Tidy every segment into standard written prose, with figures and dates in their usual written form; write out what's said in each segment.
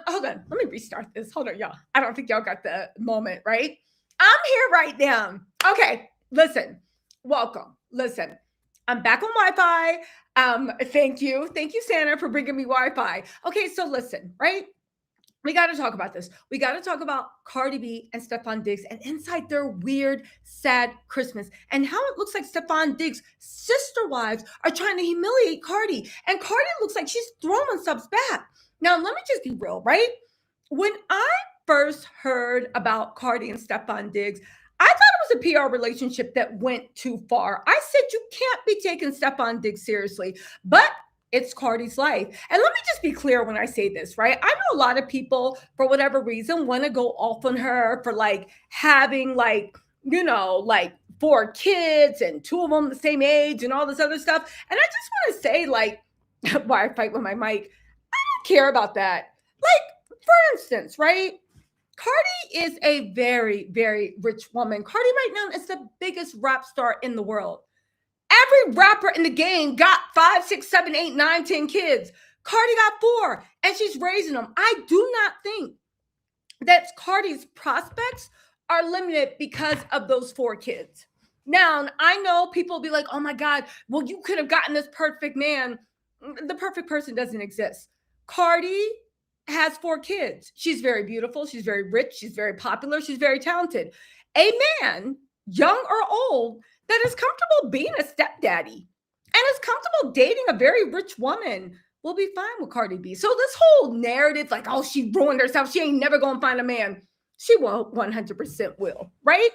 Hold on. Let me restart this. Hold on, y'all. I don't think y'all got the moment, right? I'm here right now. Okay, listen. Welcome. Listen. I'm back on Wi-Fi. Thank you. Thank you, Santa, for bringing me Wi-Fi. Okay, so listen, right? We got to talk about this. We got to talk about Cardi B and Stefon Diggs and inside their weird, sad Christmas and how it looks like Stefon Diggs' sister wives are trying to humiliate Cardi. And Cardi looks like she's throwing subs back. Now, let me just be real, right? When I first heard about Cardi and Stefon Diggs, I thought it was a PR relationship that went too far. I said you can't be taking Stefon Diggs seriously. But it's Cardi's life. And let me just be clear when I say this, right? I know a lot of people, for whatever reason, want to go off on her for like having like, like 4 kids and 2 of them the same age and all this other stuff. And I just want to say, like, why I fight with my mic, I don't care about that. Like, for instance, right? Cardi is a very, very rich woman. Cardi right now is the biggest rap star in the world. Every rapper in the game got 5, 6, 7, 8, 9, 10 kids. Cardi got 4, and she's raising them. I do not think that Cardi's prospects are limited because of those 4 kids. Now, I know people will be like, oh my God, well, you could have gotten this perfect man. The perfect person doesn't exist. Cardi has 4 kids. She's very beautiful. She's very rich. She's very popular. She's very talented. A man, young or old, that is comfortable being a stepdaddy and is comfortable dating a very rich woman will be fine with Cardi B. So this whole narrative, like, oh, she ruined herself. She ain't never going to find a man. She will 100% will, right?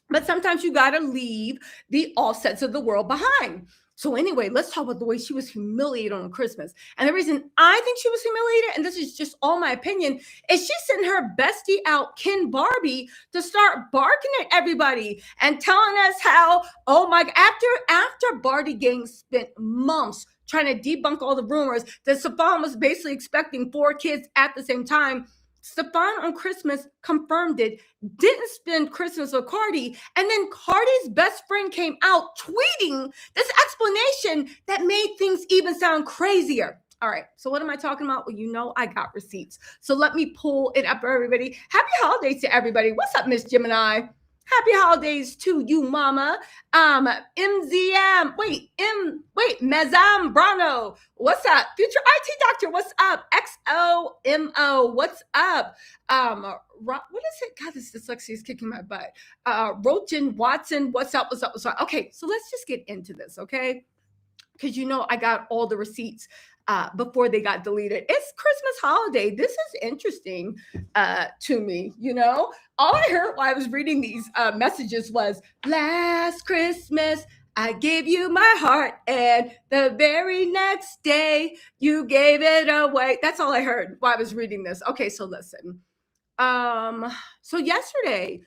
But sometimes you got to leave the offsets of the world behind. So anyway, let's talk about the way she was humiliated on Christmas. And the reason I think she was humiliated, and this is just all my opinion, is she sent her bestie out, Ken Barbie, to start barking at everybody and telling us how, oh my, after Barbie gang spent months trying to debunk all the rumors that Stefon was basically expecting 4 kids at the same time, Stefon on Christmas confirmed it, didn't spend Christmas with Cardi, and then Cardi's best friend came out tweeting this explanation that made things even sound crazier. All right, so what am I talking about? Well, I got receipts. So let me pull it up for everybody. Happy holidays to everybody. What's up, Miss Gemini? Happy holidays to you, mama. Mezam Brano. What's up? Future IT Doctor, what's up? XOMO, what's up? What is it? God, this dyslexia is kicking my butt. Rojan Watson, what's up? Okay, so let's just get into this, okay? Because I got all the receipts before they got deleted. It's Christmas holiday. This is interesting to me, All I heard while I was reading these messages was, last Christmas, I gave you my heart, and the very next day, you gave it away. That's all I heard while I was reading this. Okay, so listen. So yesterday,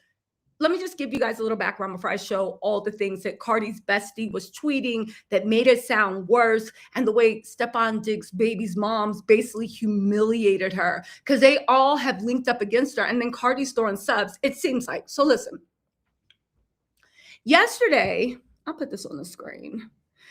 let me just give you guys a little background before I show all the things that Cardi's bestie was tweeting that made it sound worse, and the way Stefon Diggs' baby's moms basically humiliated her because they all have linked up against her, and then Cardi's throwing subs, it seems like. So listen, yesterday, I'll put this on the screen.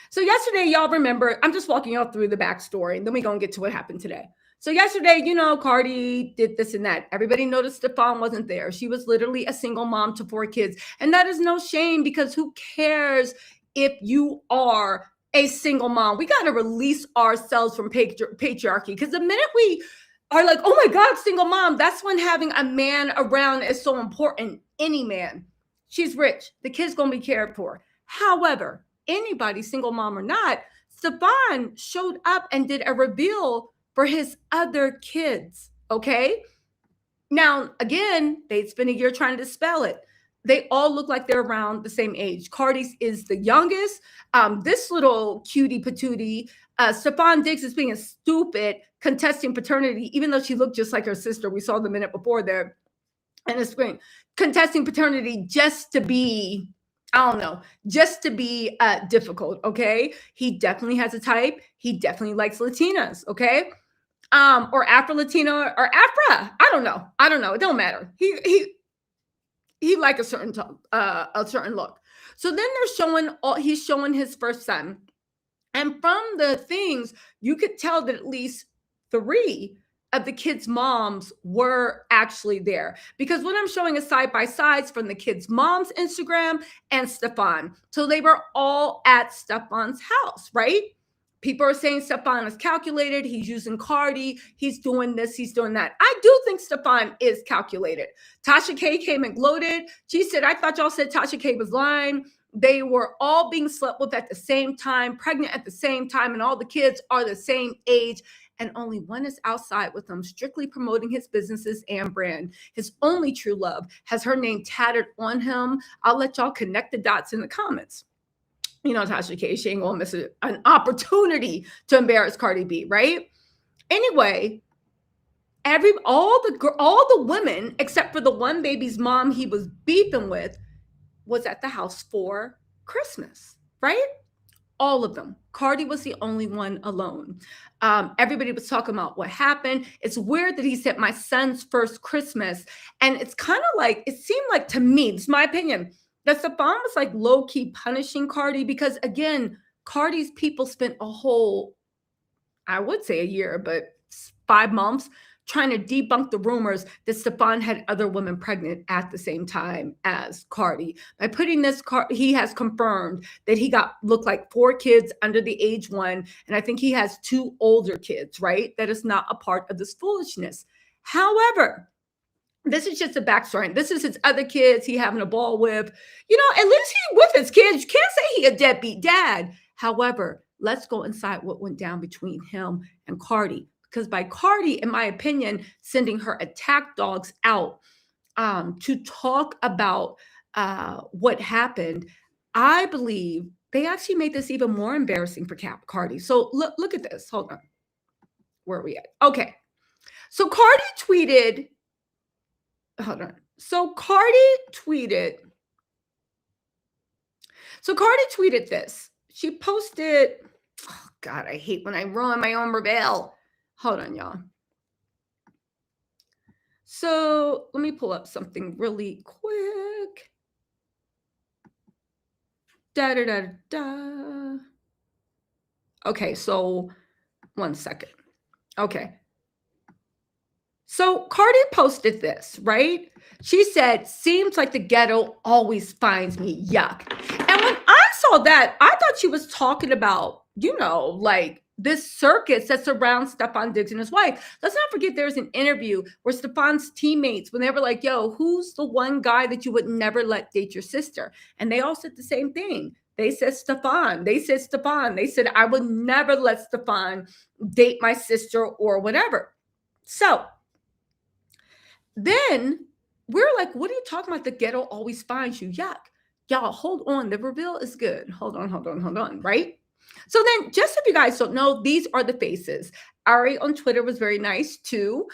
So yesterday, y'all remember, I'm just walking y'all through the backstory, and then we're going to get to what happened today. So yesterday, Cardi did this and that. Everybody noticed Stefon wasn't there. She was literally a single mom to 4 kids. And that is no shame, because who cares if you are a single mom? We got to release ourselves from patriarchy, because the minute we are like, oh my God, single mom, that's when having a man around is so important. Any man. She's rich. The kid's going to be cared for. However, anybody, single mom or not, Stefon showed up and did a reveal for his other kids, okay? Now, again, they'd spent a year trying to dispel it. They all look like they're around the same age. Cardi's is the youngest. This little cutie patootie, Stefon Diggs is being stupid, contesting paternity, even though she looked just like her sister. We saw the minute before there in the screen. Contesting paternity just to be, difficult, okay? He definitely has a type. He definitely likes Latinas, okay? Or Afro-Latina or Afra. I don't know. It don't matter. He like a certain look. So then he's showing his first son. And from the things, you could tell that at least 3 of the kids' moms were actually there, because what I'm showing is side by sides from the kids' mom's Instagram and Stefon. So they were all at Stefon's house, right? People are saying Stefon is calculated. He's using Cardi. He's doing this. He's doing that. I do think Stefon is calculated. Tasha K came and gloated. She said, I thought y'all said Tasha K was lying. They were all being slept with at the same time, pregnant at the same time, and all the kids are the same age. And only one is outside with him, strictly promoting his businesses and brand. His only true love has her name tattered on him. I'll let y'all connect the dots in the comments. You know, Tasha K, she ain't gonna miss an opportunity to embarrass Cardi B, right? Anyway, all the women except for the one baby's mom he was beefing with was at the house for Christmas, right? All of them. Cardi was the only one alone. Everybody was talking about what happened. It's weird that he said my son's first Christmas, and it's kind of like, it seemed like to me, this is my opinion, that Stefon was like low-key punishing Cardi, because again, Cardi's people spent a whole, I would say a year, but 5 months trying to debunk the rumors that Stefon had other women pregnant at the same time as Cardi. By putting this, he has confirmed that he looked like 4 kids under the age 1, and I think he has 2 older kids, right? That is not a part of this foolishness. However, this is just a backstory. This is his other kids he having a ball with. You know, at least he with his kids. You can't say he a deadbeat dad. However, let's go inside what went down between him and Cardi. Because by Cardi, in my opinion, sending her attack dogs out to talk about what happened, I believe they actually made this even more embarrassing for Cardi. So look at this. Hold on. Where are we at? Okay. So Cardi tweeted. Hold on. So Cardi tweeted this. She posted, oh God, I hate when I ruin my own reveal. Hold on, y'all. So let me pull up something really quick. Okay, so 1 second. Okay. So Cardi posted this, right? She said, seems like the ghetto always finds me. Yuck. And when I saw that, I thought she was talking about, you know, like this circus that surrounds Stefon Diggs and his wife. Let's not forget there's an interview where Stefon's teammates, when they were like, yo, who's the one guy that you would never let date your sister? And they all said the same thing. They said Stefon. They said Stefon. They said, I would never let Stefon date my sister or whatever. So then we're like, what are you talking about? The ghetto always finds you. Yuck. Y'all, hold on. The reveal is good. Hold on, right? So then, just if you guys don't know, these are the faces. Ari on Twitter was very nice to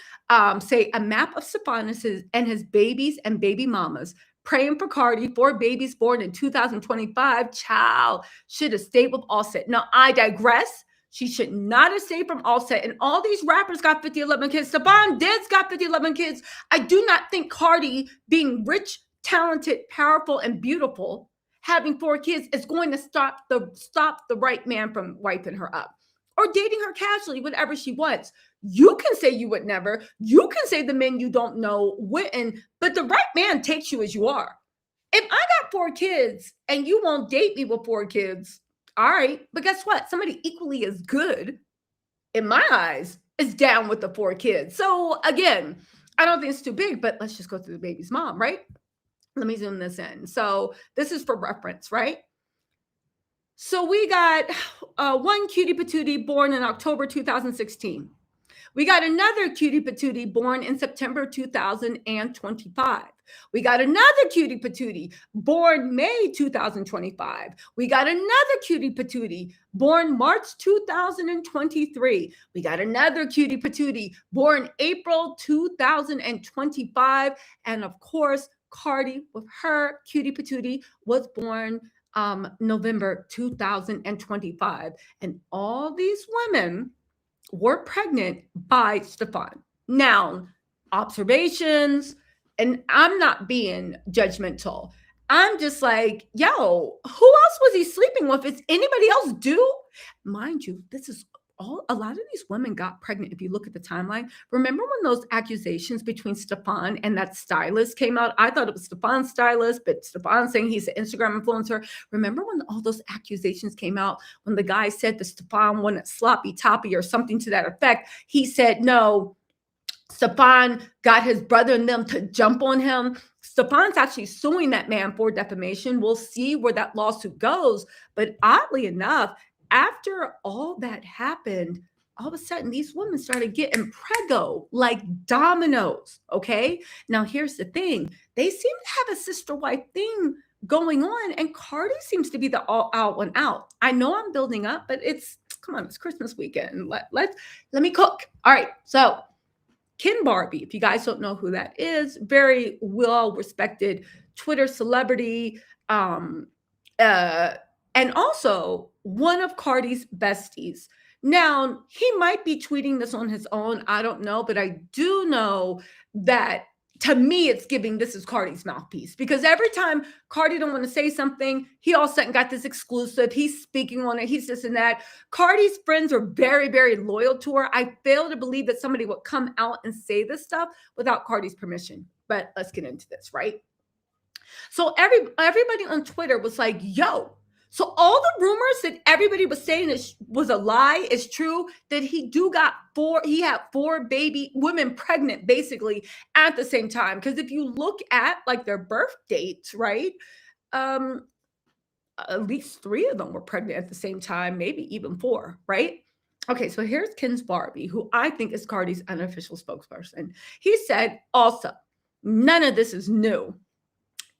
say a map of Stefon and his babies and baby mamas. Praying for Cardi, 4 babies born in 2025. Child should have stayed with Offset. Now, I digress. She should not have stayed from Offset. And all these rappers got 50, 11 kids. Stefon Diggs got 50, 11 kids. I do not think Cardi, being rich, talented, powerful, and beautiful, having 4 kids is going to stop the right man from wiping her up or dating her casually, whatever she wants. You can say you would never. You can say the men you don't know wouldn't, but the right man takes you as you are. If I got 4 kids and you won't date me with 4 kids, all right, but guess what? Somebody equally as good, in my eyes, is down with the 4 kids. So again, I don't think it's too big, but let's just go through the baby's mom, right? Let me zoom this in. So this is for reference, right? So we got one cutie patootie born in October 2016. We got another cutie patootie born in September 2025. We got another cutie patootie born May 2025. We got another cutie patootie born March 2023. We got another cutie patootie born April 2025. And of course, Cardi with her cutie patootie was born November 2025. And all these women were pregnant by Stefon. Now, observations, and I'm not being judgmental. I'm just like, yo, who else was he sleeping with? Is anybody else due? Mind you, this is a lot of these women got pregnant. If you look at the timeline, remember when those accusations between Stefon and that stylist came out? I thought it was Stefon's stylist, but Stefon saying he's an Instagram influencer. Remember when all those accusations came out, when the guy said that Stefon wanted sloppy toppy or something to that effect? He said, no, Stefon got his brother and them to jump on him. Stefon's actually suing that man for defamation. We'll see where that lawsuit goes. But oddly enough, after all that happened, all of a sudden these women started getting preggo like dominoes. Okay. Now here's the thing. They seem to have a sister wife thing going on, and Cardi seems to be the all out one out. I know I'm building up, but come on, it's Christmas weekend. Let me cook. All right. So Ken Barbie, if you guys don't know who that is, very well respected Twitter celebrity, and also one of Cardi's besties. Now, he might be tweeting this on his own. I don't know, but I do know that to me, it's giving this is Cardi's mouthpiece, because every time Cardi don't want to say something, he all of a sudden got this exclusive. He's speaking on it. He's this and that. Cardi's friends are very, very loyal to her. I fail to believe that somebody would come out and say this stuff without Cardi's permission. But let's get into this, right? So everybody on Twitter was like, yo, so all the rumors that everybody was saying was a lie is true, that he had 4 baby women pregnant basically at the same time. Because if you look at like their birth dates, right? At least 3 of them were pregnant at the same time, maybe even 4, right? Okay, so here's Ken's Barbie, who I think is Cardi's unofficial spokesperson. He said also, none of this is new.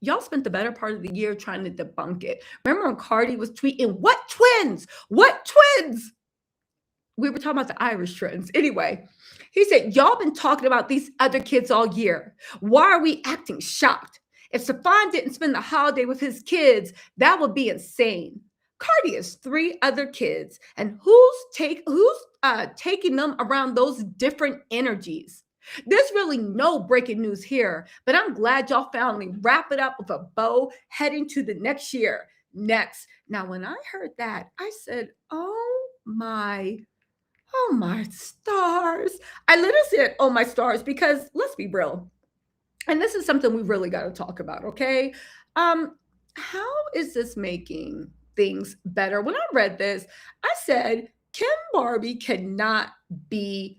Y'all spent the better part of the year trying to debunk it. Remember when Cardi was tweeting, what twins? What twins? We were talking about the Irish twins. Anyway, he said, y'all been talking about these other kids all year. Why are we acting shocked? If Stefon didn't spend the holiday with his kids, that would be insane. Cardi has 3 other kids, and who's taking them around those different energies? There's really no breaking news here, but I'm glad y'all finally wrap it up with a bow heading to the next year. Next. Now, when I heard that, I said, oh my stars. I literally said, oh my stars, because let's be real. And this is something we really got to talk about, okay? How is this making things better? When I read this, I said, Kim Barbie cannot be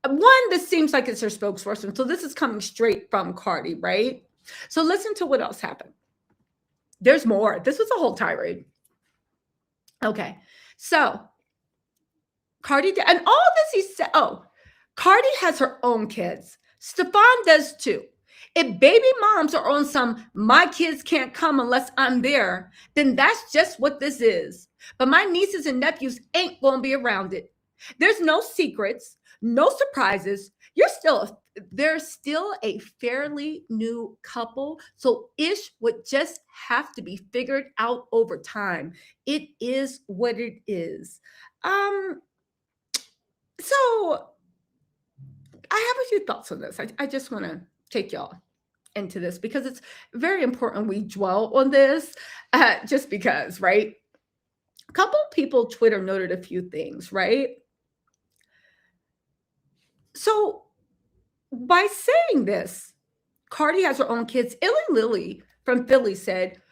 one. This seems like it's her spokesperson. So this is coming straight from Cardi, right? So listen to what else happened. There's more. This was a whole tirade. Okay. So Cardi did, and all this he said, Cardi has her own kids. Stefon does too. If baby moms are on some, my kids can't come unless I'm there, then that's just what this is. But my nieces and nephews ain't going to be around it. There's no secrets, no surprises. They're still a fairly new couple. So ish would just have to be figured out over time. It is what it is. So I have a few thoughts on this. I just want to take y'all into this because it's very important we dwell on this, just because, right? A couple people Twitter noted a few things, right? So by saying this, Cardi has her own kids. Illy Lily from Philly said,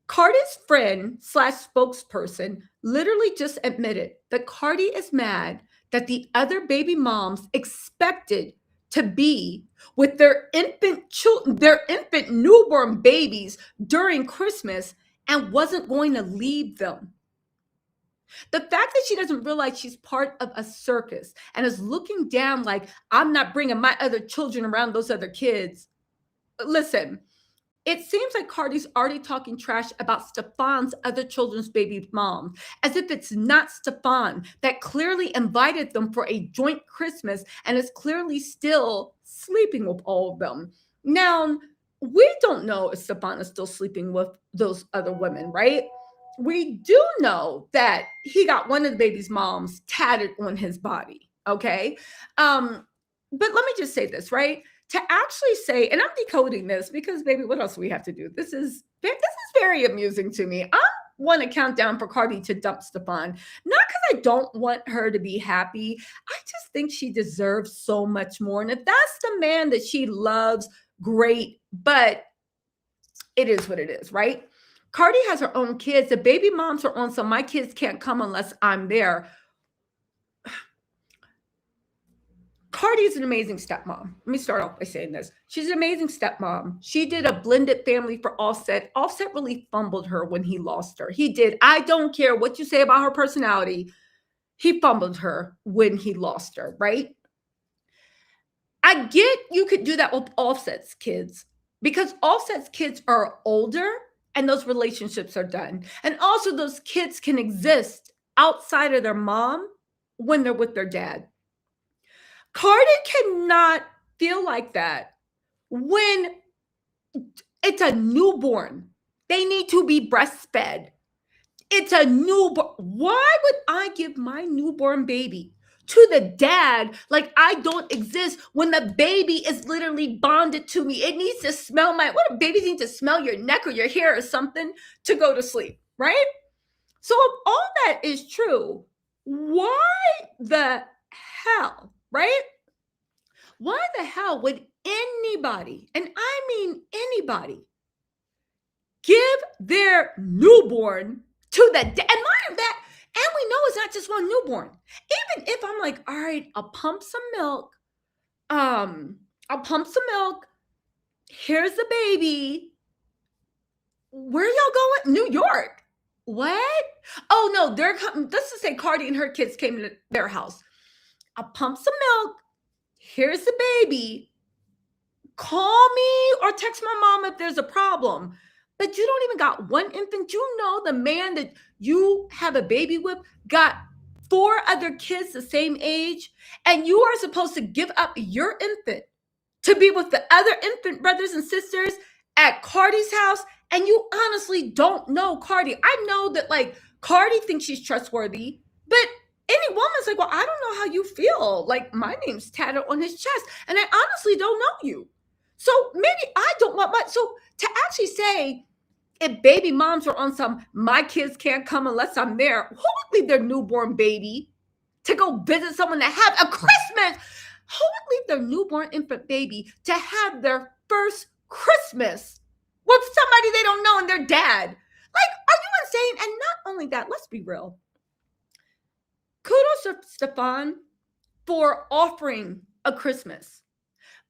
Cardi's friend / spokesperson literally just admitted that Cardi is mad that the other baby moms expected to be with their infant newborn babies during Christmas and wasn't going to leave them. The fact that she doesn't realize she's part of a circus and is looking down like, I'm not bringing my other children around those other kids. Listen, it seems like Cardi's already talking trash about Stefon's other children's baby mom, as if it's not Stefon that clearly invited them for a joint Christmas and is clearly still sleeping with all of them. Now, we don't know if Stefon is still sleeping with those other women, right? We do know that he got one of the baby's moms tatted on his body, okay? But let me just say this, right? To actually say, and I'm decoding this because, baby, what else do we have to do? This is very amusing to me. I want to count down for Cardi to dump Stefon, not because I don't want her to be happy. I just think she deserves so much more. And if that's the man that she loves, great. But it is what it is, right? Cardi has her own kids. The baby moms are on, so my kids can't come unless I'm there. Cardi is an amazing stepmom. Let me start off by saying this. She's an amazing stepmom. She did a blended family for Offset. Offset really fumbled her when he lost her. He did. I don't care what you say about her personality. He fumbled her when he lost her, right? I get you could do that with Offset's kids because Offset's kids are older and those relationships are done. And also, those kids can exist outside of their mom when they're with their dad. Cardi cannot feel like that when it's a newborn. They need to be breastfed. It's a newborn. Why would I give my newborn baby to the dad like I don't exist when the baby is literally bonded to me? It needs to smell what do babies need to smell your neck or your hair or something to go to sleep, right? So if all that is true, why the hell, right? Why the hell would anybody, and I mean anybody, give their newborn to the and mind that, and we know it's not just one newborn. Even if I'm like, all right, I'll pump some milk. I'll pump some milk. Here's the baby. Where y'all going? New York. What? Oh no, they're coming. Let's just say Cardi and her kids came to their house. I'll pump some milk. Here's the baby. Call me or text my mom if there's a problem. But you don't even got one infant. You know the man that you have a baby with got 4 other kids the same age, and you are supposed to give up your infant to be with the other infant brothers and sisters at Cardi's house, and you honestly don't know Cardi. I know that like Cardi thinks she's trustworthy, but any woman's like, well, I don't know how you feel. Like my name's tatted on his chest, and I honestly don't know you. So maybe I don't want much. So to actually say, if baby moms are on some, my kids can't come unless I'm there, who would leave their newborn baby to go visit someone to have a Christmas? Who would leave their newborn infant baby to have their first Christmas with somebody they don't know and their dad? Like, are you insane? And not only that, let's be real. Kudos to Stefon for offering a Christmas.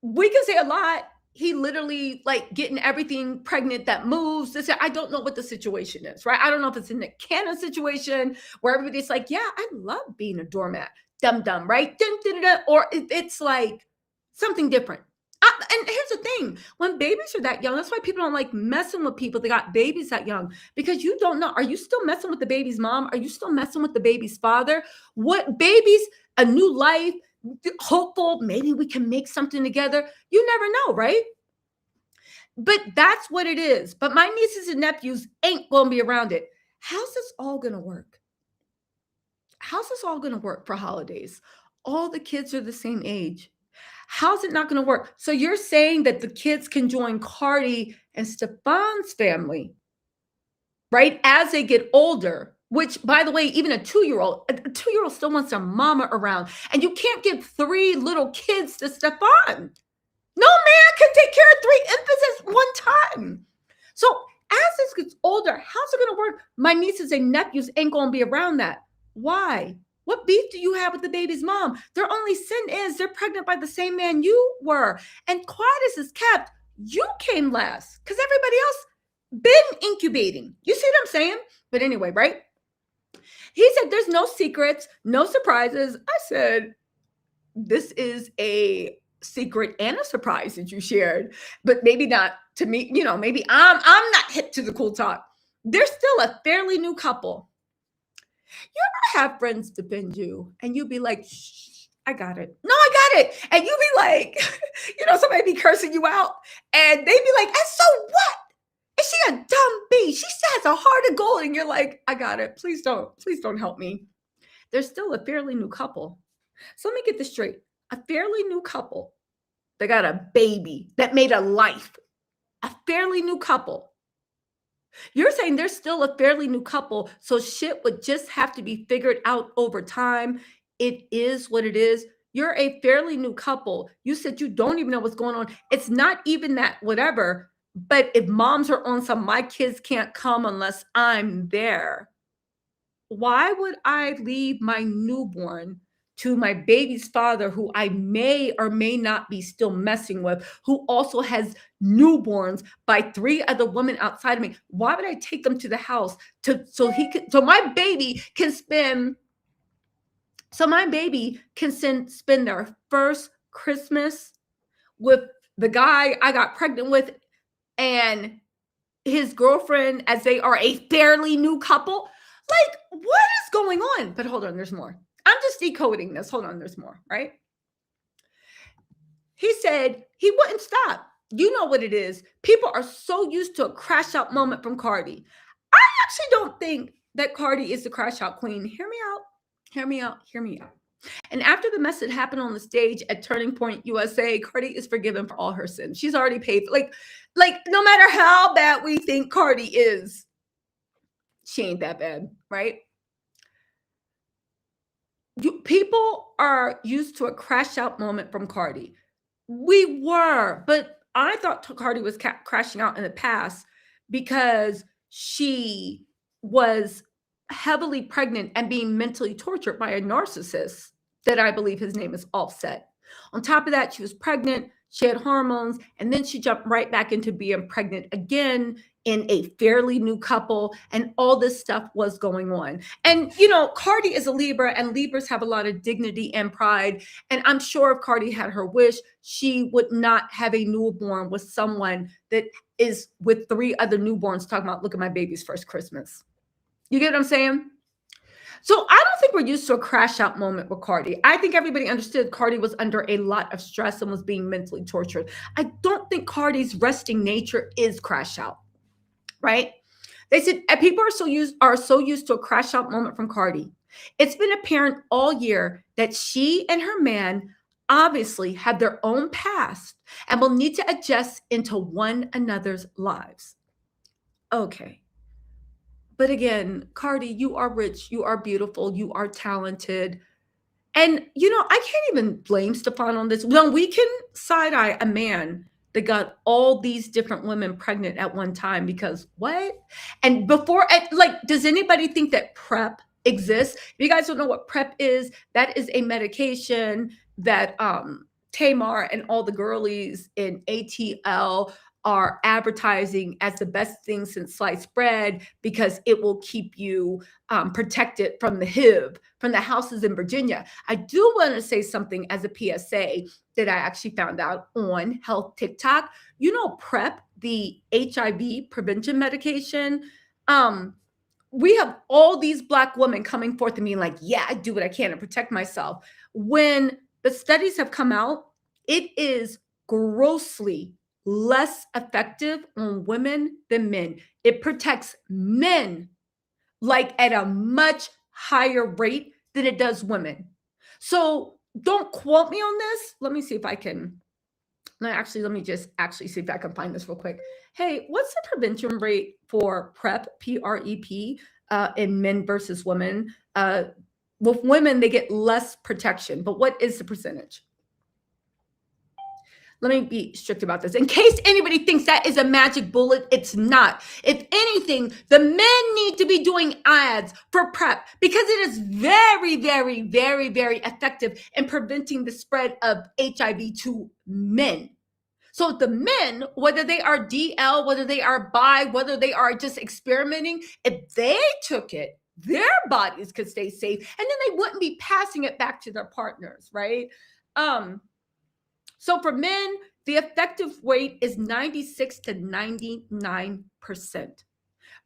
We can say a lot. He literally like getting everything pregnant that moves. This, I don't know what the situation is, right? I don't know if it's in the Cannon situation where everybody's like, yeah, I love being a doormat, dum-dum, right? Dun, dun, dun, dun. Or it's like something different. And here's the thing, when babies are that young, that's why people don't like messing with people that got babies that young, because you don't know, are you still messing with the baby's mom? Are you still messing with the baby's father? What babies, a new life, hopeful, maybe we can make something together. You never know, right? But that's what it is. But my nieces and nephews ain't going to be around it. How's this all going to work? How's this all going to work for holidays? All the kids are the same age. How's it not going to work? So you're saying that the kids can join Cardi and Stefon's family, right? As they get older, which, by the way, even a two-year-old still wants their mama around. And you can't give 3 little kids to Stefon. No man can take care of 3 infants at one time. So as this gets older, how's it going to work? My nieces and nephews ain't going to be around that. Why? What beef do you have with the baby's mom? Their only sin is they're pregnant by the same man you were. And quiet as is kept, you came last because everybody else been incubating. You see what I'm saying? But anyway, right? He said there's no secrets, no surprises. I said, this is a secret and a surprise that you shared, but maybe not to me. You know, maybe I'm not hip to the cool talk. They're still a fairly new couple. You ever have friends defend you and you be like, shh, I got it. No, I got it. And you be like, somebody be cursing you out and they be like, and so what? Is she a dumb bee? She has a heart of gold. And you're like, I got it. Please don't help me. They're still a fairly new couple. So let me get this straight. A fairly new couple that got a baby that made a life. A fairly new couple You're saying they're still a fairly new couple, so shit would just have to be figured out over time. It is what it is. You're a fairly new couple. You said you don't even know what's going on. It's not even that whatever, but if moms are on some, my kids can't come unless I'm there. Why would I leave my newborn to my baby's father, who I may or may not be still messing with, who also has newborns by 3 other women outside of me? Why would I take them to the house so my baby can spend their first Christmas with the guy I got pregnant with and his girlfriend, as they are a fairly new couple? Like, what is going on? But hold on, there's more. I'm just decoding this. Hold on, there's more, right? He said he wouldn't stop. You know what it is. People are so used to a crash out moment from Cardi. I actually don't think that Cardi is the crash out queen. Hear me out. Hear me out. Hear me out. And after the mess that happened on the stage at Turning Point USA, Cardi is forgiven for all her sins. She's already paid. Like no matter how bad we think Cardi is, she ain't that bad, right? People are used to a crash out moment from Cardi. We were, but I thought Cardi was crashing out in the past because she was heavily pregnant and being mentally tortured by a narcissist that I believe his name is Offset. On top of that, she was pregnant, she had hormones, and then she jumped right back into being pregnant again in a fairly new couple, and all this stuff was going on. And, Cardi is a Libra, and Libras have a lot of dignity and pride. And I'm sure if Cardi had her wish, she would not have a newborn with someone that is with 3 other newborns talking about, look at my baby's first Christmas. You get what I'm saying? So I don't think we're used to a crash out moment with Cardi. I think everybody understood Cardi was under a lot of stress and was being mentally tortured. I don't think Cardi's resting nature is crash out, right? They said people are so used to a crash out moment from Cardi. It's been apparent all year that she and her man obviously have their own past and will need to adjust into one another's lives. Okay. But again, Cardi, you are rich, you are beautiful, you are talented. And, I can't even blame Stefon on this. Well, we can side-eye a man that got all these different women pregnant at one time because what? And does anybody think that PrEP exists? If you guys don't know what PrEP is, that is a medication that Tamar and all the girlies in ATL are advertising as the best thing since sliced bread because it will keep you protected from the HIV, from the houses in Virginia. I do want to say something as a PSA that I actually found out on Health TikTok. PrEP, the HIV prevention medication, we have all these Black women coming forth and being like, yeah, I do what I can to protect myself. When the studies have come out, it is grossly less effective on women than men. It protects men like at a much higher rate than it does women. So don't quote me on this. Let me see if I can. Let me just see if I can find this real quick. Hey, what's the prevention rate for PrEP, PrEP, in men versus women? With women, they get less protection, but what is the percentage? Let me be strict about this. In case anybody thinks that is a magic bullet, it's not. If anything, the men need to be doing ads for PrEP because it is very, very, very, very effective in preventing the spread of HIV to men. So the men, whether they are DL, whether they are bi, whether they are just experimenting, if they took it, their bodies could stay safe, and then they wouldn't be passing it back to their partners, right? So for men, the effective rate is 96 to 99%.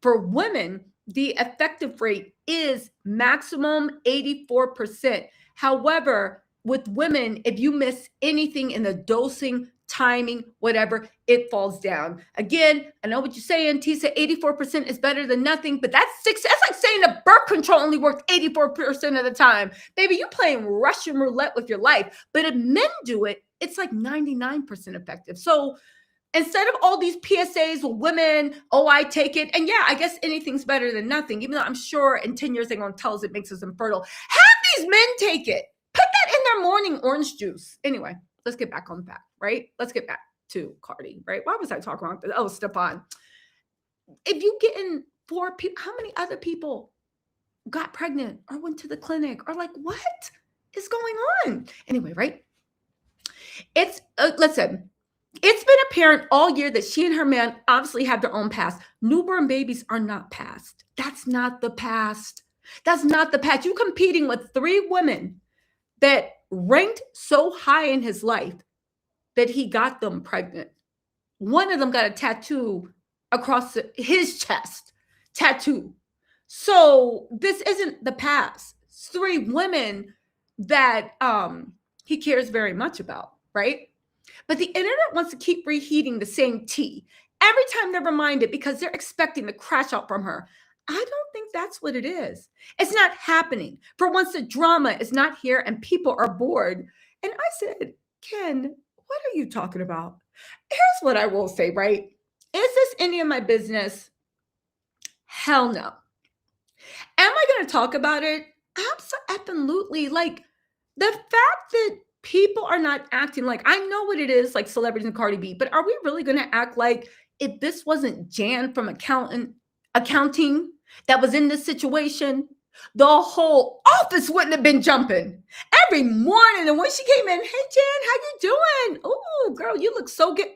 For women, the effective rate is maximum 84%. However, with women, if you miss anything in the dosing, timing, whatever, it falls down. Again, I know what you're saying. Tisa, 84% is better than nothing, but that's like saying that birth control only works 84% of the time. Baby, you playing Russian roulette with your life. But if men do it, it's like 99% effective. So Instead of all these PSAs with women, oh, I take it. And yeah, I guess anything's better than nothing, even though I'm sure in 10 years they're going to tell us it makes us infertile. Have these men take it. Put that in their morning orange juice. Anyway, let's get back on the path, right? Let's get back to Cardi, right? Why was I talking about this? Oh, Stefon. If you get in 4 people, how many other people got pregnant or went to the clinic or like, what is going on? Anyway, right? It's, listen, it's been apparent all year that she and her man obviously have their own past. Newborn babies are not past. That's not the past. That's not the past. You're competing with 3 women that ranked so high in his life that he got them pregnant. One of them got a tattoo across his chest, tattoo. So this isn't the past. It's 3 women that he cares very much about, right? But the internet wants to keep reheating the same tea every time they're reminded because they're expecting to crash out from her. I don't think that's what it is. It's not happening. For once, the drama is not here and people are bored. And I said, Ken, what are you talking about? Here's what I will say, right? Is this any of my business? Hell no. Am I going to talk about it? Absolutely. Like the fact that people are not acting like, I know what it is, like celebrities and Cardi B, but are we really going to act like if this wasn't Jan from accounting that was in this situation, the whole office wouldn't have been jumping every morning? And when she came in, hey Jan, how you doing? Oh, girl, you look so good.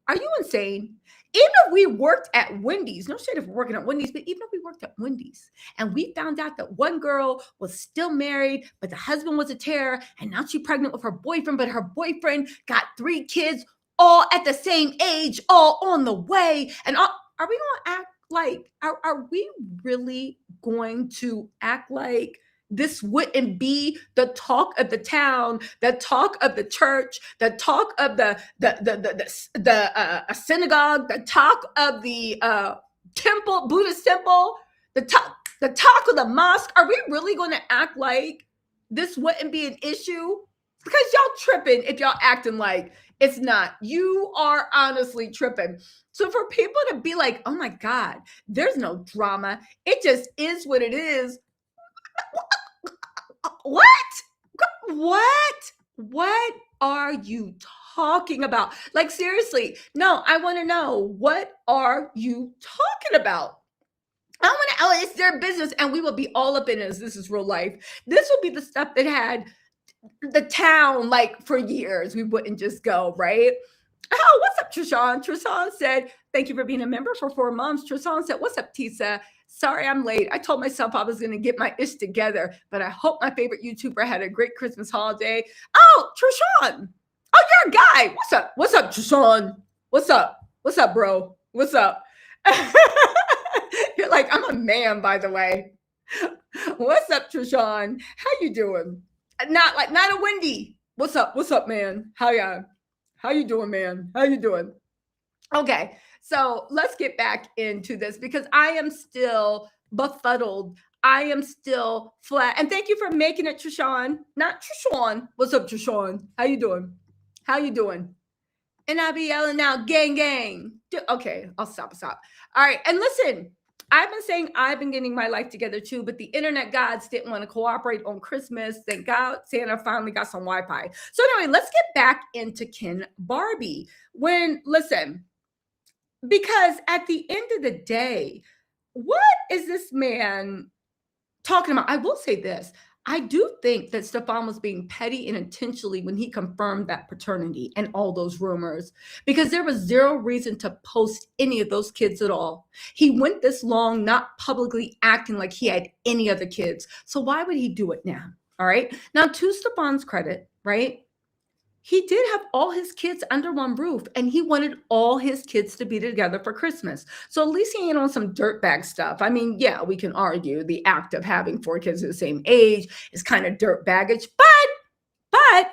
Are you insane? Even if we worked at Wendy's, no shade if we're working at Wendy's, but even if we worked at Wendy's and we found out that one girl was still married, but the husband was a terror, and now she's pregnant with her boyfriend, but her boyfriend got 3 kids, all at the same age, all on the way. And are we going to act like, are we really going to act like this wouldn't be the talk of the town, the talk of the church, the talk of the synagogue, the talk of the temple, Buddhist temple, the talk of the mosque? Are we really going to act like this wouldn't be an issue? Because y'all tripping if y'all acting like it's not. You are honestly tripping. So for people to be like, oh my God, there's no drama, it just is what it is. What are you talking about? Like, seriously, no, I want to know, what are you talking about? I want to know, it's their business and we will be all up in this. This is real life. This will be the stuff that had the town like for years. We wouldn't just go, right? Oh, what's up, Trishawn? Trishawn said, thank you for being a member for 4 months. Trishawn said, what's up, Tisa? Sorry, I'm late. I told myself I was going to get my ish together, but I hope my favorite YouTuber had a great Christmas holiday. Oh, Trishawn. Oh, you're a guy. What's up? What's up, Trishawn? What's up? What's up, bro? What's up? You're like, I'm a man, by the way. What's up, Trishawn? How you doing? Not a Wendy. What's up? What's up, man? How you doing, man? How you doing? Okay, so let's get back into this because I am still befuddled. I am still flat. And thank you for making it, Trishawn. Not Trishawn. What's up, Trishawn? How you doing? How you doing? And I be yelling out, gang, gang. Okay, I'll stop. All right, and listen, I've been saying I've been getting my life together too, but the internet gods didn't want to cooperate on Christmas. Thank God Santa finally got some Wi-Fi. So anyway, let's get back into Ken Barbie. Listen, because at the end of the day, what is this man talking about? I will say this. I do think that Stefon was being petty and intentionally when he confirmed that paternity and all those rumors, because there was zero reason to post any of those kids at all. He went this long not publicly acting like he had any other kids. So why would he do it now? All right. Now, to Stefon's credit, right? He did have all his kids under one roof and he wanted all his kids to be together for Christmas. So at least he ain't on some dirtbag stuff. I mean, yeah, we can argue the act of having 4 kids of the same age is kind of dirt baggage, but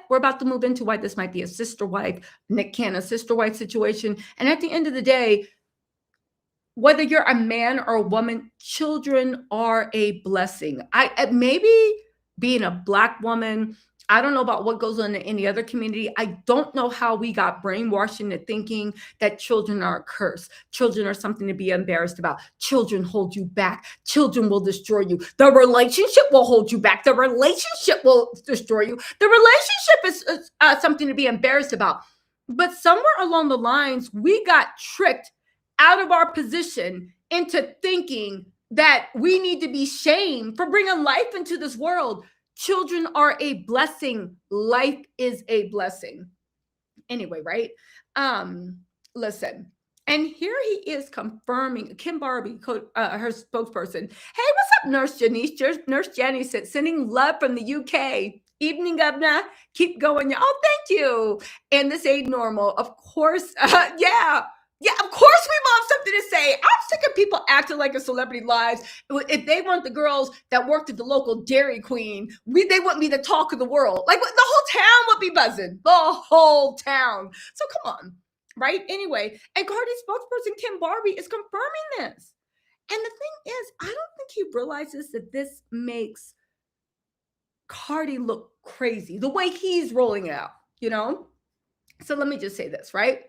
we're about to move into why this might be a sister wife, Nick Cannon sister wife situation. And at the end of the day, whether you're a man or a woman, children are a blessing. Maybe being a Black woman, I don't know about what goes on in any other community. I don't know how we got brainwashed into thinking that children are a curse. Children are something to be embarrassed about. Children hold you back. Children will destroy you. The relationship will hold you back. The relationship will destroy you. The relationship is something to be embarrassed about. But somewhere along the lines, we got tricked out of our position into thinking that we need to be shamed for bringing life into this world. Children are a blessing. Life is a blessing. Anyway, right? Listen. And here he is confirming, Kim Barbie, her spokesperson. Hey, what's up, Nurse Janice? Nurse Janice said, sending love from the UK. Evening, Governor. Keep going. Oh, thank you. And this ain't normal. Of course. Yeah. Yeah, of course we have something to say. I'm sick of people acting like a celebrity lives. If they weren't the girls that worked at the local Dairy Queen, they wouldn't be the talk of the world. Like the whole town would be buzzing. The whole town. So come on, right? Anyway, and Cardi's spokesperson, Kim Barbie, is confirming this. And the thing is, I don't think he realizes that this makes Cardi look crazy, the way he's rolling it out, you know? So let me just say this, right?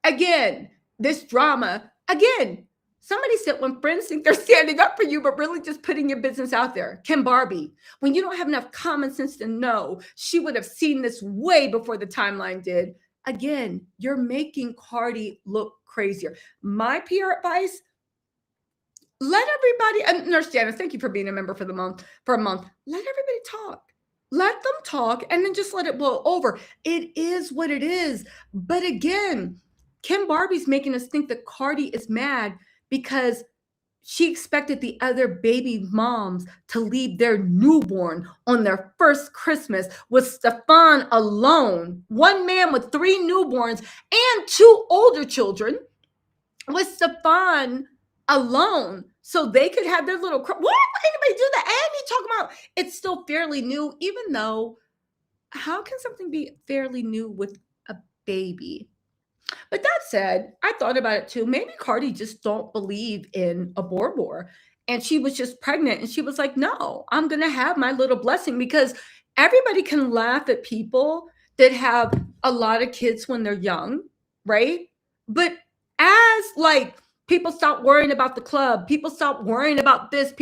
Again, this drama, again, somebody said when friends think they're standing up for you, but really just putting your business out there. Kim Barbie, when you don't have enough common sense to know, she would have seen this way before the timeline did. Again, you're making Cardi look crazier. My PR advice, let everybody, and Nurse Janice, thank you for being a member for a month. Let everybody talk. Let them talk and then just let it blow over. It is what it is. But again, Kim Barbie's making us think that Cardi is mad because she expected the other baby moms to leave their newborn on their first Christmas with Stefon alone, one man with 3 newborns and 2 older children, with Stefon alone, so they could have their little. Why would anybody do that? And he talking about it's still fairly new, even though how can something be fairly new with a baby? But that said, I thought about it too. Maybe Cardi just don't believe in a borbor. And she was just pregnant and she was like, no, I'm going to have my little blessing, because everybody can laugh at people that have a lot of kids when they're young, right? But as like people stop worrying about the club, people stop worrying about this,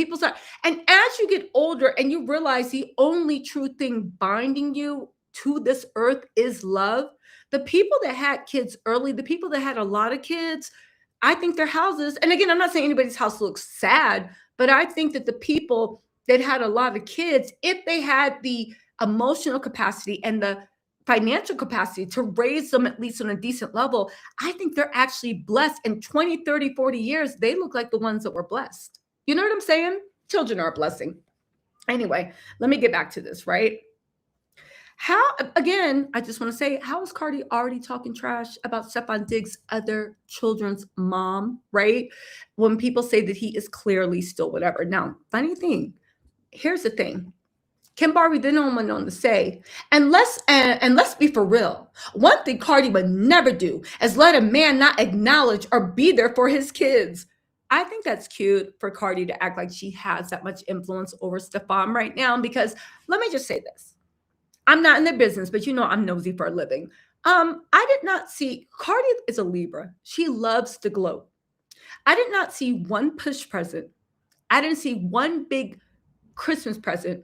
and as you get older and you realize the only true thing binding you to this earth is love, the people that had kids early, the people that had a lot of kids, I think their houses, and again, I'm not saying anybody's house looks sad, but I think that the people that had a lot of kids, if they had the emotional capacity and the financial capacity to raise them at least on a decent level, I think they're actually blessed. In 20, 30, 40 years, they look like the ones that were blessed. You know what I'm saying? Children are a blessing. Anyway, let me get back to this, right? How, again, I just want to say, how is Cardi already talking trash about Stefon Diggs' other children's mom, right? When people say that he is clearly still whatever. Now, funny thing, here's the thing. Kim Barbie then went on to say, and let's be for real. One thing Cardi would never do is let a man not acknowledge or be there for his kids. I think that's cute for Cardi to act like she has that much influence over Stefon right now, because let me just say this. I'm not in the business, but you know I'm nosy for a living. I did not see, Cardi is a Libra. She loves to gloat. I did not see one push present. I didn't see one big Christmas present.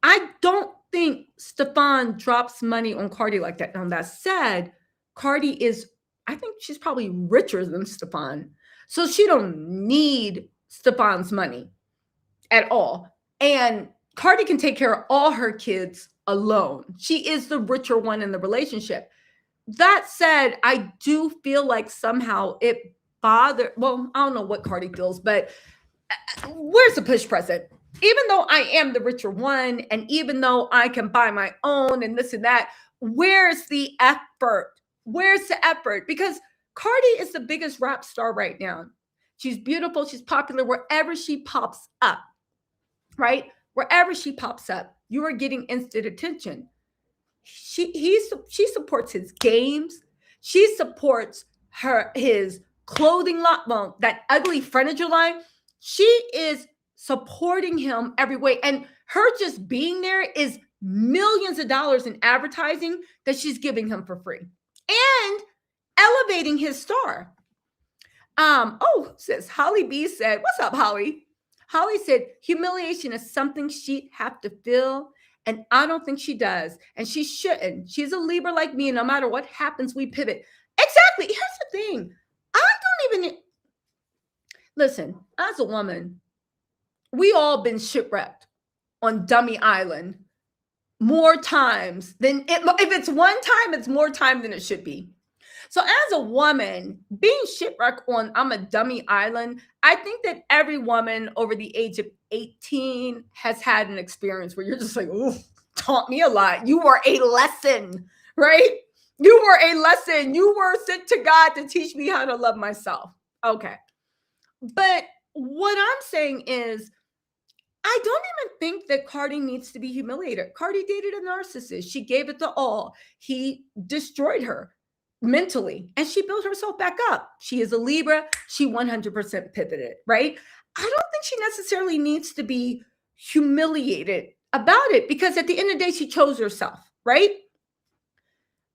I don't think Stefon drops money on Cardi like that. Now, that said, Cardi is, I think she's probably richer than Stefon. So she don't need Stefon's money at all. And Cardi can take care of all her kids alone. She is the richer one in the relationship. That said, I do feel like somehow it bothered, well, I don't know what Cardi feels, but where's the push present? Even though I am the richer one, and even though I can buy my own and this and that, where's the effort? Where's the effort? Because Cardi is the biggest rap star right now. She's beautiful. She's popular wherever she pops up, right? Wherever she pops up, you are getting instant attention. She supports his games. She supports his clothing line, well, that ugly furniture line. She is supporting him every way. And her just being there is millions of dollars in advertising that she's giving him for free and elevating his star. Says Holly B said, what's up, Holly? Holly said, humiliation is something she'd have to feel, and I don't think she does. And she shouldn't. She's a Libra like me, and no matter what happens, we pivot. Exactly. Here's the thing. I don't even listen, as a woman, we all been shipwrecked on Dummy Island more times than if it's one time, it's more time than it should be. So as a woman, being shipwrecked on I'm a Dummy Island, I think that every woman over the age of 18 has had an experience where you're just like, oh, taught me a lot. You were a lesson, right? You were a lesson. You were sent to God to teach me how to love myself. Okay. But what I'm saying is, I don't even think that Cardi needs to be humiliated. Cardi dated a narcissist. She gave it to all. He destroyed her mentally, and she built herself back up. She is a Libra. She 100% pivoted, right? I don't think she necessarily needs to be humiliated about it, because at the end of the day, she chose herself, right?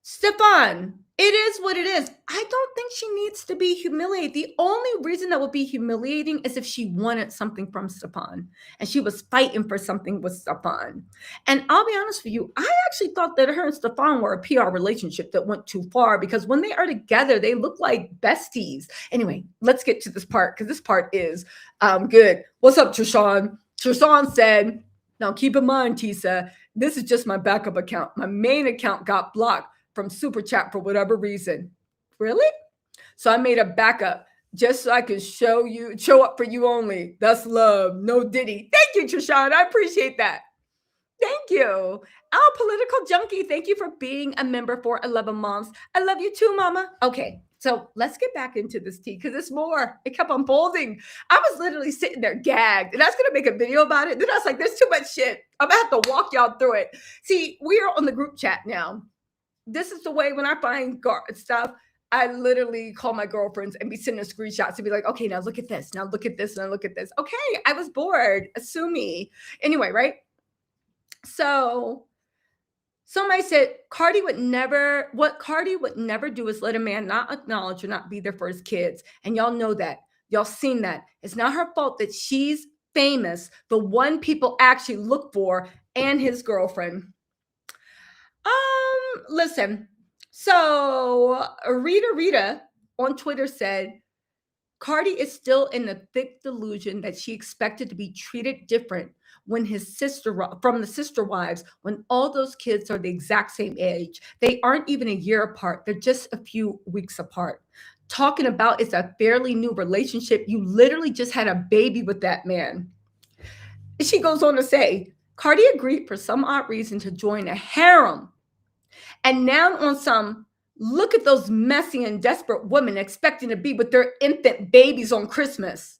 Stefon, it is what it is. I don't think she needs to be humiliated. The only reason that would be humiliating is if she wanted something from Stefon and she was fighting for something with Stefon. And I'll be honest with you, I actually thought that her and Stefon were a PR relationship that went too far, because when they are together, they look like besties. Anyway, let's get to this part, because this part is good. What's up, Trishawn? Trishawn said, now keep in mind, Tisa, this is just my backup account. My main account got blocked from Super Chat for whatever reason. Really? So I made a backup just so I can show up for you only. That's love. No Diddy. Thank you, Trishawn. I appreciate that. Thank you. Political Junkie, thank you for being a member for 11 months. I love you too, mama. Okay, so let's get back into this tea, because it's more. It kept unfolding. I was literally sitting there gagged, and I was going to make a video about it. Then I was like, there's too much shit. I'm going to have to walk y'all through it. See, we are on the group chat now. This is the way when I find stuff, I literally call my girlfriends and be sending screenshots and be like, okay, now look at this. Now look at this. Now look at this. Okay, I was bored. Sue me. Anyway, right? So somebody said Cardi would never do is let a man not acknowledge or not be there for his kids. And y'all know that. Y'all seen that. It's not her fault that she's famous, the one people actually look for, and his girlfriend. Listen. So Rita on Twitter said, Cardi is still in the thick delusion that she expected to be treated different from the sister wives, when all those kids are the exact same age. They aren't even a year apart. They're just a few weeks apart. Talking about it's a fairly new relationship. You literally just had a baby with that man. She goes on to say, Cardi agreed for some odd reason to join a harem. And now on some, look at those messy and desperate women expecting to be with their infant babies on Christmas.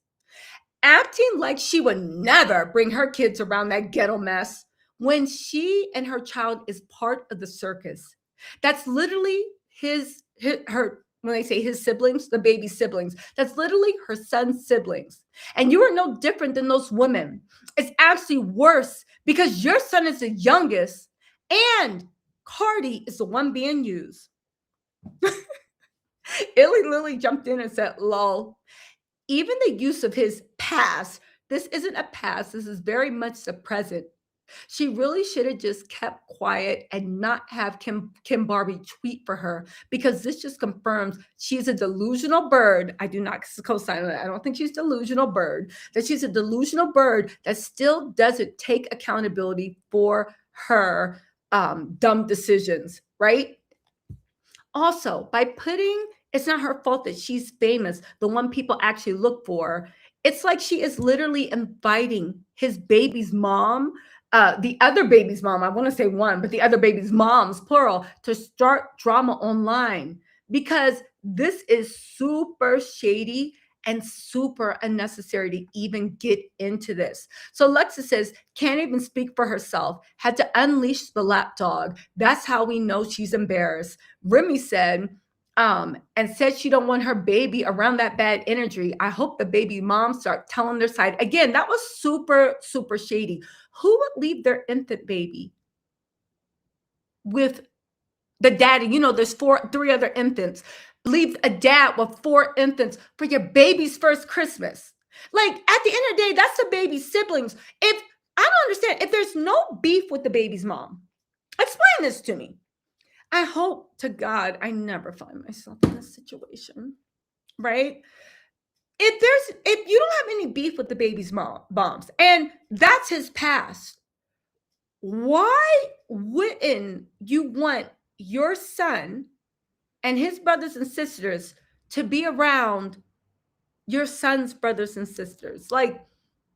Acting like she would never bring her kids around that ghetto mess when she and her child is part of the circus. That's literally her, when they say his siblings, the baby's siblings, that's literally her son's siblings. And you are no different than those women. It's actually worse, because your son is the youngest and Cardi is the one being used. Illy Lily jumped in and said, lol. Even the use of his past, this isn't a past, this is very much the present. She really should have just kept quiet and not have Kim Barbie tweet for her, because this just confirms she's a delusional bird. I do not co-sign on that. I don't think she's a delusional bird. That she's a delusional bird that still doesn't take accountability for her dumb decisions, right? Also, by putting, it's not her fault that she's famous, the one people actually look for, it's like she is literally inviting his baby's mom, the other baby's mom, I want to say one, but the other baby's moms, plural, to start drama online, because this is super shady and super unnecessary to even get into this. So Lexa says, can't even speak for herself, had to unleash the lapdog. That's how we know she's embarrassed. Remy said, and said she don't want her baby around that bad energy. I hope the baby moms start telling their side. Again, that was super, super shady. Who would leave their infant baby with the daddy. You know, there's three other infants. Leave a dad with 4 infants for your baby's first Christmas. Like, at the end of the day, that's the baby's siblings. If I don't understand, if there's no beef with the baby's mom, explain this to me. I hope to God I never find myself in this situation, right? If you don't have any beef with the baby's moms, and that's his past, why wouldn't you want your son and his brothers and sisters to be around your son's brothers and sisters? Like,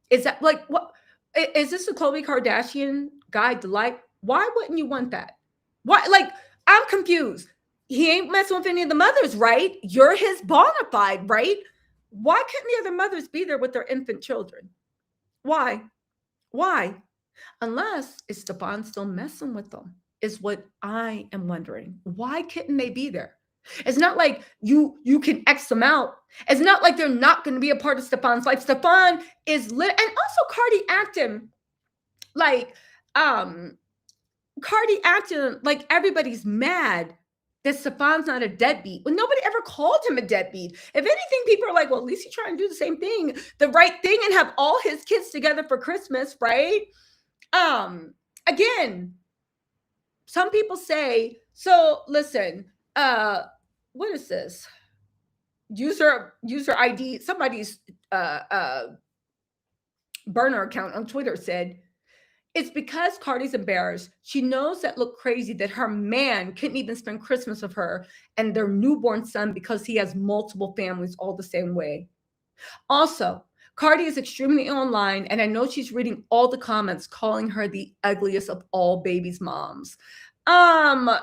is that like what is this a Khloe Kardashian guide to life? Why wouldn't you want that? Why? Like, I'm confused. He ain't messing with any of the mothers, right? You're his bona fide, right? Why couldn't the other mothers be there with their infant children? Why? Why? Unless is Stefon still messing with them, is what I am wondering. Why couldn't they be there? It's not like you can X them out. It's not like they're not going to be a part of Stefon's life. Stefon is lit, and also Cardi acting like everybody's mad that Stefon's not a deadbeat. Well, nobody ever called him a deadbeat. If anything, people are like, well, at least he's trying to do the same thing, the right thing, and have all his kids together for Christmas, right? Again, some people say, so listen, what is this? User ID, somebody's burner account on Twitter said, it's because Cardi's embarrassed. She knows that look crazy that her man couldn't even spend Christmas with her and their newborn son because he has multiple families all the same way. Also, Cardi is extremely online, and I know she's reading all the comments calling her the ugliest of all babies' moms. Yeah,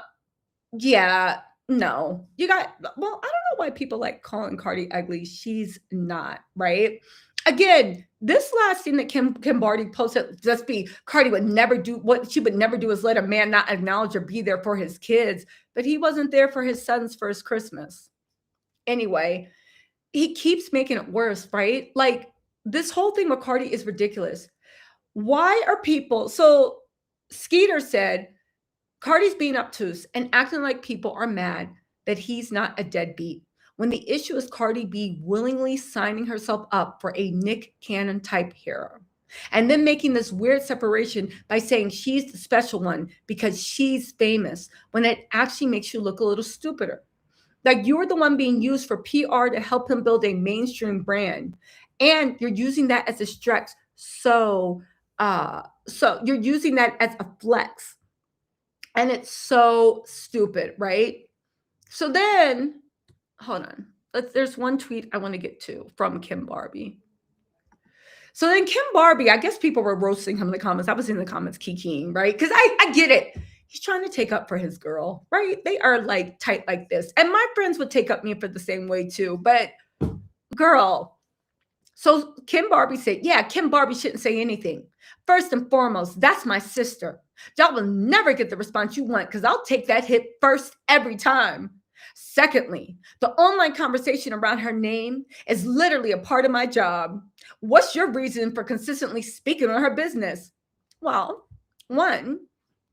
no. I don't know why people like calling Cardi ugly. She's not, right? Again, this last thing that Kim Cardi posted, just be Cardi would never do, what she would never do is let a man not acknowledge or be there for his kids, but he wasn't there for his son's first Christmas. Anyway, he keeps making it worse, right? Like, this whole thing with Cardi is ridiculous. Why are people, so Skeeter said, Cardi's being obtuse and acting like people are mad that he's not a deadbeat, when the issue is Cardi B willingly signing herself up for a Nick Cannon type hero, and then making this weird separation by saying she's the special one because she's famous, when it actually makes you look a little stupider. Like, you're the one being used for PR to help him build a mainstream brand, and you're using that as a stretch. So you're using that as a flex, and it's so stupid, right? So then, hold on. There's one tweet I want to get to from Kim Barbie. So then Kim Barbie, I guess people were roasting him in the comments. I was in the comments kikiing, right? Because I get it. He's trying to take up for his girl, right? They are like tight like this. And my friends would take up me for the same way too. But girl, so Kim Barbie said, yeah, Kim Barbie shouldn't say anything. First and foremost, that's my sister. Y'all will never get the response you want because I'll take that hit first every time. Secondly, the online conversation around her name is literally a part of my job. What's your reason for consistently speaking on her business? Well, 1,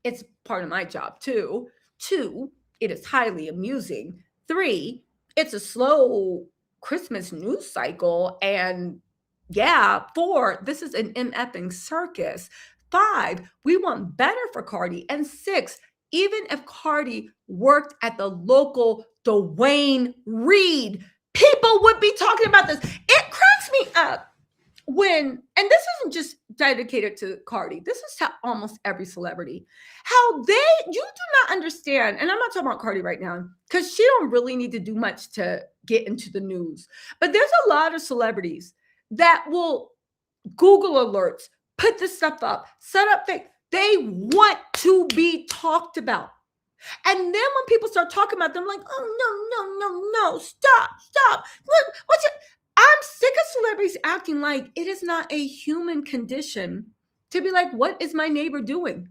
it's part of my job too. 2, it is highly amusing. 3, it's a slow Christmas news cycle. And yeah, 4, this is an MFing circus. 5, we want better for Cardi. And 6, even if Cardi worked at the local Dwayne Reed, people would be talking about this. It cracks me up when, and this isn't just dedicated to Cardi, this is to almost every celebrity, how you do not understand, and I'm not talking about Cardi right now, because she don't really need to do much to get into the news, but there's a lot of celebrities that will Google alerts, put this stuff up, set up fake. They want to be talked about. And then when people start talking about them, like, oh, no, stop. What's it? I'm sick of celebrities acting like it is not a human condition to be like, what is my neighbor doing?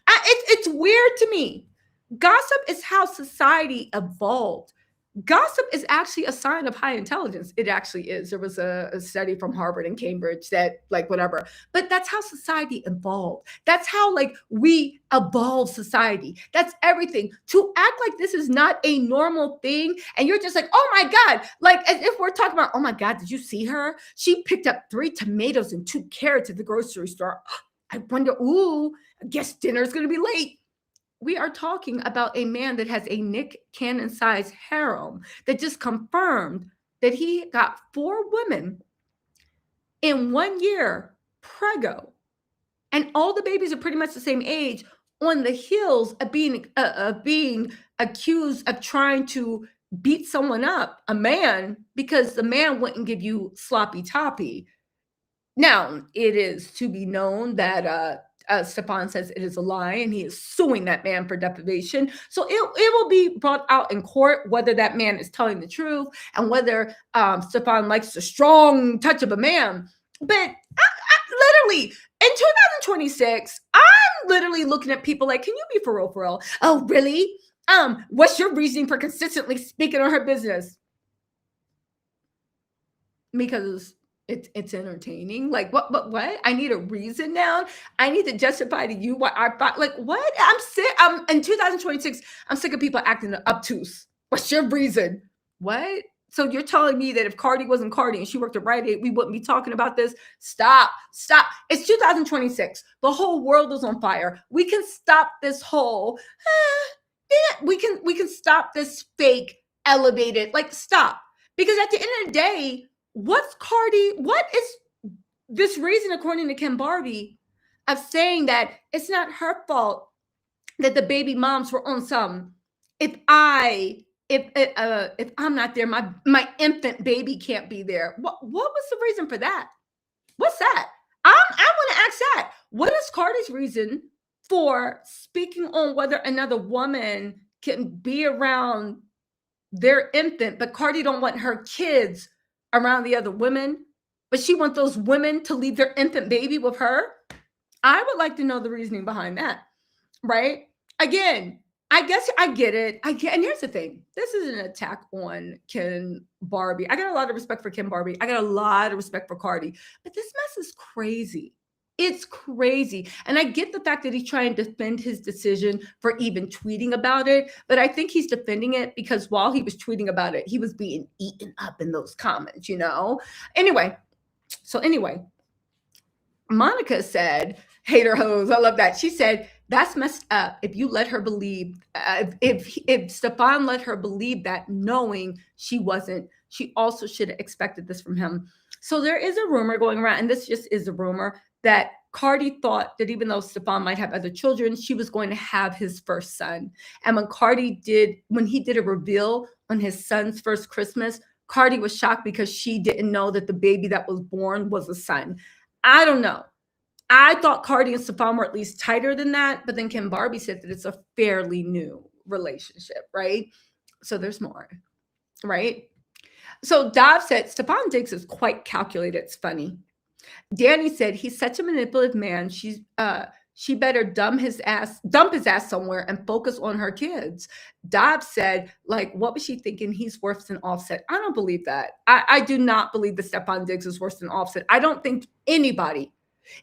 It's weird to me. Gossip is how society evolved. Gossip is actually a sign of high intelligence. It actually is. There was a study from Harvard and Cambridge that, like, whatever. But that's how society evolved. That's how, like, we evolve society. That's everything. To act like this is not a normal thing, and you're just like, oh my God, like as if we're talking about, oh my God, did you see her? She picked up 3 tomatoes and 2 carrots at the grocery store. I wonder, ooh, I guess dinner's gonna be late. We are talking about a man that has a Nick Cannon-sized harem that just confirmed that he got 4 women in 1 year, preggo, and all the babies are pretty much the same age, on the heels of being accused of trying to beat someone up, a man, because the man wouldn't give you sloppy toppy. Now, it is to be known that Stefon says it is a lie, and he is suing that man for defamation. So it will be brought out in court whether that man is telling the truth and whether Stefon likes the strong touch of a man. But literally, in 2026, I'm literally looking at people like, can you be for real, for real? Oh, really? What's your reasoning for consistently speaking on her business? Because it's entertaining. Like, what? I need a reason now. I need to justify to you what I thought. Like, what? I'm sick. I'm in 2026. I'm sick of people acting obtuse. What's your reason? What? So you're telling me that if Cardi wasn't Cardi and she worked at Rite Aid, we wouldn't be talking about this? Stop. It's 2026. The whole world is on fire. We can stop this whole. We can stop this fake elevated. Like, stop. Because at the end of the day, what's Cardi? What is this reason, according to Kim Barbie, of saying that it's not her fault that the baby moms were on some? If I'm not there, my infant baby can't be there. What was the reason for that? What's that? I want to ask that. What is Cardi's reason for speaking on whether another woman can be around their infant, but Cardi don't want her kids around the other women, but she wants those women to leave their infant baby with her? I would like to know the reasoning behind that, right? Again, I guess I get it. And here's the thing. This is an attack on Kim Barbie. I got a lot of respect for Kim Barbie. I got a lot of respect for Cardi, but this mess is crazy. It's crazy. And I get the fact that he's trying to defend his decision for even tweeting about it. But I think he's defending it because while he was tweeting about it, he was being eaten up in those comments, Anyway, Monica said, hater hose. I love that. She said, that's messed up. If you let her believe, if Stefon let her believe that, knowing she wasn't, she also should have expected this from him. So there is a rumor going around, and this just is a rumor, that Cardi thought that even though Stefon might have other children, she was going to have his first son. And when he did a reveal on his son's first Christmas, Cardi was shocked because she didn't know that the baby that was born was a son. I don't know. I thought Cardi and Stefon were at least tighter than that, but then Kim Barbie said that it's a fairly new relationship, right? So there's more, right? So Dov said, Stefon Diggs is quite calculated. It's funny. Danny said, he's such a manipulative man. She better dump his ass somewhere and focus on her kids. Dov said, like, what was she thinking? He's worse than Offset. I don't believe that. I do not believe that Stefon Diggs is worse than Offset. I don't think anybody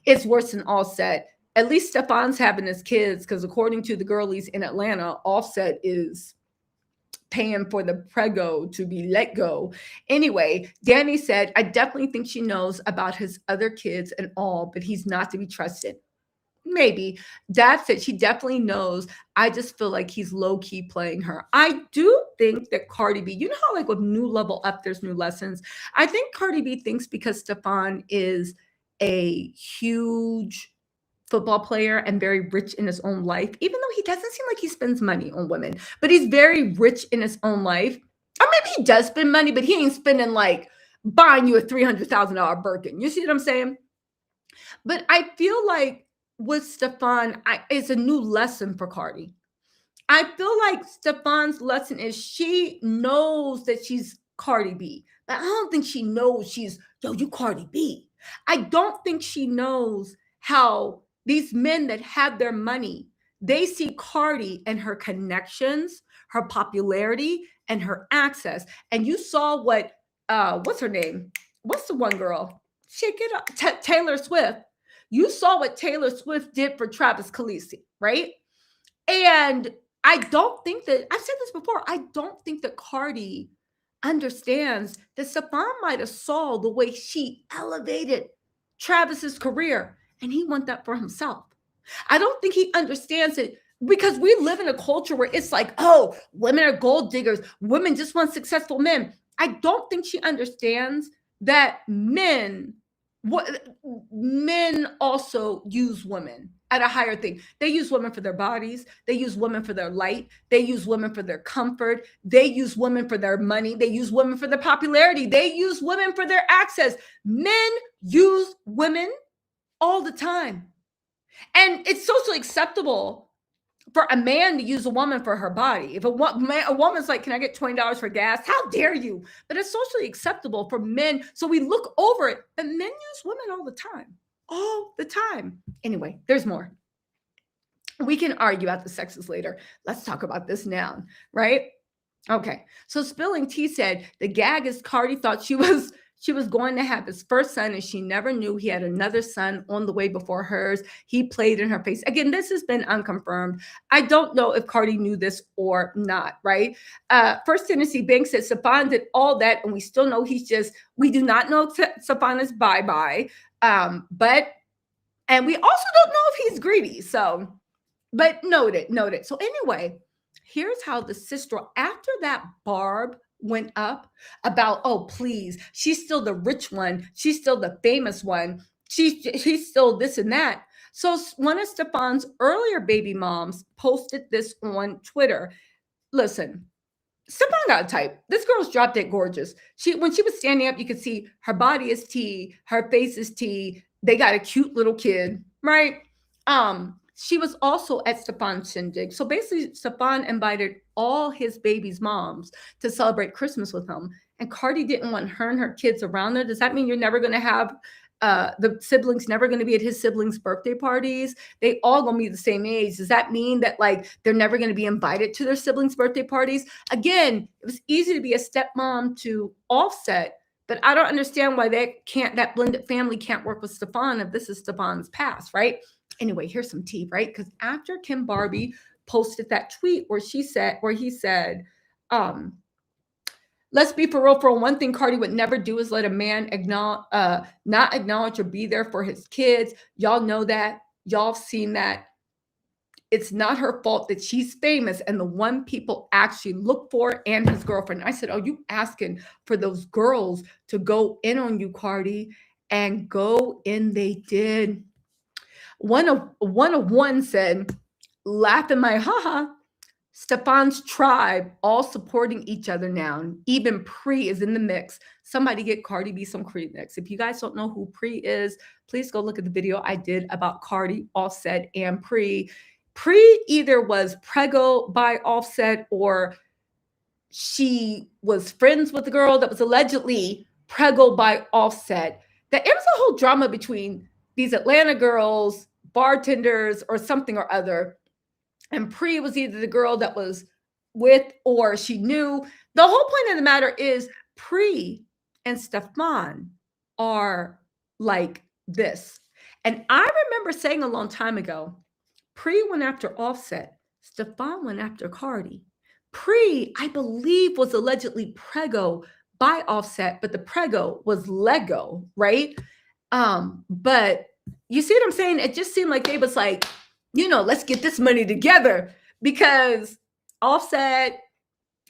is worse than Offset. At least Stefon's having his kids, because according to the girlies in Atlanta, Offset is paying for the prego to be let go. Anyway, Danny said, I definitely think she knows about his other kids and all, but he's not to be trusted. Maybe. Dad said she definitely knows. I just feel like he's low-key playing her. I do think that Cardi B, you know how like with new level up, there's new lessons. I think Cardi B thinks because Stefon is a huge football player and very rich in his own life, even though he doesn't seem like he spends money on women, but he's very rich in his own life. Or maybe he does spend money, but he ain't spending like buying you a $300,000 Birkin. You see what I'm saying? But I feel like with Stefon, it's a new lesson for Cardi. I feel like Stefon's lesson is she knows that she's Cardi B, but I don't think she knows she's, you Cardi B. I don't think she knows how these men that have their money, they see Cardi and her connections, her popularity and her access. And you saw what's her name? What's the one girl? Shake it up. Taylor Swift. You saw what Taylor Swift did for Travis Kelce, right? And I don't think that, I've said this before, I don't think that Cardi understands that Stefon might have saw the way she elevated Travis's career, and he want that for himself. I don't think he understands it because we live in a culture where it's like, oh, women are gold diggers. Women just want successful men. I don't think she understands that men also use women at a higher thing. They use women for their bodies. They use women for their light. They use women for their comfort. They use women for their money. They use women for their popularity. They use women for their access. Men use women all the time. And it's socially acceptable for a man to use a woman for her body. If a woman's like, can I get $20 for gas? How dare you? But it's socially acceptable for men. So we look over it, but men use women all the time. Anyway, there's more. We can argue about the sexes later. Let's talk about this now, right? Okay. So Spilling Tea said the gag is Cardi thought she was going to have his first son, and she never knew he had another son on the way before hers. He played in her face. Again, this has been unconfirmed. I don't know if Cardi knew this or not, right? First Tennessee Bank said Stefon did all that, and we still know we do not know Stefon is bye-bye. And we also don't know if he's greedy. So, but noted. So anyway, here's how the sister, after that Barb went up about, oh, please, she's still the rich one. She's still the famous one. She's still this and that. So one of Stefon's earlier baby moms posted this on Twitter. Listen, Stefon got a type. This girl's drop dead gorgeous. When she was standing up, you could see her body is tea, her face is tea. They got a cute little kid, right? She was also at Stefon's shindig. So basically, Stefon invited all his baby's moms to celebrate Christmas with him. And Cardi didn't want her and her kids around her. Does that mean you're never going to have the siblings never going to be at his siblings' birthday parties? They all going to be the same age. Does that mean that like they're never going to be invited to their siblings' birthday parties? Again, it was easy to be a stepmom to Offset, but I don't understand why that blended family can't work with Stefon if this is Stefon's past, right? Anyway, here's some tea, right? Because after Kim Barbie posted that tweet where he said, let's be for real, one thing Cardi would never do is let a man not acknowledge or be there for his kids. Y'all know that. Y'all have seen that. It's not her fault that she's famous and the one people actually look for, and his girlfriend. I said, oh, you asking for those girls to go in on you, Cardi? And go in they did. One of one said, laughing my haha, Stefon's tribe all supporting each other now. Even Pre is in the mix. Somebody get Cardi B some Kleenex. If you guys don't know who Pre is, please go look at the video I did about Cardi, Offset, and Pre. Pre either was preggo by Offset or she was friends with the girl that was allegedly preggo by Offset. That it was a whole drama between these Atlanta girls, bartenders, or something or other. And Pre was either the girl that was with or she knew. The whole point of the matter is Pre and Stefon are like this. And I remember saying a long time ago, Pre went after Offset. Stefon went after Cardi. Pre, I believe, was allegedly preggo by Offset, but the preggo was Lego, right? But you see what I'm saying? It just seemed like they was like, let's get this money together because Offset,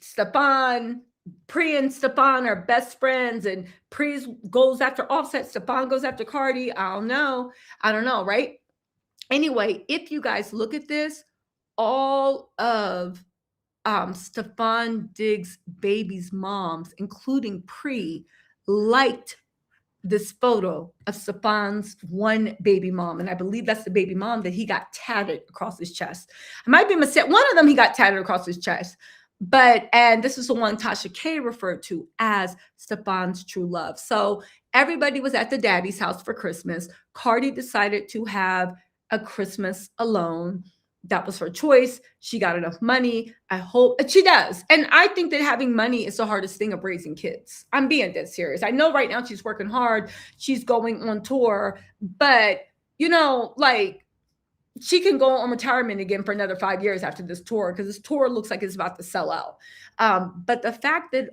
Stefon, Pre and Stefon are best friends, and Pre goes after Offset, Stefon goes after Cardi. I don't know, right? Anyway, if you guys look at this, all of Stefon Diggs' baby's moms, including Pre, liked this photo of Stefon's one baby mom. And I believe that's the baby mom that he got tatted across his chest. I might be mistaken. One of them he got tatted across his chest. And this is the one Tasha K referred to as Stefon's true love. So everybody was at the daddy's house for Christmas. Cardi decided to have a Christmas alone. That was her choice. She got enough money. I hope she does. And I think that having money is the hardest thing of raising kids. I'm being dead serious. I know right now she's working hard. She's going on tour, but like she can go on retirement again for another 5 years after this tour, because this tour looks like it's about to sell out. But the fact that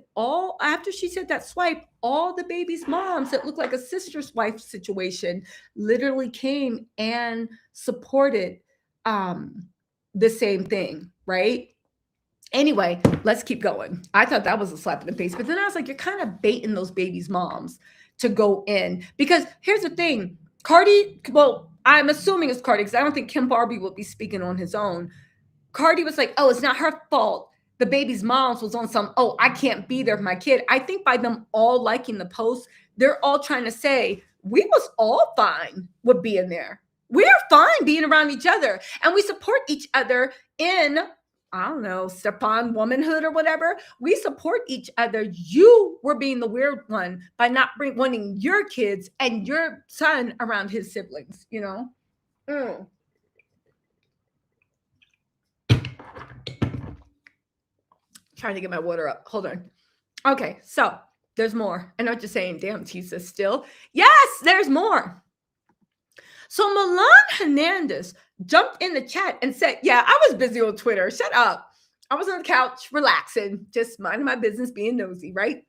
after she said that swipe, all the baby's moms that looked like a sister's wife situation literally came and supported the same thing, right? Anyway, let's keep going. I thought that was a slap in the face, but then I was like, you're kind of baiting those babies' moms to go in, because here's the thing, Cardi, well, I'm assuming it's Cardi because I don't think Kim Barbie will be speaking on his own. Cardi was like, oh, it's not her fault. The baby's moms was on some, oh, I can't be there for my kid. I think by them all liking the post, they're all trying to say, we was all fine with being there. We're fine being around each other. And we support each other in, I don't know, Stefon womanhood or whatever. We support each other. You were being the weird one by not wanting your kids and your son around his siblings, Trying to get my water up. Hold on. Okay, so there's more. I know what you're saying. Damn, Tisa, still. Yes, there's more. So Milan Hernandez jumped in the chat and said, yeah, I was busy on Twitter. Shut up. I was on the couch relaxing, just minding my business, being nosy, right?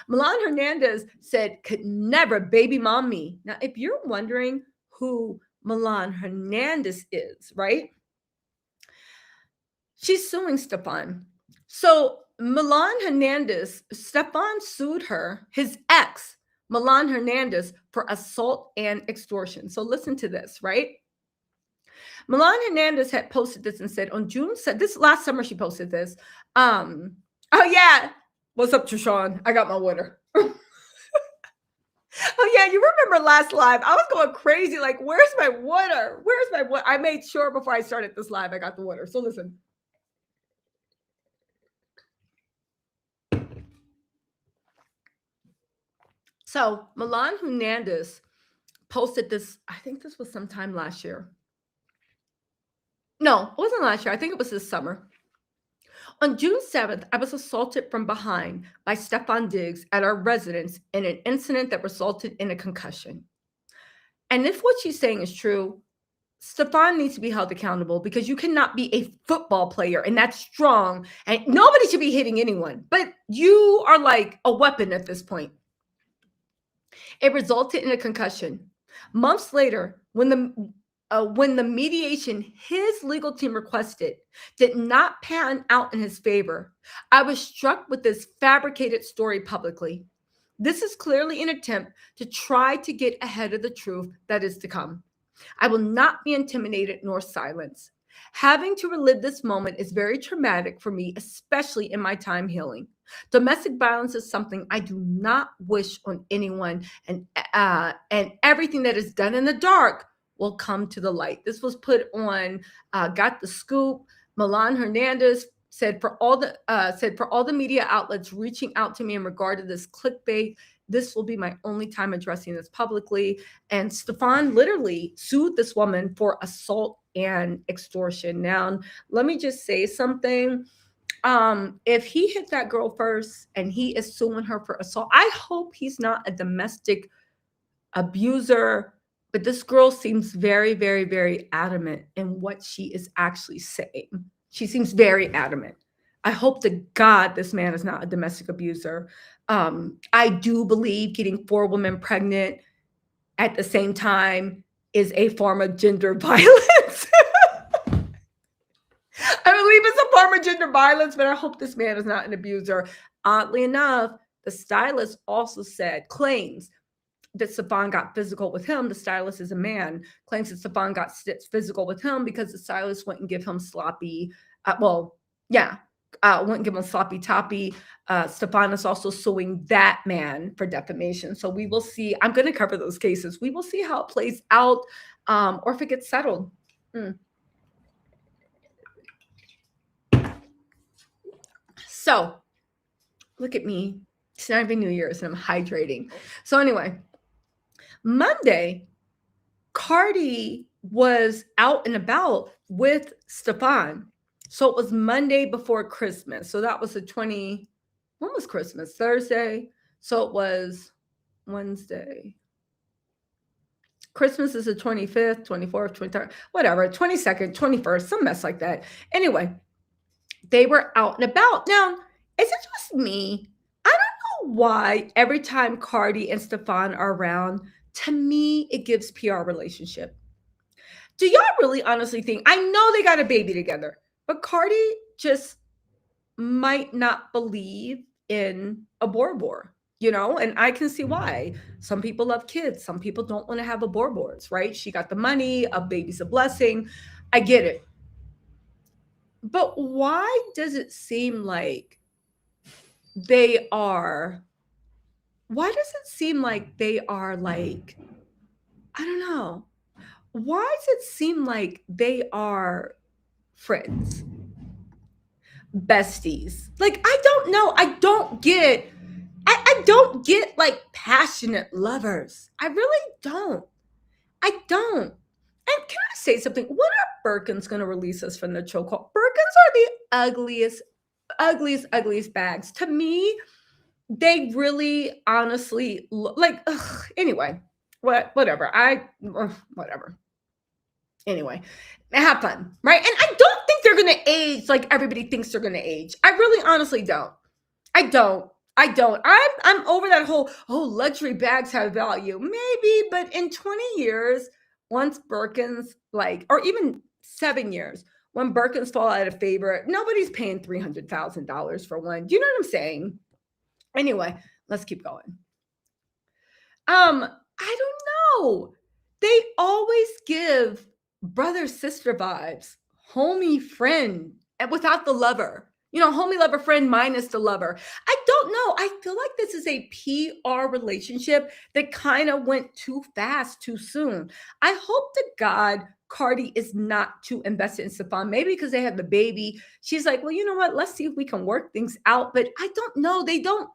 Milan Hernandez said, could never baby mom me. Now, if you're wondering who Milan Hernandez is, right? She's suing Stefon. So Milan Hernandez, Stefon sued her, his ex, Milan Hernandez, for assault and extortion. So listen to this, right? Milan Hernandez had posted this and said on June 7th, this last summer she posted this. Oh yeah, what's up, Trishawn? I got my water. Oh yeah, you remember last live? I was going crazy, like, where's my water? Where's my water? I made sure before I started this live, I got the water. So listen. So Milan Hernandez posted this, I think this was sometime last year. No, it wasn't last year. I think it was this summer. On June 7th, I was assaulted from behind by Stefon Diggs at our residence in an incident that resulted in a concussion. And if what she's saying is true, Stefon needs to be held accountable, because you cannot be a football player and that's strong and nobody should be hitting anyone, but you are like a weapon at this point. It resulted in a concussion. Months later, when the mediation his legal team requested did not pan out in his favor, I was struck with this fabricated story publicly. This is clearly an attempt to try to get ahead of the truth that is to come. I will not be intimidated nor silenced. Having to relive this moment is very traumatic for me, especially in my time healing. Domestic violence is something I do not wish on anyone, and everything that is done in the dark will come to the light. This was put on Got the Scoop. Milan Hernandez said for all the media outlets reaching out to me in regard to this clickbait, this will be my only time addressing this publicly. And Stefon literally sued this woman for assault and extortion. Now, let me just say something. If he hit that girl first and he is suing her for assault, I hope he's not a domestic abuser, but this girl seems very, very, very adamant in what she is actually saying. She seems very adamant. I hope to God this man is not a domestic abuser. I do believe getting 4 women pregnant at the same time is a form of gender violence. I believe it's a form of gender violence, but I hope this man is not an abuser. Oddly enough, the stylist also claims that Stefon got physical with him. The stylist is a man, claims that Stefon got physical with him because the stylist wouldn't give him sloppy, wouldn't give him sloppy toppy. Stefon is also suing that man for defamation. So we will see. I'm going to cover those cases. We will see how it plays out, or if it gets settled. So look at me. It's not even New Year's and I'm hydrating. So anyway, Monday, Cardi was out and about with Stefon. So it was Monday before Christmas. So that was when was Christmas? Thursday. So it was Wednesday. Christmas is the 25th, 24th, 23rd, whatever, 22nd, 21st, some mess like that. Anyway, they were out and about. Now, is it just me? I don't know why every time Cardi and Stefon are around, to me, it gives PR relationship. Do y'all really honestly think? I know they got a baby together, but Cardi just might not believe in a Bor, and I can see why. Some people love kids, some people don't want to have aborboars, right? She got the money, a baby's a blessing. I get it. But why does it seem like they are why does it seem like they are like, I don't know. Why does it seem like they are friends, besties? Like, I don't know. I don't get like passionate lovers. I really don't. I don't. And can I say something? When are Birkins going to release us from the chokehold? Birkins are the ugliest bags. To me, they really honestly look like, ugh, anyway, whatever. Whatever. Anyway, have fun, right? And I don't think they're going to age like everybody thinks they're going to age. I really honestly don't. I don't. I'm over that whole, luxury bags have value. Maybe, but in 20 years, once Birkins, like, or even 7 years, when Birkins fall out of favor, nobody's paying $300,000 for one. Do you know what I'm saying? Anyway, let's keep going. I don't know. They always give brother sister vibes, homie friend, and without the lover. Homie lover friend minus the lover. I don't know. I feel like this is a PR relationship that kind of went too fast, too soon. I hope to God Cardi is not too invested in Stefon. Maybe because they had the baby. She's like, well, you know what? Let's see if we can work things out. But I don't know. They don't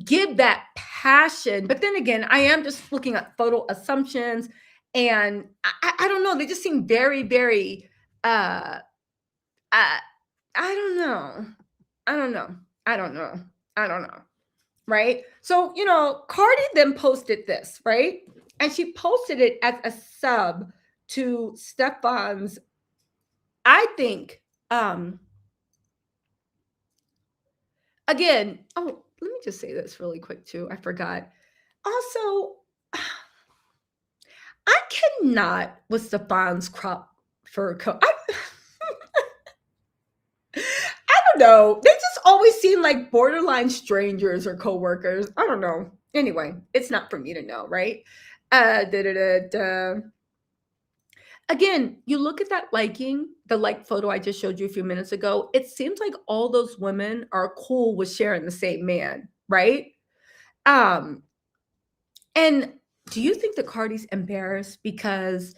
give that passion. But then again, I am just looking at photo assumptions, and I don't know. They just seem very, very. I don't know. I don't know. Right? So, Cardi then posted this, right? And she posted it as a sub to Stefon's, I think, again, oh, let me just say this really quick too. I forgot. Also, I cannot with Stefon's crop fur coat. I don't know. They just always seem like borderline strangers or coworkers. I don't know. Anyway, it's not for me to know, right? Da, da, da, da. Again, you look at that the like photo I just showed you a few minutes ago. It seems like all those women are cool with sharing the same man, right? Um, and do you think that Cardi's embarrassed because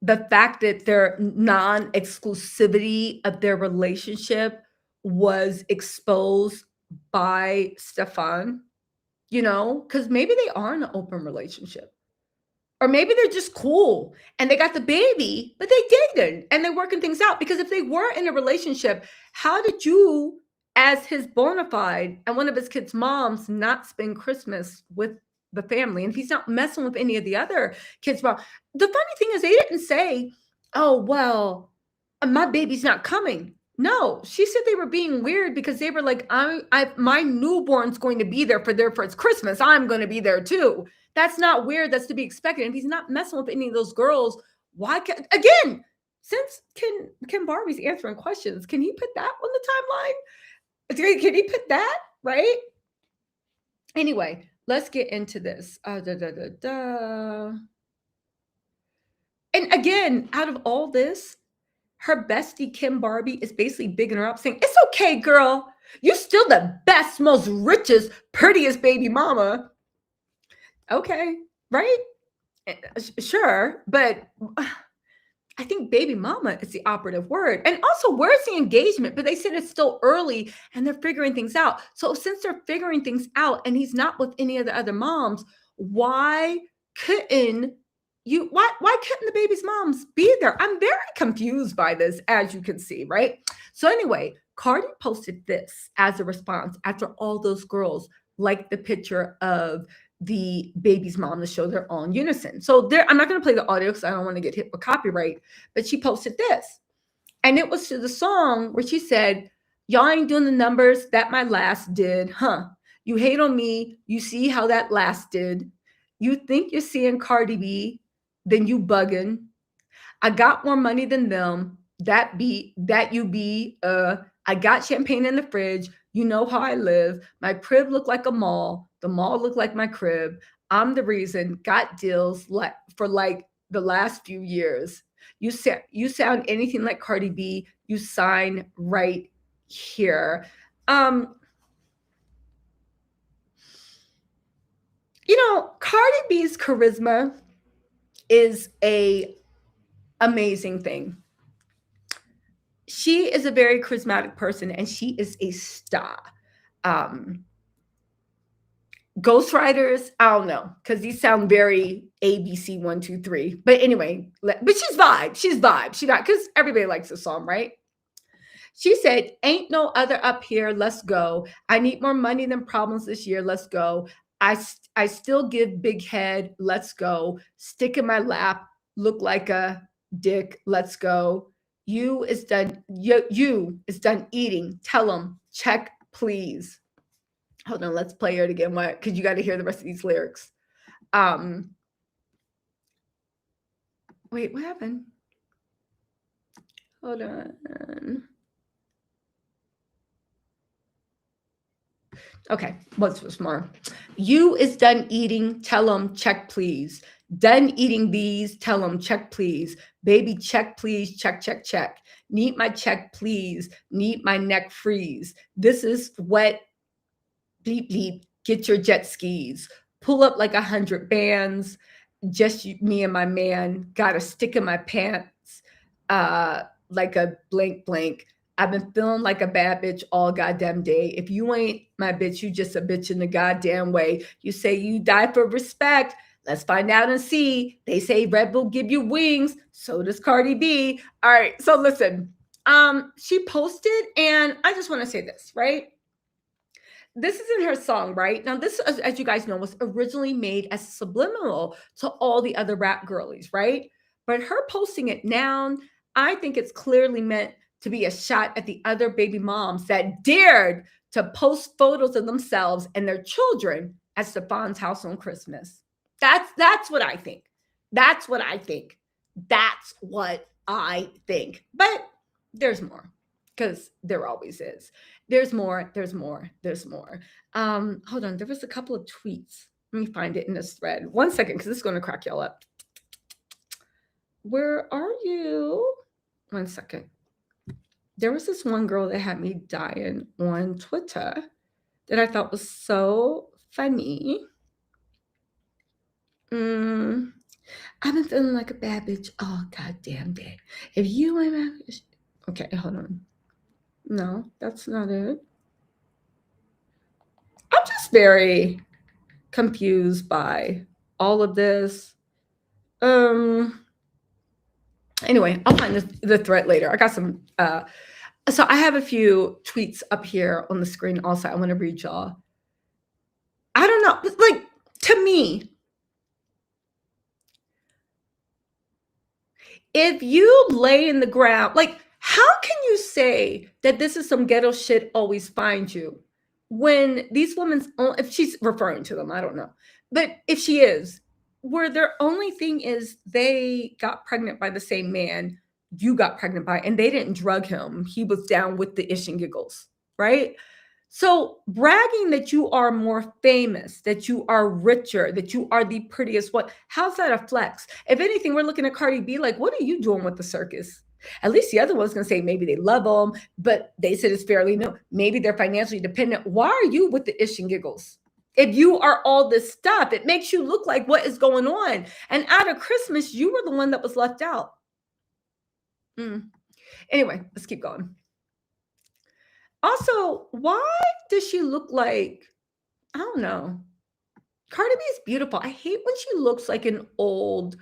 the fact that their non-exclusivity of their relationship was exposed by Stefon? Because maybe they are in an open relationship. Or maybe they're just cool and they got the baby, but they dated and they're working things out. Because if they were in a relationship, how did you, as his bona fide and one of his kids' moms, not spend Christmas with the family? And if he's not messing with any of the other kids' mom. The funny thing is, they didn't say, oh, well, my baby's not coming. No, she said they were being weird because they were like, my newborn's going to be there for their first Christmas. I'm going to be there too. That's not weird. That's to be expected. And if he's not messing with any of those girls, why can, again, since Kim Barbie's answering questions, can he put that on the timeline? Can he put that, right? Anyway, let's get into this. And again, out of all this, her bestie, Kim Barbie, is basically bigging her up, saying, it's okay, girl. You're still the best, most richest, prettiest baby mama. Okay, right? Sure, but I think baby mama is the operative word. And also, where's the engagement? But they said it's still early and they're figuring things out. So since they're figuring things out and he's not with any of the other moms, why couldn't Why couldn't the baby's moms be there? I'm very confused by this, as you can see, right? So anyway, Cardi posted this as a response after all those girls liked the picture of the baby's mom to show they're all in unison. So there, I'm not going to play the audio because I don't want to get hit with copyright, but she posted this. And it was to the song where she said, y'all ain't doing the numbers that my last did, huh? You hate on me. You see how that last did. You think you're seeing Cardi B, then you bugging. I got more money than them. That you be. I got champagne in the fridge. You know how I live. My crib look like a mall. The mall look like my crib. I'm the reason. Got deals for like the last few years. You sound anything like Cardi B. You sign right here. Cardi B's charisma is a amazing thing. She is a very charismatic person and she is a star. Ghostwriters, I don't know, because these sound very ABC 1, 2, 3. But anyway, but she's vibe. She's vibe. She got, because everybody likes the song, right? She said, ain't no other up here. Let's go. I need more money than problems this year. Let's go. I still give big head. Let's go. Stick in my lap. Look like a dick. Let's go. You is done eating. Tell them, check, please. Hold on, let's play it again. Why? Because you got to hear the rest of these lyrics. Wait, what happened? Hold on. Okay, what's more? You is done eating. Tell them, check, please. Done eating these. Tell them, check, please. Baby, check, please. Check, check, check. Need my check, please. Need my neck freeze. This is wet. Bleep, bleep. Get your jet skis. Pull up like 100 bands. Just me and my man. Got a stick in my pants. Like a blank blank. I've been feeling like a bad bitch all goddamn day. If you ain't my bitch, you just a bitch in the goddamn way. You say you die for respect. Let's find out and see. They say Red Bull give you wings. So does Cardi B. All right. So listen, she posted, and I just want to say this, right? This isn't her song, right? Now, this, as you guys know, was originally made as subliminal to all the other rap girlies, right? But her posting it now, I think it's clearly meant to be a shot at the other baby moms that dared to post photos of themselves and their children at Stefon's house on Christmas. That's what I think. That's what I think. That's what I think. But there's more, because there always is. There's more. There's more. There's more. Hold on. There was a couple of tweets. Let me find it in this thread. 1 second, because this is going to crack y'all up. Where are you? 1 second. There was this one girl that had me dying on Twitter that I thought was so funny. I've been feeling like a bad bitch all goddamn day. If you ain't my bitch. Okay, hold on. No, that's not it. I'm just very confused by all of this. Anyway, I'll find the thread later. I got some. So I have a few tweets up here on the screen also. I want to read y'all. I don't know. Like, to me, if you lay in the ground, like, how can you say that this is some ghetto shit always finds you when these women's, if she's referring to them, I don't know. But if she is, where their only thing is they got pregnant by the same man you got pregnant by, and they didn't drug him. He was down with the ish and giggles, right? So bragging that you are more famous, that you are richer, that you are the prettiest one, how's that a flex? If anything, we're looking at Cardi B like, what are you doing with the circus? At least the other one's going to say maybe they love them, but they said it's fairly new. Maybe they're financially dependent. Why are you with the ish and giggles? If you are all this stuff, it makes you look like what is going on. And out of Christmas, you were the one that was left out. Anyway, let's keep going. Also, why does she look like, I don't know. Cardi B is beautiful. I hate when she looks like an old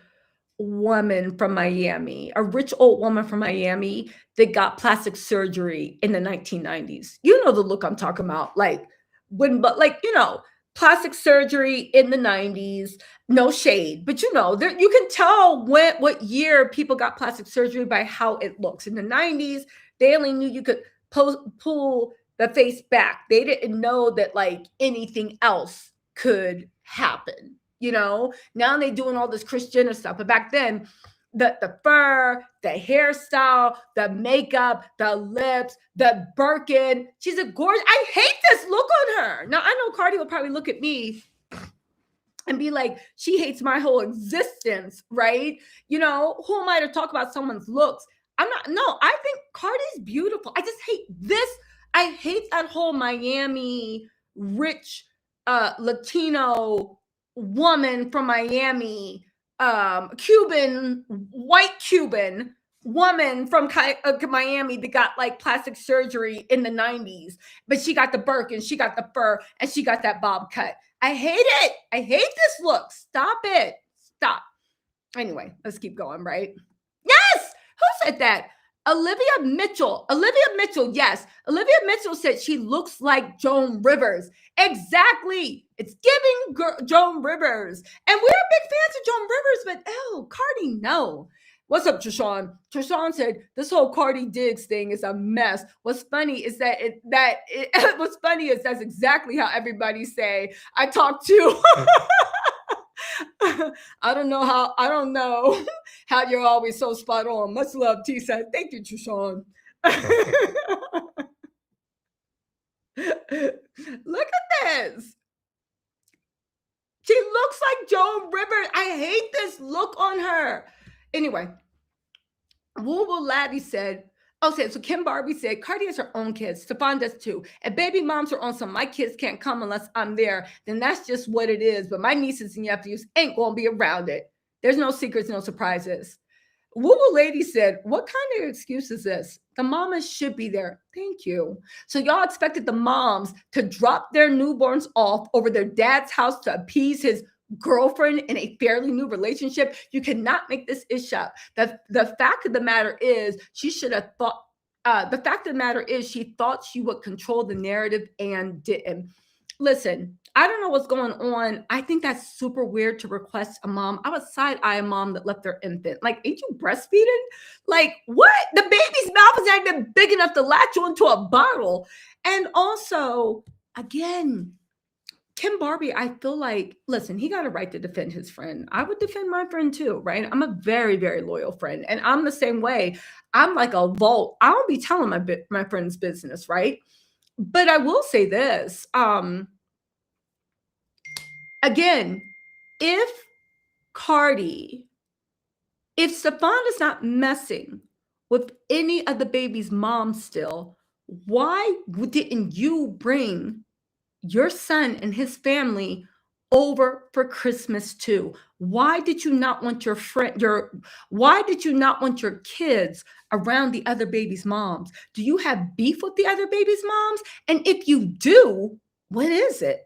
woman from Miami, a rich old woman from Miami that got plastic surgery in the 1990s. You know the look I'm talking about. Like when, but like, plastic surgery in the 90s, no shade, but there, you can tell what year people got plastic surgery by how it looks. In the 90s, they only knew you could pull the face back. They didn't know that like anything else could happen. Now they're doing all this Kris Jenner stuff, but back then, the fur, the hairstyle, the makeup, the lips, the Birkin. She's a gorgeous. I hate this look on her. Now I know Cardi will probably look at me and be like, she hates my whole existence, right? Who am I to talk about someone's looks? I'm not. No, I think Cardi's beautiful. I just hate this. I hate that whole Miami rich Latino woman from Miami, white Cuban woman from Miami that got like plastic surgery in the 90s, but she got the Birkin, she got the fur, and she got that bob cut. I hate it. I hate this look. Stop it. Stop. Anyway, let's keep going, right? Yes! Who said that? Olivia Mitchell, yes. Olivia Mitchell said she looks like Joan Rivers. Exactly. It's giving Joan Rivers. And we're big fans of Joan Rivers, but Cardi, no. What's up, Trishawn? Trishawn said, this whole Cardi Diggs thing is a mess. What's funny is what's funny is that's exactly how everybody say, I talk to. I don't know how you're always so spot on. Much love, T said. Thank you, Trishawn. Look at this. She looks like Joan Rivers. I hate this look on her. Anyway, Woo Woo Laddie said, so Kim Barbie said, Cardi has her own kids. Stefon does too. And baby moms are on some, my kids can't come unless I'm there. Then that's just what it is. But my nieces and nephews ain't going to be around it. There's no secrets, no surprises. Woo Woo Lady said, what kind of excuse is this? The mamas should be there. Thank you. So y'all expected the moms to drop their newborns off over their dad's house to appease his girlfriend in a fairly new relationship. You cannot make this issue up. The fact of the matter is she should have thought, the fact of the matter is she thought she would control the narrative and didn't. Listen, I don't know what's going on. I think that's super weird to request a mom. I would side eye a mom that left their infant. Like, ain't you breastfeeding? Like, what? The baby's mouth is not even big enough to latch onto a bottle. And also, again, Kim Barbie, I feel like, listen, he got a right to defend his friend. I would defend my friend too, right? I'm a very, very loyal friend. And I'm the same way. I'm like a vault. I don't be telling my friend's business, right? But I will say this. Again, if Stefon is not messing with any of the baby's moms still, why didn't you bring your son and his family over for Christmas too? Why did you not want why did you not want your kids around the other baby's moms? Do you have beef with the other baby's moms? And if you do, what is it?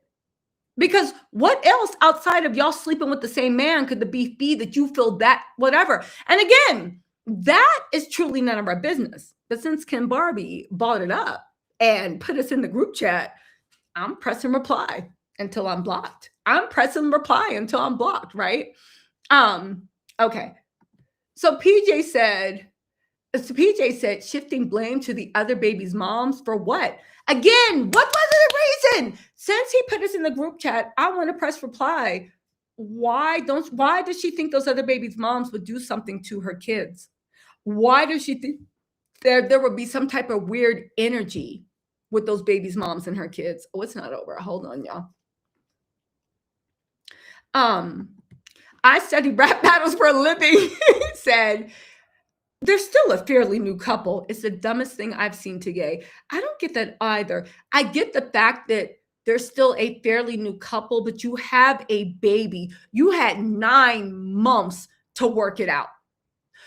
Because what else outside of y'all sleeping with the same man could the beef be that you feel that whatever? And again, that is truly none of our business. But since Kim Barbie bought it up and put us in the group chat, I'm pressing reply until I'm blocked. I'm pressing reply until I'm blocked, right? Okay. So PJ said, shifting blame to the other baby's moms for what? Again, what was the reason? Since he put us in the group chat, I want to press reply. Why does she think those other baby's moms would do something to her kids? Why does she think there would be some type of weird energy with those babies' moms and her kids? Oh, it's not over. Hold on, y'all. I study rap battles for a living. He said, they're still a fairly new couple. It's the dumbest thing I've seen today. I don't get that either. I get the fact that they're still a fairly new couple, but you have a baby. You had 9 months to work it out.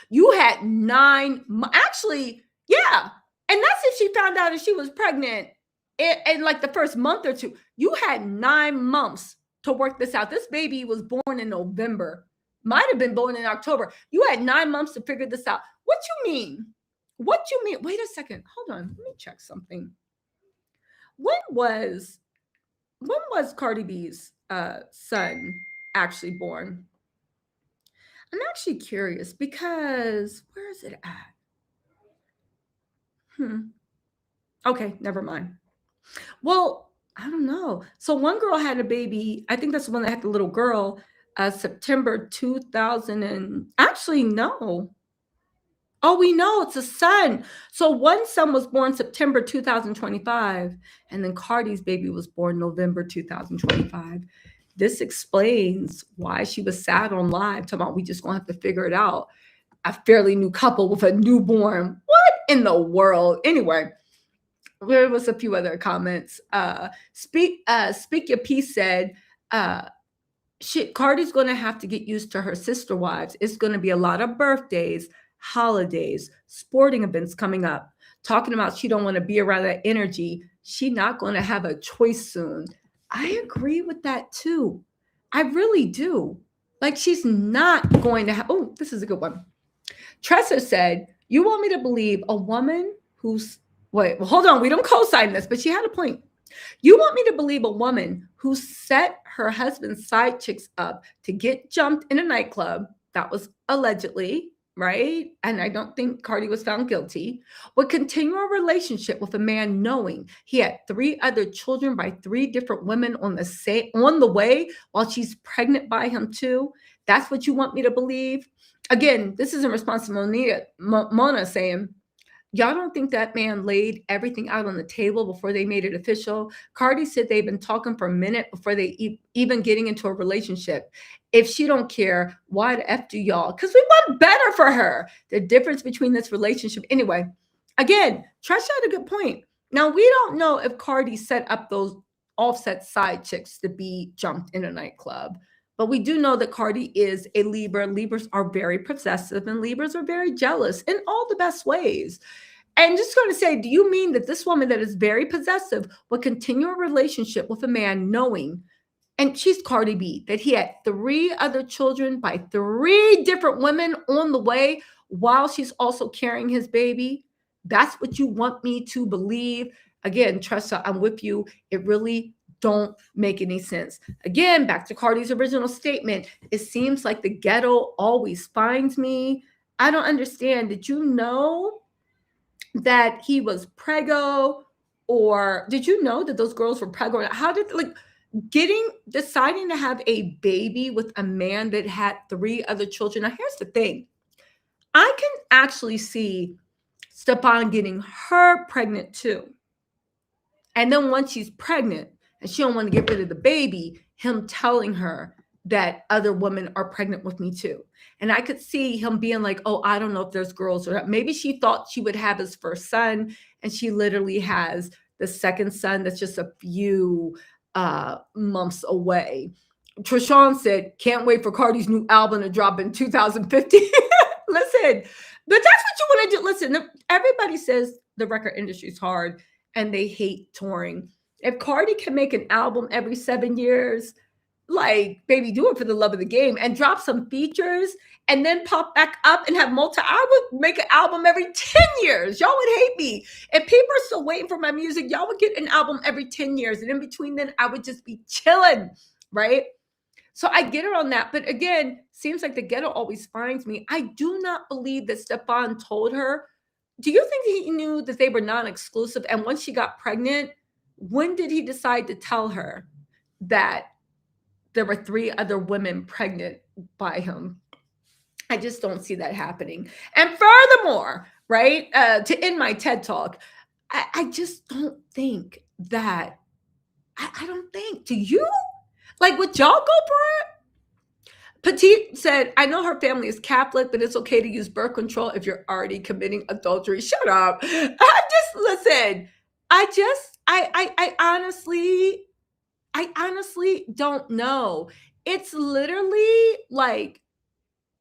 You had 9 actually, yeah. And that's if she found out if she was pregnant in like the first month or 2. You had 9 months to work this out. This baby was born in November. Might have been born in October. You had 9 months to figure this out. What you mean? What you mean? Wait a second. Hold on. Let me check something. When was Cardi B's son actually born? I'm actually curious because where is it at? Okay, never mind. Well, I don't know. So one girl had a baby. I think that's the one that had the little girl. September 2000 and actually no. Oh, we know it's a son. So one son was born September 2025, and then Cardi's baby was born November 2025. This explains why she was sad on live, talking about we just gonna have to figure it out. A fairly new couple with a newborn. What in the world? Anyway, there was a few other comments. Speak Your Piece said, Cardi's going to have to get used to her sister wives. It's going to be a lot of birthdays, holidays, sporting events coming up. Talking about she don't want to be around that energy. She not going to have a choice soon. I agree with that too. I really do. Like she's not going to have. Oh, this is a good one. Tressa said, "You want me to believe a woman who's wait? Well, hold on. We don't co-sign this, but she had a point. You want me to believe a woman who set her husband's side chicks up to get jumped in a nightclub, that was allegedly, right? And I don't think Cardi was found guilty, would continue a relationship with a man knowing he had 3 other children by 3 different women on the way while she's pregnant by him too? That's what you want me to believe?" Again, this is in response to Mona saying, y'all don't think that man laid everything out on the table before they made it official? Cardi said they've been talking for a minute before they even getting into a relationship. If she don't care, why the F do y'all? Because we want better for her. The difference between this relationship. Anyway, again, Tresha had a good point. Now, we don't know if Cardi set up those Offset side chicks to be jumped in a nightclub. But we do know that Cardi is a Libra. Libras are very possessive and Libras are very jealous in all the best ways. And just going to say, do you mean that this woman that is very possessive will continue a relationship with a man knowing, and she's Cardi B, that he had 3 other children by 3 different women on the way while she's also carrying his baby? That's what you want me to believe? Again, Tressa, I'm with you. It really don't make any sense. Again, back to Cardi's original statement, it seems like the ghetto always finds me. I don't understand. Did you know that he was preggo, or did you know that those girls were preggo? How did deciding to have a baby with a man that had 3 other children? Now, here's the thing. I can actually see Stefon getting her pregnant too. And then once she's pregnant and she don't want to get rid of the baby, him telling her that other women are pregnant with me too. And I could see him being like, oh, I don't know if there's girls or not. Maybe she thought she would have his first son, and she literally has the second son that's just a few months away. Trishawn said, can't wait for Cardi's new album to drop in 2050. Listen, but that's what you want to do. Listen, everybody says the record industry is hard and they hate touring. If Cardi can make an album every 7 years, like, baby, do it for the love of the game and drop some features and then pop back up and have I would make an album every 10 years. Y'all would hate me. If people are still waiting for my music, y'all would get an album every 10 years. And in between then, I would just be chilling, right? So I get her on that. But again, seems like the ghetto always finds me. I do not believe that Stefon told her. Do you think he knew that they were non-exclusive? And once she got pregnant, when did he decide to tell her that there were 3 other women pregnant by him? I just don't see that happening. And furthermore, right, to end my TED Talk, I just don't think that, I don't think, do you? Like, would y'all go for it? Petite said, I know her family is Catholic, but it's okay to use birth control if you're already committing adultery. Shut up. I honestly don't know. It's literally like,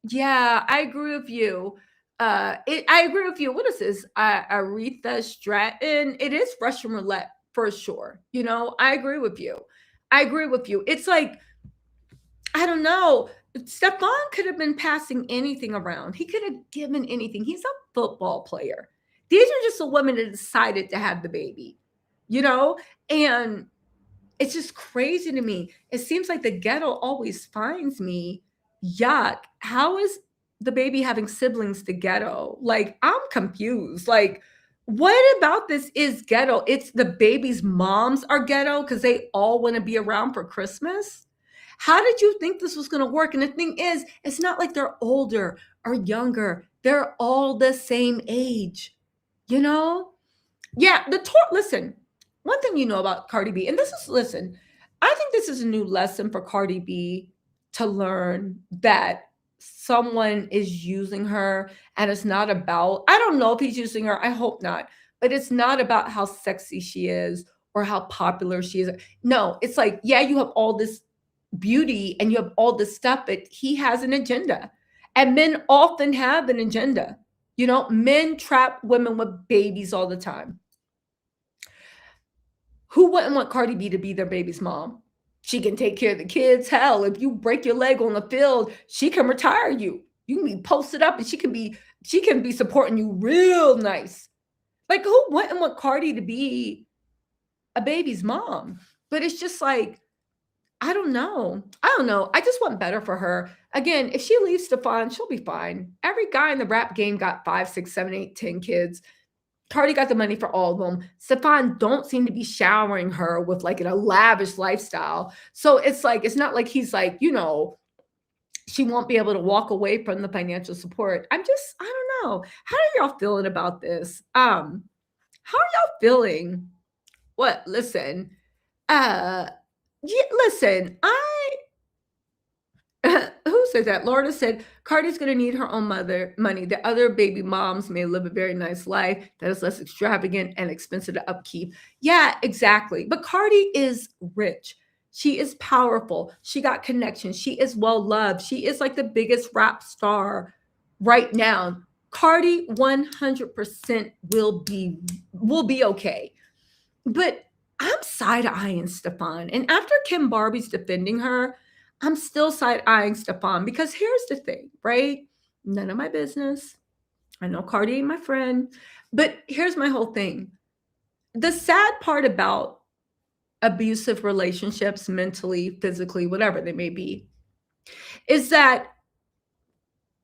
yeah, I agree with you. I agree with you. What is this? Aretha Stratton. It is Russian roulette for sure. I agree with you. It's like, I don't know. Stefon could have been passing anything around. He could have given anything. He's a football player. These are just the women that decided to have the baby, you know? And it's just crazy to me. It seems like the ghetto always finds me. Yuck. How is the baby having siblings the ghetto? Like, I'm confused. Like, what about this is ghetto? It's the baby's moms are ghetto because they all want to be around for Christmas. How did you think this was going to work? And the thing is, it's not like they're older or younger. They're all the same age, you know? Yeah, listen, one thing you know about Cardi B, and this is listen, I think this is a new lesson for Cardi B to learn that someone is using her and it's not about, I don't know if he's using her, I hope not, but it's not about how sexy she is or how popular she is. No, it's like, yeah, you have all this beauty and you have all this stuff, but he has an agenda. And men often have an agenda. You know, men trap women with babies all the time. Who wouldn't want Cardi B to be their baby's mom? She can take care of the kids. Hell, if you break your leg on the field, she can retire you. You can be posted up and she can be supporting you real nice. Like, who wouldn't want Cardi to be a baby's mom? But it's just like, I don't know. I just want better for her. Again, if she leaves Stefon, she'll be fine. Every guy in the rap game got 5, 6, 7, 8, 10 kids. Cardi got the money for all of them. Stefon don't seem to be showering her with like a lavish lifestyle. So it's like, it's not like he's like, she won't be able to walk away from the financial support. I don't know. How are y'all feeling about this? How are y'all feeling? What? Listen, listen, who said that? Lorna said, Cardi's going to need her own money. The other baby moms may live a very nice life that is less extravagant and expensive to upkeep. Yeah, exactly. But Cardi is rich. She is powerful. She got connections. She is well loved. She is like the biggest rap star right now. Cardi 100% will be okay. But I'm side-eyeing Stefon. And after Kim Barbie's defending her, I'm still side-eyeing Stefon because here's the thing, right? None of my business. I know Cardi ain't my friend, but here's my whole thing. The sad part about abusive relationships, mentally, physically, whatever they may be, is that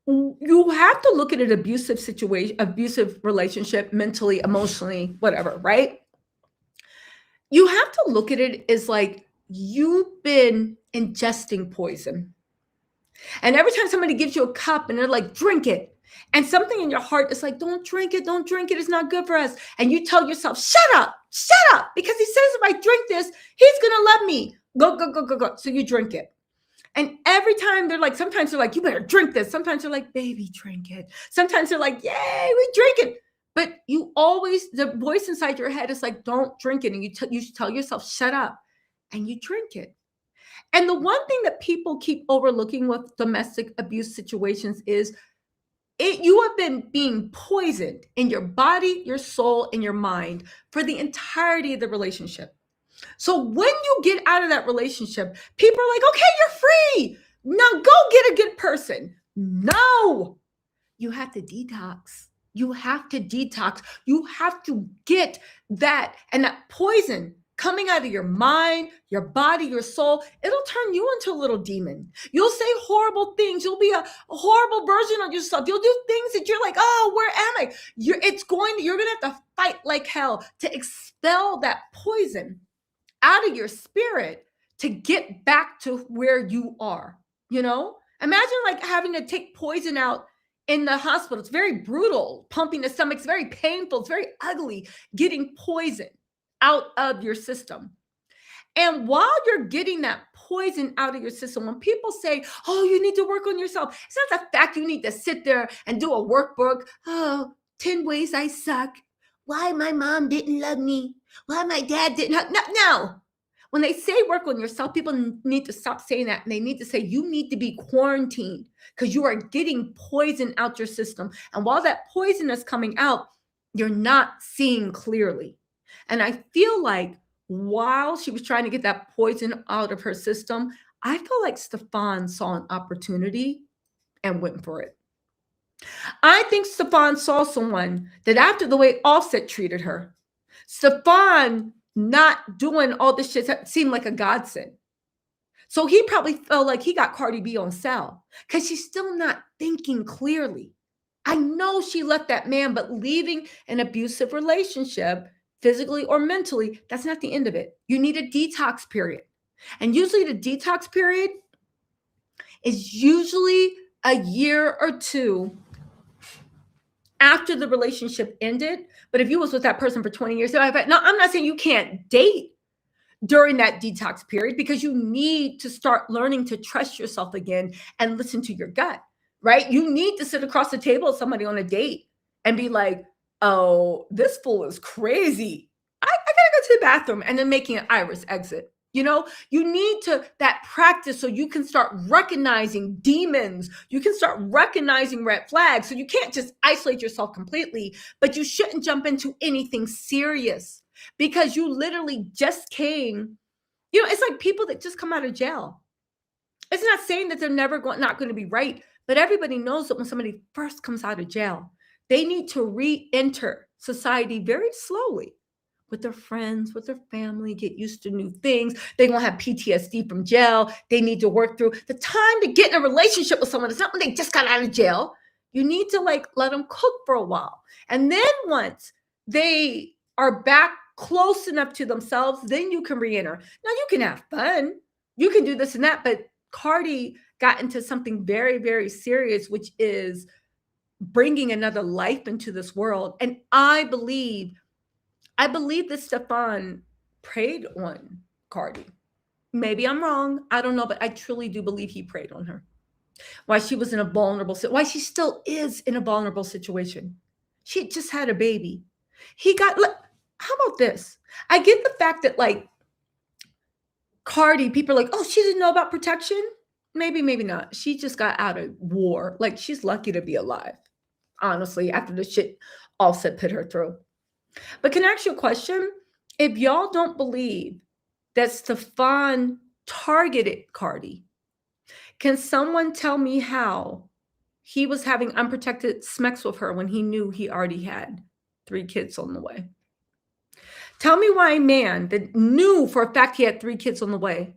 you have to look at an abusive relationship, mentally, emotionally, whatever, right? You have to look at it as like you've been ingesting poison. And every time somebody gives you a cup and they're like, drink it. And something in your heart is like, don't drink it. It's not good for us. And you tell yourself, shut up. Because he says if I drink this, he's going to love me. Go. So you drink it. And every time sometimes they're like, you better drink this. Sometimes they're like, baby, drink it. Sometimes they're like, yay, we drink it. But the voice inside your head is like, don't drink it. And you tell yourself, shut up. And you drink it. And the one thing that people keep overlooking with domestic abuse situations is you have been being poisoned in your body, your soul, and your mind for the entirety of the relationship. So when you get out of that relationship, people are like, okay, you're free. Now go get a good person. No, you have to detox. You have to get that, and that poison coming out of your mind, your body, your soul, it'll turn you into a little demon. You'll say horrible things. You'll be a horrible version of yourself. You'll do things that you're like, oh, where am I? You're going to have to fight like hell to expel that poison out of your spirit to get back to where you are. Imagine like having to take poison out in the hospital. It's very brutal. Pumping the stomach, it's very painful. It's very ugly getting poison out of your system. And while you're getting that poison out of your system, when people say, oh, you need to work on yourself, it's not the fact you need to sit there and do a workbook. Oh, 10 ways I suck. Why my mom didn't love me. Why my dad didn't. No. When they say work on yourself, people need to stop saying that. And they need to say you need to be quarantined because you are getting poison out your system. And while that poison is coming out, you're not seeing clearly. And I feel like while she was trying to get that poison out of her system, I feel like Stefon saw an opportunity and went for it. I think Stefon saw someone that after the way Offset treated her, Stefon not doing all this shit seemed like a godsend. So he probably felt like he got Cardi B on sale because she's still not thinking clearly. I know she left that man, but leaving an abusive relationship, physically or mentally, that's not the end of it. You need a detox period. And usually the detox period is usually a year or two after the relationship ended. But if you was with that person for 20 years, no, I'm not saying you can't date during that detox period because you need to start learning to trust yourself again and listen to your gut, right? You need to sit across the table with somebody on a date and be like, oh, this fool is crazy. I gotta go to the bathroom, and then making an iris exit. You need that practice so you can start recognizing demons. You can start recognizing red flags. So you can't just isolate yourself completely, but you shouldn't jump into anything serious because you literally just came. It's like people that just come out of jail. It's not saying that they're not going to be right, but everybody knows that when somebody first comes out of jail, they need to re-enter society very slowly with their friends, with their family, get used to new things. They won't have PTSD from jail. They need to work through the time to get in a relationship with someone. It's not when they just got out of jail. You need to let them cook for a while. And then once they are back close enough to themselves, then you can re-enter. Now you can have fun. You can do this and that, but Cardi got into something very, very serious, which is bringing another life into this world. And I believe that Stefon preyed on Cardi. Maybe I'm wrong. I don't know, but I truly do believe he preyed on her. Why she was in a why she still is in a vulnerable situation. She just had a baby. How about this? I get the fact that Cardi, people are like, oh, she didn't know about protection. Maybe, maybe not. She just got out of war. She's lucky to be alive, honestly, after the shit Offset put her through. But can I ask you a question? If y'all don't believe that Stefon targeted Cardi, can someone tell me how he was having unprotected sex with her when he knew he already had 3 kids on the way? Tell me why a man that knew for a fact he had 3 kids on the way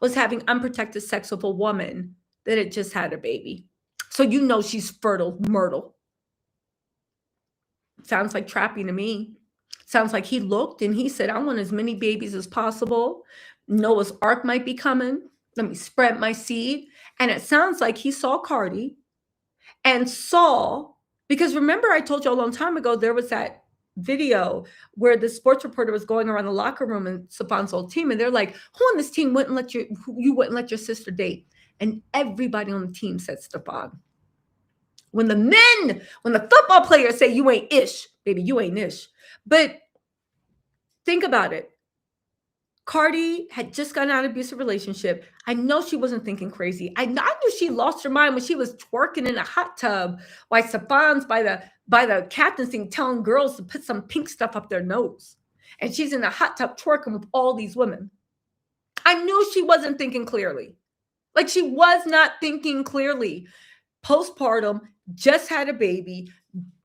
was having unprotected sex with a woman that had just had a baby. So she's fertile, myrtle. Sounds like trapping to me. Sounds like he looked and he said, I want as many babies as possible. Noah's Ark might be coming. Let me spread my seed. And it sounds like he saw Cardi and because remember I told you a long time ago, there was that video where the sports reporter was going around the locker room and Stefon's old team, and they're like, who on this team wouldn't let your sister date? And everybody on the team said Stefon. When the football players say you ain't ish, baby, you ain't ish. But think about it. Cardi had just gotten out of an abusive relationship. I know she wasn't thinking crazy. I knew she lost her mind when she was twerking in a hot tub while Stefon's by the captain's thing telling girls to put some pink stuff up their nose. And she's in a hot tub twerking with all these women. I knew she wasn't thinking clearly. She was not thinking clearly. Postpartum, just had a baby,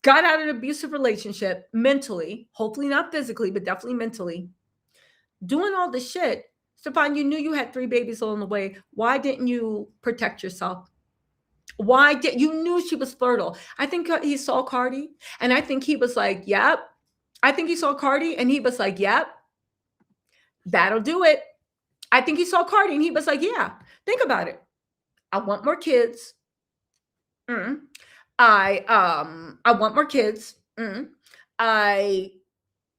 got out of an abusive relationship mentally, hopefully not physically, but definitely mentally. Doing all this shit. Stefon, you knew you had 3 babies on the way. Why didn't you protect yourself? You knew she was fertile? I think he saw Cardi, and I think he was like, yep. I think he saw Cardi, and he was like, yep, that'll do it. I think he saw Cardi, and he was like, yeah, think about it. I want more kids. I want more kids.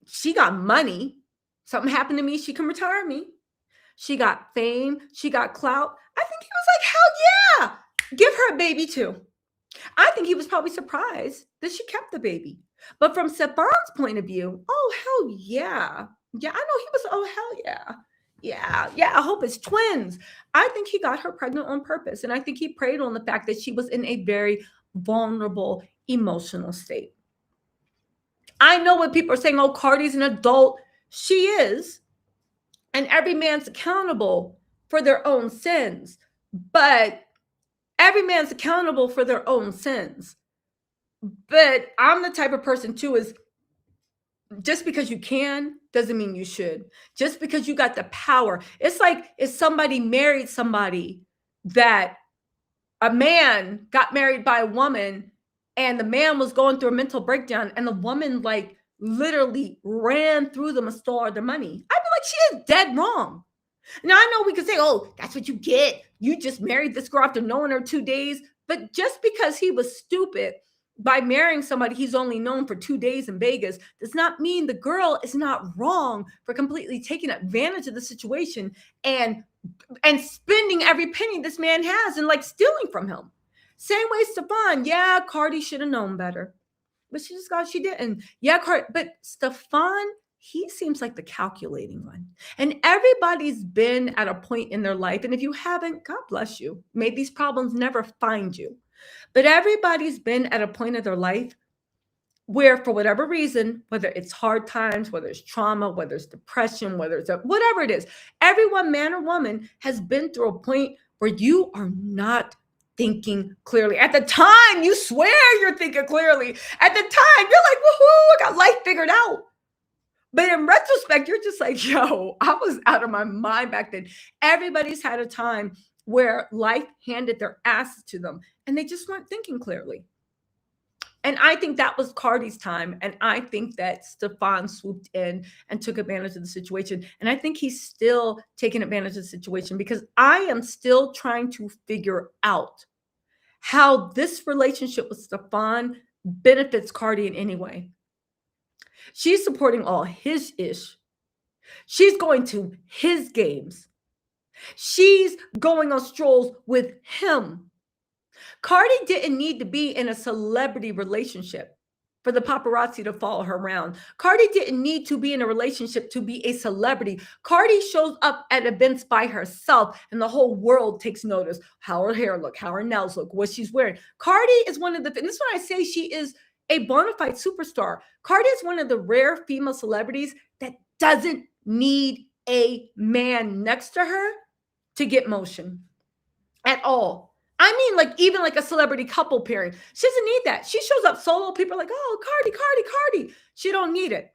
She got money. Something happened to me, she can retire me. She got fame. She got clout. I think he was like, hell yeah, give her a baby too. I think he was probably surprised that she kept the baby. But from Stefon's point of view, oh, hell yeah. Yeah, I know he was, oh, hell yeah. Yeah, I hope it's twins. I think he got her pregnant on purpose. And I think he preyed on the fact that she was in a very vulnerable emotional state. I know what people are saying, oh, Cardi's an adult. She is. And every man's accountable for their own sins, but every man's accountable for their own sins. But I'm the type of person too, is just because you can doesn't mean you should. Just because you got the power. It's like if somebody married somebody, that a man got married by a woman and the man was going through a mental breakdown and the woman like literally ran through them and stole all their money. I'd be like, she is dead wrong. Now I know we could say, oh, that's what you get. You just married this girl after knowing her 2 days. But just because he was stupid by marrying somebody he's only known for 2 days in Vegas does not mean the girl is not wrong for completely taking advantage of the situation and spending every penny this man has and like stealing from him. Same way Stefon. Yeah, Cardi should have known better, but she didn't. Yeah, Cardi, but Stefon, he seems like the calculating one. And everybody's been at a point in their life, and if you haven't, God bless you. May these problems never find you. But everybody's been at a point of their life where, for whatever reason, whether it's hard times, whether it's trauma, whether it's depression, whether it's whatever it is, everyone, man or woman, has been through a point where you are not thinking clearly. At the time, you swear you're thinking clearly. At the time, you're like, woohoo, I got life figured out. But in retrospect, you're just like, yo, I was out of my mind back then. Everybody's had a time where life handed their asses to them and they just weren't thinking clearly. And I think that was Cardi's time. And I think that Stefon swooped in and took advantage of the situation. And I think he's still taking advantage of the situation because I am still trying to figure out how this relationship with Stefon benefits Cardi in any way. She's supporting all his ish. She's going to his games. She's going on strolls with him. Cardi didn't need to be in a celebrity relationship for the paparazzi to follow her around. Cardi didn't need to be in a relationship to be a celebrity. Cardi shows up at events by herself and the whole world takes notice. How her hair look, how her nails look, what she's wearing. Cardi is one of the, and this is when I say she is a bona fide superstar. Cardi is one of the rare female celebrities that doesn't need a man next to her to get motion at all. I mean, like even like a celebrity couple pairing. She doesn't need that. She shows up solo. People are like, oh, Cardi. She don't need it.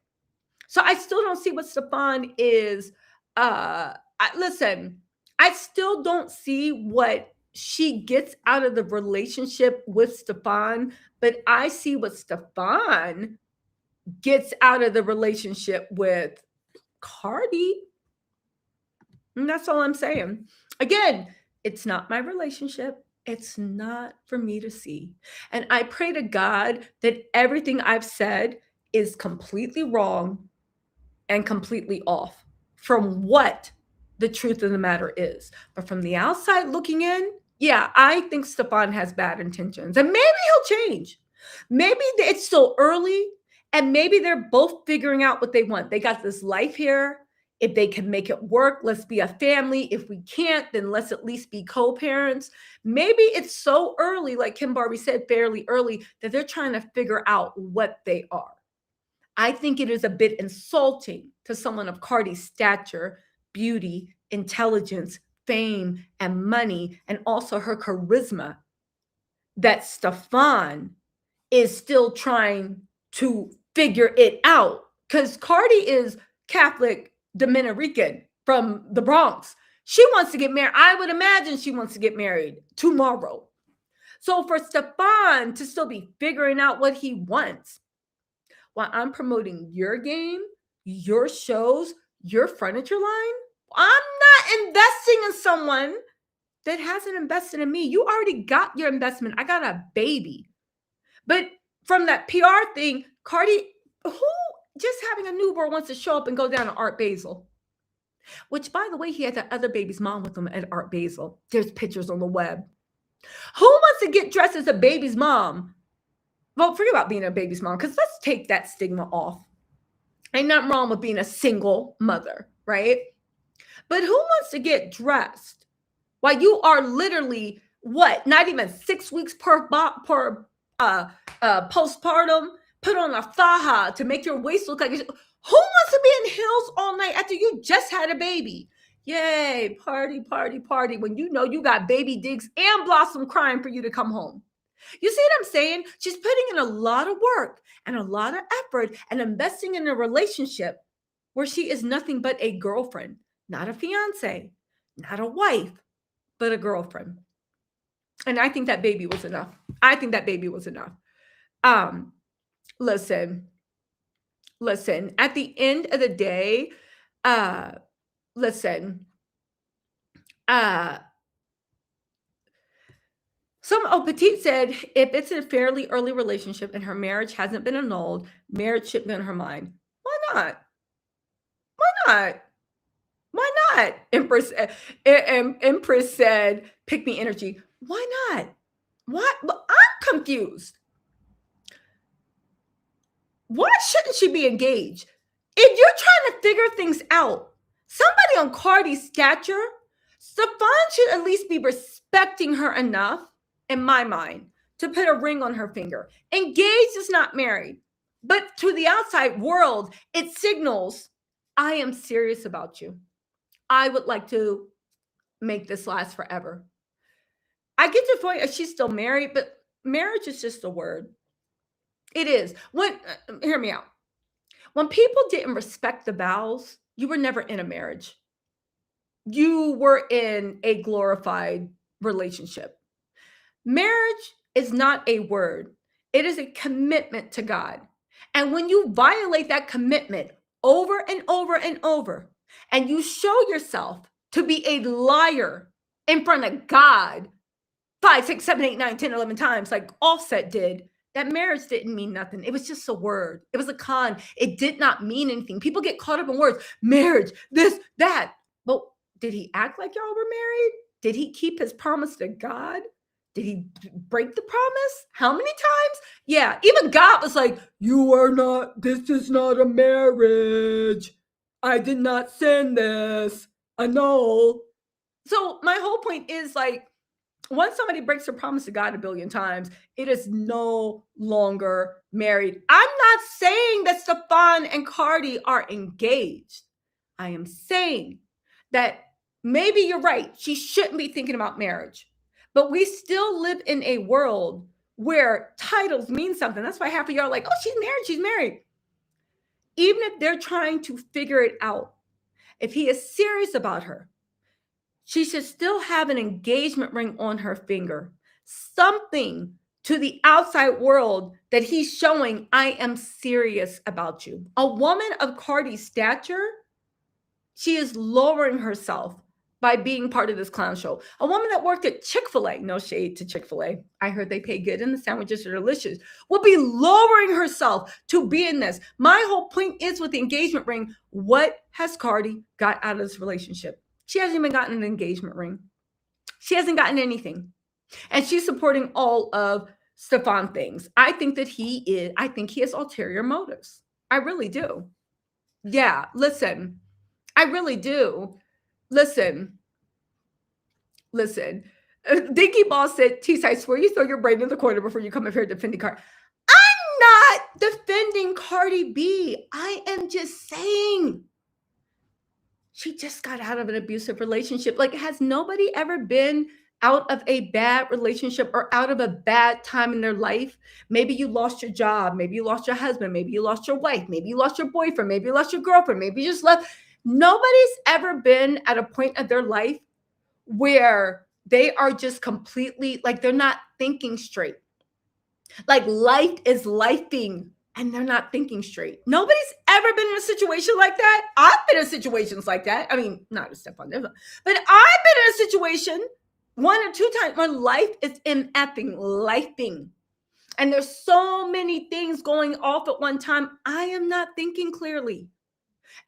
So I still don't see what Stefon is. Listen, I still don't see what she gets out of the relationship with Stefon, but I see what Stefon gets out of the relationship with Cardi. And that's all I'm saying. Again, it's not my relationship. It's not for me to see. And I pray to God that everything I've said is completely wrong and completely off from what the truth of the matter is. But from the outside looking in, yeah, I think Stefon has bad intentions. And maybe he'll change. Maybe it's still early and maybe they're both figuring out what they want. They got this life here. If they can make it work, let's be a family. If we can't, then let's at least be co-parents. Maybe it's so early, like Kim Barbie said, fairly early, that they're trying to figure out what they are. I think it is a bit insulting to someone of Cardi's stature, beauty, intelligence, fame, and money, and also her charisma, that Stefon is still trying to figure it out. Because Cardi is Catholic Dominican from the Bronx. She wants to get married. I would imagine she wants to get married tomorrow. So for Stefon to still be figuring out what he wants while I'm promoting your game, your shows, your furniture line, I'm not investing in someone that hasn't invested in me. You already got your investment. I got a baby. But from that PR thing, Cardi, who just having a newborn wants to show up and go down to Art Basel? Which, by the way, he had that other baby's mom with him at Art Basel. There's pictures on the web. Who wants to get dressed as a baby's mom? Well, forget about being a baby's mom, because let's take that stigma off. Ain't nothing wrong with being a single mother, right? But who wants to get dressed while you are literally, what, not even 6 weeks per postpartum, put on a faja to make your waist look like, who wants to be in heels all night after you just had a baby? Yay, party, party, party. When you know you got baby Diggs and Blossom crying for you to come home. You see what I'm saying? She's putting in a lot of work and a lot of effort and investing in a relationship where she is nothing but a girlfriend, not a fiance, not a wife, but a girlfriend. And I think that baby was enough. I think that baby was enough. Um, listen, listen, at the end of the day, uh, listen, uh, Petite said, if it's a fairly early relationship and her marriage hasn't been annulled, marriage should be on her mind. Why not? Why not? Why not? Empress said, pick me energy. Why not? What? I'm confused. Why shouldn't she be engaged? If you're trying to figure things out, somebody on Cardi's stature, Stefon should at least be respecting her enough, in my mind, to put a ring on her finger. Engaged is not married, but to the outside world, it signals, I am serious about you. I would like to make this last forever. I get to the point, she's still married, but marriage is just a word. It is. Hear me out. When people didn't respect the vows, you were never in a marriage. You were in a glorified relationship. Marriage is not a word. It is a commitment to God. And when you violate that commitment over and over and over, and you show yourself to be a liar in front of God 5, 6, 7, 8, 9, 10, 11 times, like Offset did, that marriage didn't mean nothing. It was just a word. It was a con. It did not mean anything. People get caught up in words. Marriage, this, that. But did he act like y'all were married? Did he keep his promise to God? Did he break the promise? How many times? Yeah, even God was like, this is not a marriage. I did not send this. Annul. So my whole point is like, once somebody breaks their promise to God a billion times, it is no longer married. I'm not saying that Stefon and Cardi are engaged. I am saying that maybe you're right. She shouldn't be thinking about marriage. But we still live in a world where titles mean something. That's why half of y'all are like, oh, she's married. She's married. Even if they're trying to figure it out, if he is serious about her, she should still have an engagement ring on her finger. Something to the outside world that he's showing, I am serious about you. A woman of Cardi's stature, she is lowering herself by being part of this clown show. A woman that worked at Chick-fil-A, no shade to Chick-fil-A, I heard they pay good and the sandwiches are delicious, will be lowering herself to be in this. My whole point is with the engagement ring, what has Cardi got out of this relationship? She hasn't even gotten an engagement ring. She hasn't gotten anything. And she's supporting all of Stefon things. I think he has ulterior motives. I really do. Yeah, listen. I really do. Listen. Dinky Ball said, Tease, I swear you throw your brain in the corner before you come up here defending Cardi. I'm not defending Cardi B. I am just saying she just got out of an abusive relationship. Like, has nobody ever been out of a bad relationship or out of a bad time in their life? Maybe you lost your job. Maybe you lost your husband. Maybe you lost your wife. Maybe you lost your boyfriend. Maybe you lost your girlfriend. Maybe you just left. Nobody's ever bing at a point of their life where they are just completely, like, they're not thinking straight. Like, life is lifing and they're not thinking straight. Nobody's ever been in a situation like that. I've been in situations like that. I mean, not a step on this, but I've been in a situation 1 or 2 times when life is effing lifing. And there's so many things going off at one time. I am not thinking clearly.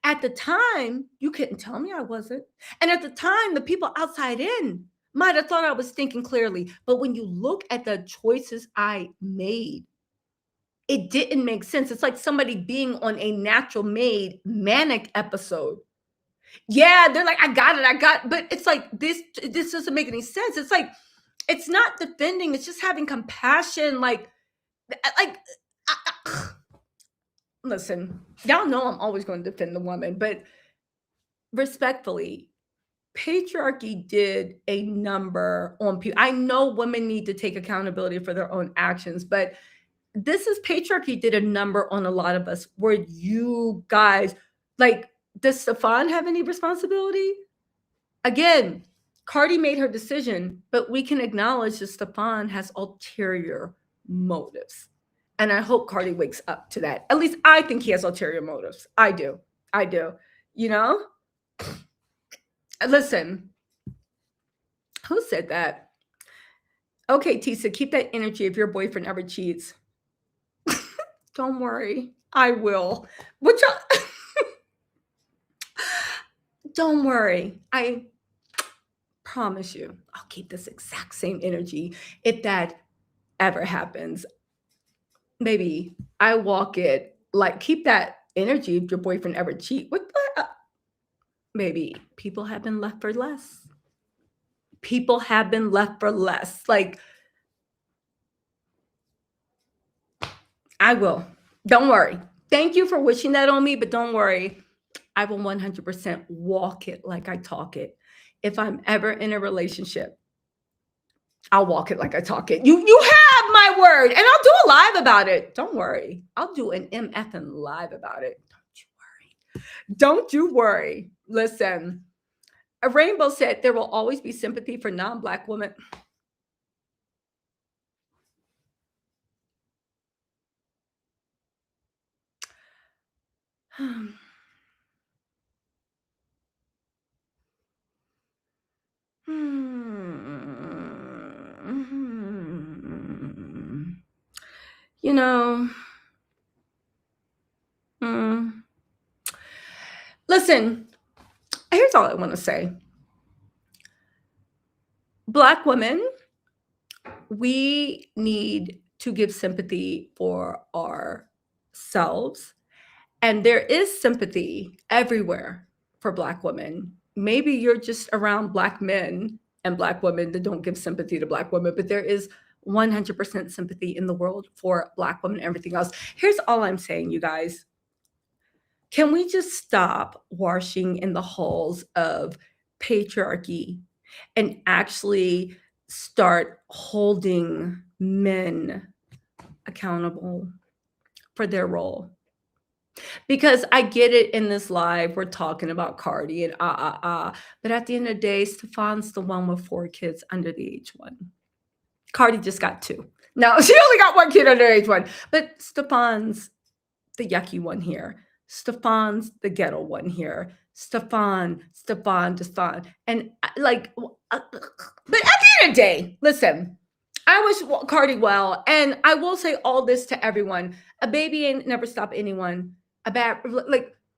At the time, you couldn't tell me I wasn't. And at the time, the people outside in might have thought I was thinking clearly. But when you look at the choices I made, it didn't make sense. It's like somebody being on a natural made manic episode. Yeah, they're like, I got it. But it's like, this doesn't make any sense. It's like, it's not defending. It's just having compassion. Listen, y'all know I'm always going to defend the woman, but respectfully, patriarchy did a number on people. I know women need to take accountability for their own actions, but patriarchy did a number on a lot of us where you guys, like, does Stefon have any responsibility? Again, Cardi made her decision, but we can acknowledge that Stefon has ulterior motives. And I hope Cardi wakes up to that. At least I think he has ulterior motives. I do. You know? Listen, who said that? Okay, Tisa, keep that energy if your boyfriend ever cheats. Don't worry, I will. Which don't worry. I promise you, I'll keep this exact same energy if that ever happens. Maybe I walk it, like, keep that energy if your boyfriend ever cheat. What the? Maybe people have been left for less. People have been left for less. Like, I will. Don't worry. Thank you for wishing that on me, but don't worry. I will 100% walk it like I talk it. If I'm ever in a relationship, I'll walk it like I talk it. You have my word, and I'll do a live about it. Don't worry. I'll do an MFing live about it. Don't you worry. Listen, a Rainbow said there will always be sympathy for non-Black women. You know, listen, here's all I want to say. Black women, we need to give sympathy for ourselves. And there is sympathy everywhere for Black women. Maybe you're just around Black men and Black women that don't give sympathy to Black women, but there is 100% sympathy in the world for Black women and everything else. Here's all I'm saying, you guys. Can we just stop washing in the halls of patriarchy and actually start holding men accountable for their role? Because I get it, in this live, we're talking about Cardi and but at the end of the day, Stefon's the one with 4 kids under the age 1. Cardi just got 2. No, she only got 1 kid under age 1, but Stefon's the yucky one here. Stefon's the ghetto one here. Stefon. And like, but at the end of the day, listen, I wish Cardi well. And I will say all this to everyone. A baby ain't never stopped anyone. A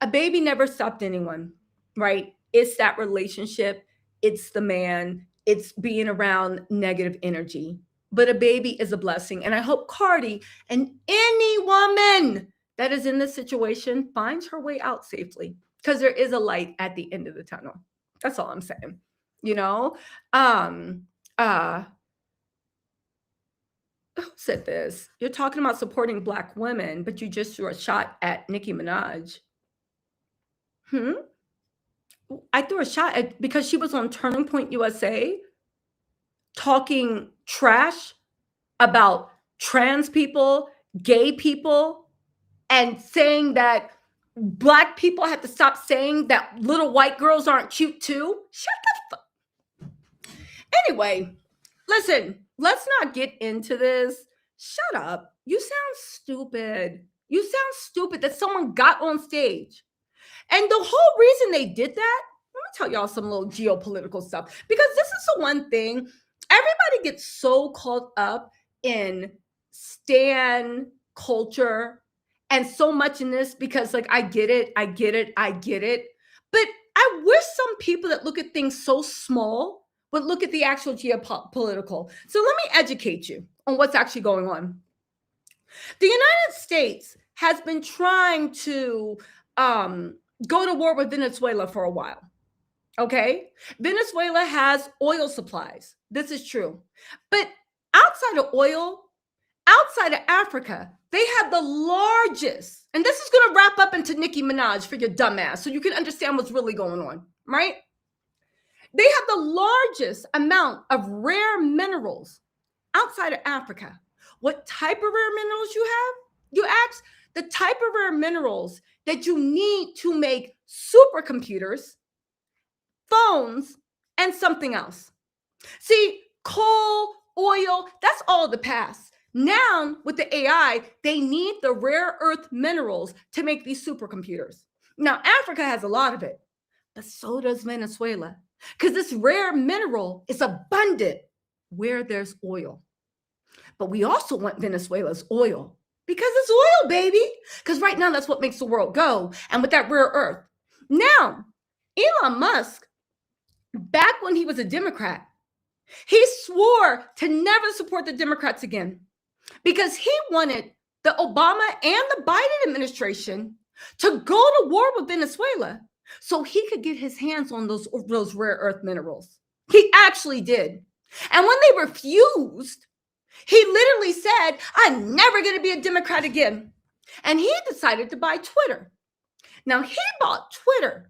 baby never stopped anyone, right? It's that relationship. It's the man. It's being around negative energy. But a baby is a blessing. And I hope Cardi and any woman that is in this situation finds her way out safely, because there is a light at the end of the tunnel. That's all I'm saying. You know, who said this? You're talking about supporting Black women, but you just threw a shot at Nicki Minaj. I threw a shot at, because she was on Turning Point USA talking trash about trans people, gay people, and saying that Black people have to stop saying that little white girls aren't cute too. Shut the fuck. Anyway, listen, let's not get into this. Shut up. You sound stupid. You sound stupid that someone got on stage. And the whole reason they did that, let me tell y'all some little geopolitical stuff, because this is the one thing, everybody gets so caught up in stan culture and so much in this, because like, I get it. But I wish some people that look at things so small would look at the actual geopolitical. So let me educate you on what's actually going on. The United States has been trying to go to war with Venezuela for a while. Okay? Venezuela has oil supplies. This is true. But outside of oil, outside of Africa, they have the largest, and this is going to wrap up into Nicki Minaj for your dumbass, so you can understand what's really going on, right? They have the largest amount of rare minerals outside of Africa. What type of rare minerals you have? You ask the type of rare minerals that you need to make supercomputers, phones, and something else. See, coal, oil, that's all the past. Now, with the AI, they need the rare earth minerals to make these supercomputers. Now, Africa has a lot of it, but so does Venezuela, because this rare mineral is abundant where there's oil. But we also want Venezuela's oil because it's oil, baby. Because right now, that's what makes the world go. And with that rare earth. Now, Elon Musk, back when he was a Democrat, he swore to never support the Democrats again because he wanted the Obama and the Biden administration to go to war with Venezuela so he could get his hands on those rare earth minerals. He actually did. And when they refused, he literally said, I'm never going to be a Democrat again. And he decided to buy Twitter. Now, he bought Twitter.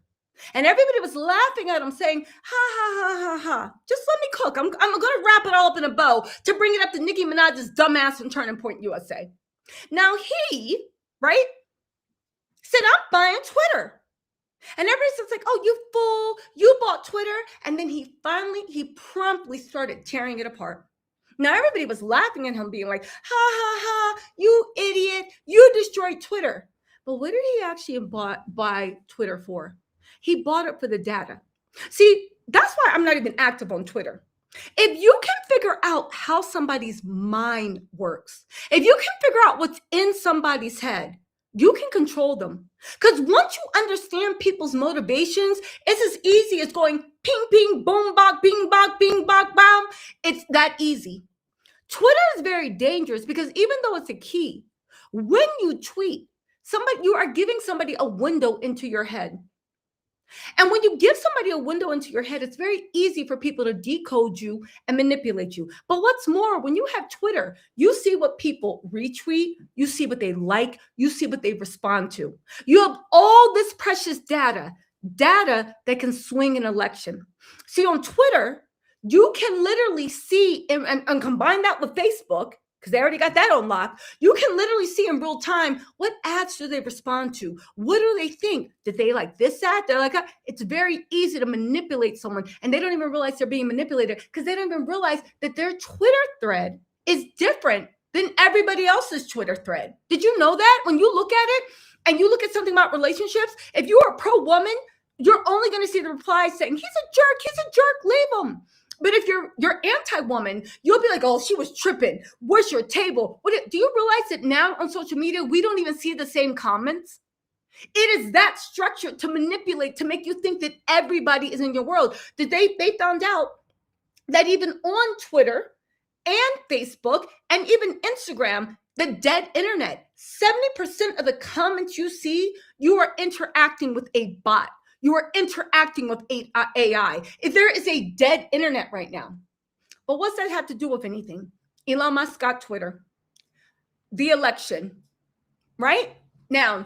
And everybody was laughing at him saying, ha, ha, ha, ha, ha. Just let me cook. I'm going to wrap it all up in a bow to bring it up to Nicki Minaj's dumbass from Turning Point USA. Now he, right, said, I'm buying Twitter. And everybody's like, oh, you fool. You bought Twitter. And then he promptly started tearing it apart. Now everybody was laughing at him being like, ha, ha, ha, you idiot. You destroyed Twitter. But what did he actually buy Twitter for? He bought it for the data. See, that's why I'm not even active on Twitter. If you can figure out how somebody's mind works, if you can figure out what's in somebody's head, you can control them. Because once you understand people's motivations, it's as easy as going ping, ping, boom, bok, bing, bok, bing, bok, bam. It's that easy. Twitter is very dangerous because even though it's a key, when you tweet, you are giving somebody a window into your head. And when you give somebody a window into your head, it's very easy for people to decode you and manipulate you. But what's more, when you have Twitter, you see what people retweet, you see what they like, you see what they respond to. You have all this precious data that can swing an election. See, on Twitter, you can literally see and combine that with Facebook, because they already got that on lock. You can literally see in real time, what ads do they respond to? What do they think? Did they like this ad? They're like, it's very easy to manipulate someone. And they don't even realize they're being manipulated because they don't even realize that their Twitter thread is different than everybody else's Twitter thread. Did you know that? When you look at it and you look at something about relationships, if you are pro-woman, you're only going to see the replies saying, he's a jerk, leave him. But if you're anti-woman, you'll be like, oh, she was tripping. Where's your table? Do you realize that now on social media, we don't even see the same comments? It is that structured to manipulate, to make you think that everybody is in your world. They found out that even on Twitter and Facebook and even Instagram, the dead internet, 70% of the comments you see, you are interacting with a bot. You are interacting with AI. If there is a dead internet right now. But what's that have to do with anything? Elon Musk got Twitter. The election, right? Now,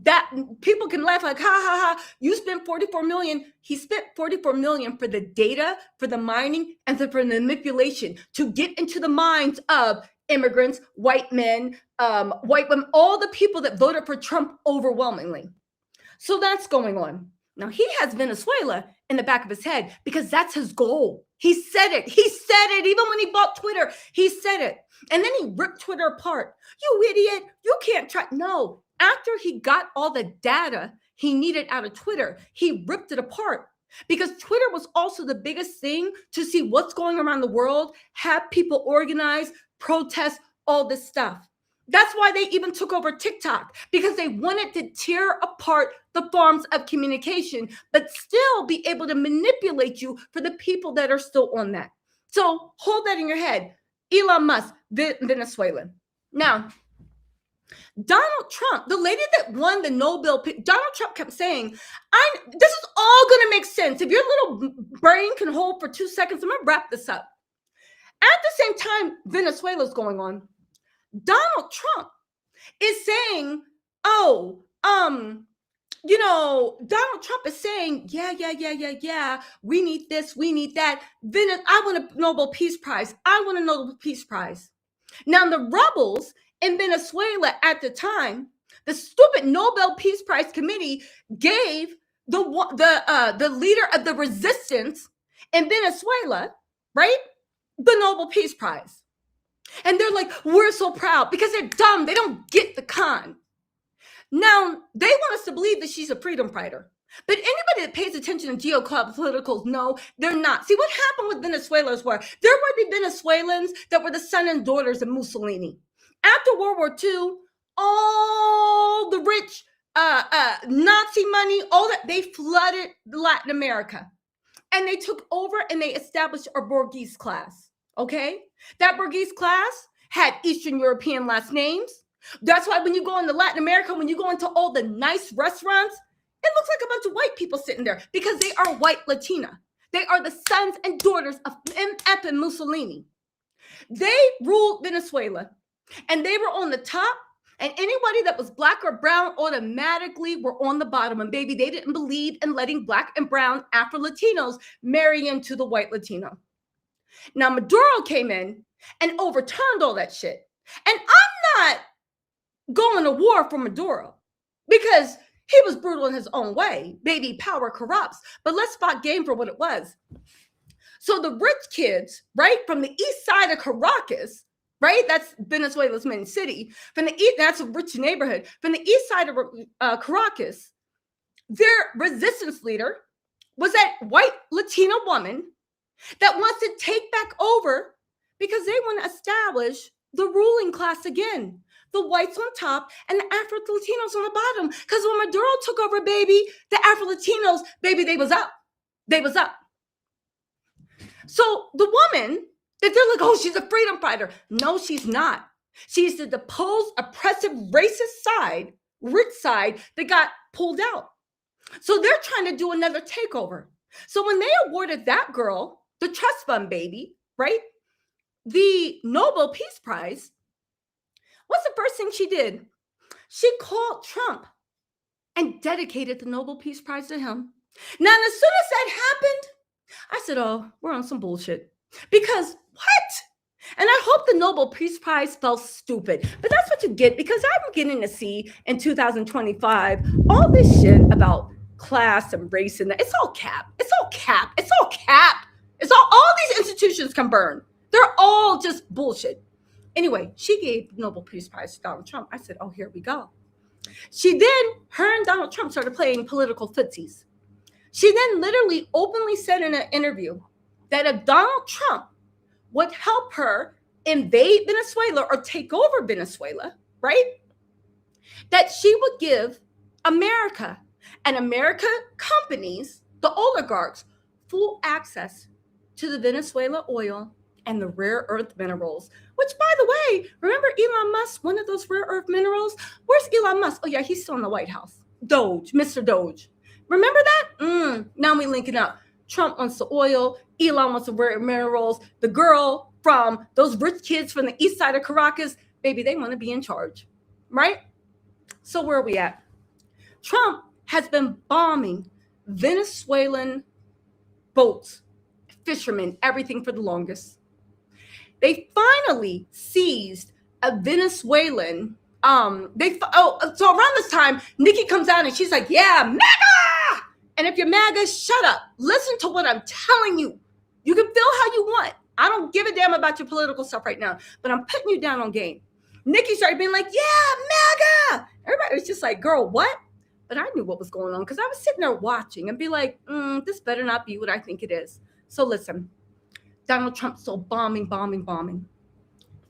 that people can laugh like, ha, ha, ha, you spent 44 million. He spent 44 million for the data, for the mining, and for the manipulation to get into the minds of immigrants, white men, white women, all the people that voted for Trump overwhelmingly. So that's going on. Now, he has Venezuela in the back of his head because that's his goal. He said it. Even when he bought Twitter, he said it. And then he ripped Twitter apart. You idiot. You can't try. No, after he got all the data he needed out of Twitter, he ripped it apart because Twitter was also the biggest thing to see what's going around the world, have people organize, protest, all this stuff. That's why they even took over TikTok, because they wanted to tear apart the forms of communication, but still be able to manipulate you for the people that are still on that. So hold that in your head. Elon Musk, Venezuelan. Now, Donald Trump, the lady that won the Nobel, Donald Trump kept saying, this is all going to make sense. If your little brain can hold for 2 seconds, I'm going to wrap this up. At the same time, Venezuela's going on. Donald Trump is saying, Donald Trump is saying, yeah, we need this, we need that. I want a Nobel Peace Prize. I want a Nobel Peace Prize. Now, the rebels in Venezuela at the time, the stupid Nobel Peace Prize committee gave the leader of the resistance in Venezuela, right, the Nobel Peace Prize. And they're like, we're so proud because they're dumb. They don't get the con. Now, they want us to believe that she's a freedom fighter. But anybody that pays attention to geopoliticals, no, they're not. See, what happened with Venezuelans were, there were the Venezuelans that were the son and daughters of Mussolini. After World War II, all the rich Nazi money, all that, they flooded Latin America. And they took over and they established a Borghese class, okay? That Borghese class had Eastern European last names. That's why when you go into Latin America, when you go into all the nice restaurants, it looks like a bunch of white people sitting there because they are white Latina. They are the sons and daughters of MF and Mussolini. They ruled Venezuela and they were on the top, and anybody that was black or brown automatically were on the bottom. And baby, they didn't believe in letting black and brown Afro-Latinos marry into the white Latino. Now, Maduro came in and overturned all that shit. And I'm not going to war for Maduro because he was brutal in his own way. Baby, power corrupts. But let's spot game for what it was. So the rich kids, right, from the east side of Caracas, right, that's Venezuela's main city, from the east, that's a rich neighborhood, from the east side of Caracas, their resistance leader was that white Latina woman that wants to take back over because they want to establish the ruling class again. The whites on top and the Afro-Latinos on the bottom. Because when Maduro took over, baby, the Afro-Latinos, baby, they was up. They was up. So the woman that they're like, oh, she's a freedom fighter. No, she's not. She's the deposed, oppressive, racist side, rich side that got pulled out. So they're trying to do another takeover. So when they awarded that girl, the trust fund baby, right, the Nobel Peace Prize, what's the first thing she did? She called Trump and dedicated the Nobel Peace Prize to him. Now, as soon as that happened, I said, oh, we're on some bullshit. Because what? And I hope the Nobel Peace Prize felt stupid. But that's what you get, because I'm getting to see in 2025 all this shit about class and race and that. It's all cap. It's all cap. It's all cap. It's all these institutions can burn. They're all just bullshit. Anyway, she gave the Nobel Peace Prize to Donald Trump. I said, oh, here we go. Her and Donald Trump started playing political footsies. She then literally openly said in an interview that if Donald Trump would help her invade Venezuela or take over Venezuela, right, that she would give America and American companies, the oligarchs, full access to the Venezuela oil and the rare earth minerals, which, by the way, remember Elon Musk, one of those rare earth minerals? Where's Elon Musk? Oh, yeah, he's still in the White House. Doge, Mr. Doge. Remember that? Now we linking up. Trump wants the oil. Elon wants the rare minerals. The girl from those rich kids from the east side of Caracas, baby, they want to be in charge, right? So where are we at? Trump has been bombing Venezuelan boats, fishermen, everything for the longest. They finally seized a Venezuelan. So around this time, Nikki comes out and she's like, yeah, MAGA! And if you're MAGA, shut up. Listen to what I'm telling you. You can feel how you want. I don't give a damn about your political stuff right now, but I'm putting you down on game. Nikki started being like, yeah, MAGA! Everybody was just like, girl, what? But I knew what was going on because I was sitting there watching and be like, this better not be what I think it is. So listen, Donald Trump's still bombing.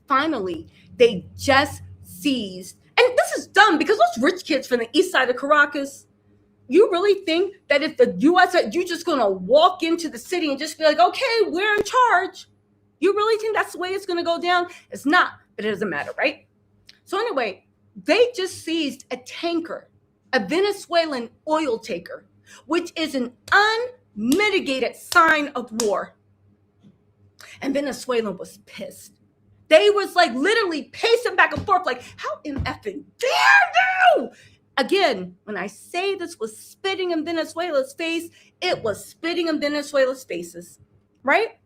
Finally, they just seized, and this is dumb because those rich kids from the east side of Caracas, you really think that if the U.S., you're just going to walk into the city and just be like, okay, we're in charge? You really think that's the way it's going to go down? It's not, but it doesn't matter, right? So anyway, they just seized a tanker, a Venezuelan oil tanker, which is an unmitigated sign of war. And Venezuela was pissed. They was like literally pacing back and forth like, how MFing dare you? Again, when I say this was spitting in Venezuela's face, it was spitting in Venezuela's faces, right?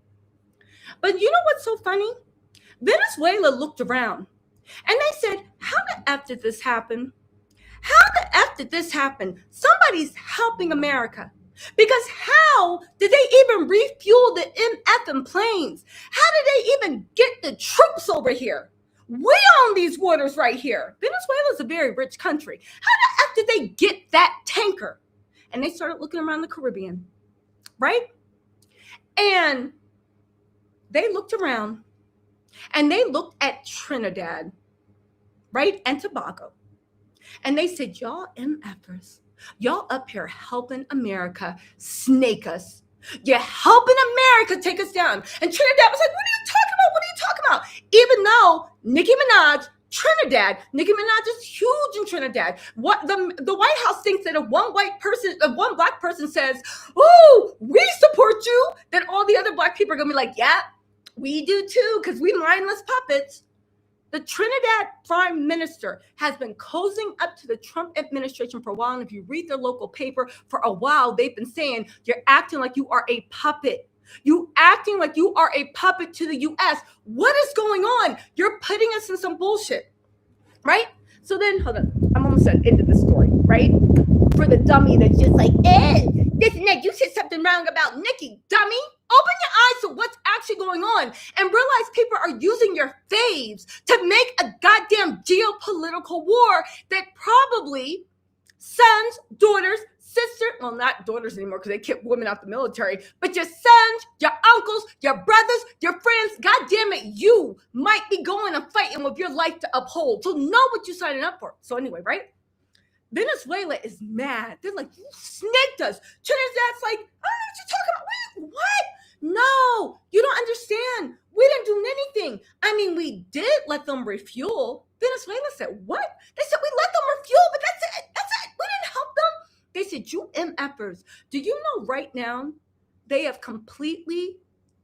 But you know what's so funny? Venezuela looked around and they said, how the F did this happen? How the F did this happen? Somebody's helping America. Because how did they even refuel the MF planes? How did they even get the troops over here? We own these waters right here. Venezuela is a very rich country. How the F did they get that tanker? And they started looking around the Caribbean, right? And they looked around and they looked at Trinidad, right? And Tobago. And they said, y'all MFers, y'all up here helping America snake us. You're helping America take us down. And Trinidad was like, what are you talking about? What are you talking about? Even though Nicki Minaj, Nicki Minaj is huge in Trinidad. What the White House thinks that if one black person says, oh, we support you, then all the other black people are gonna be like, yeah, we do too, because we mindless puppets. The Trinidad Prime Minister has been cozying up to the Trump administration for a while. And if you read their local paper for a while, they've been saying, you're acting like you are a puppet. You acting like you are a puppet to the U.S. What is going on? You're putting us in some bullshit, right? So then, hold on. I'm almost at the end of the story, right? For the dummy that's just like, this and that, you said something wrong about Nicki, dummy. Open your eyes to what's actually going on and realize people are using your faves to make a goddamn geopolitical war that probably sons, daughters, sisters, well, not daughters anymore because they kept women out the military, but your sons, your uncles, your brothers, your friends, God damn it, you might be going and fighting with your life to uphold. So know what you're signing up for. So anyway, right? Venezuela is mad. They're like, you snaked us. Trinidad's like, I don't know what you're talking about. What? No, you don't understand. We didn't do anything. I mean, we did let them refuel. Venezuela said, what? They said, we let them refuel, but that's it. That's it. We didn't help them. They said, you MFers, do you know right now they have completely,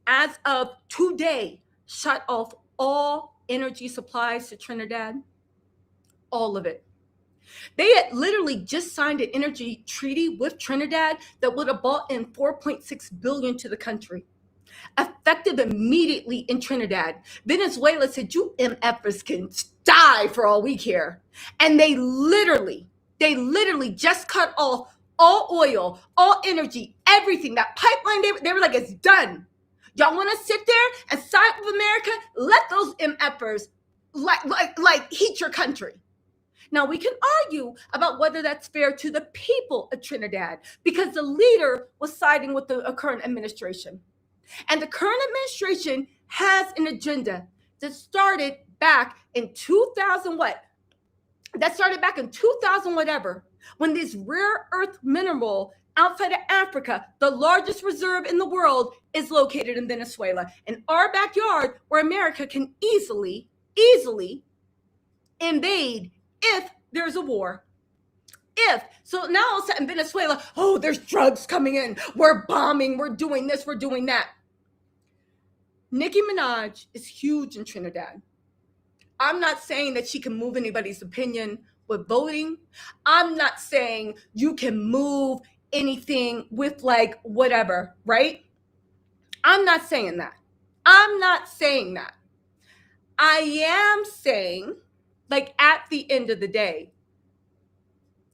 as of today, shut off all energy supplies to Trinidad? All of it. They had literally just signed an energy treaty with Trinidad that would have brought in $4.6 billion to the country, effective immediately in Trinidad. Venezuela said, you MFers can die for all we care. And they literally just cut off all oil, all energy, everything. That pipeline, they were like, it's done. Y'all want to sit there and side with America? Let those MFers like heat your country. Now, we can argue about whether that's fair to the people of Trinidad because the leader was siding with the current administration. And the current administration has an agenda that started back in 2000 what? That started back in 2000 whatever, when this rare earth mineral outside of Africa, the largest reserve in the world, is located in Venezuela, in our backyard where America can easily invade if there's a war. So now all of a sudden Venezuela, oh, there's drugs coming in. We're bombing. We're doing this. We're doing that. Nicki Minaj is huge in Trinidad. I'm not saying that she can move anybody's opinion with voting. I'm not saying you can move anything with like whatever, right? I'm not saying that. I am saying, like, at the end of the day,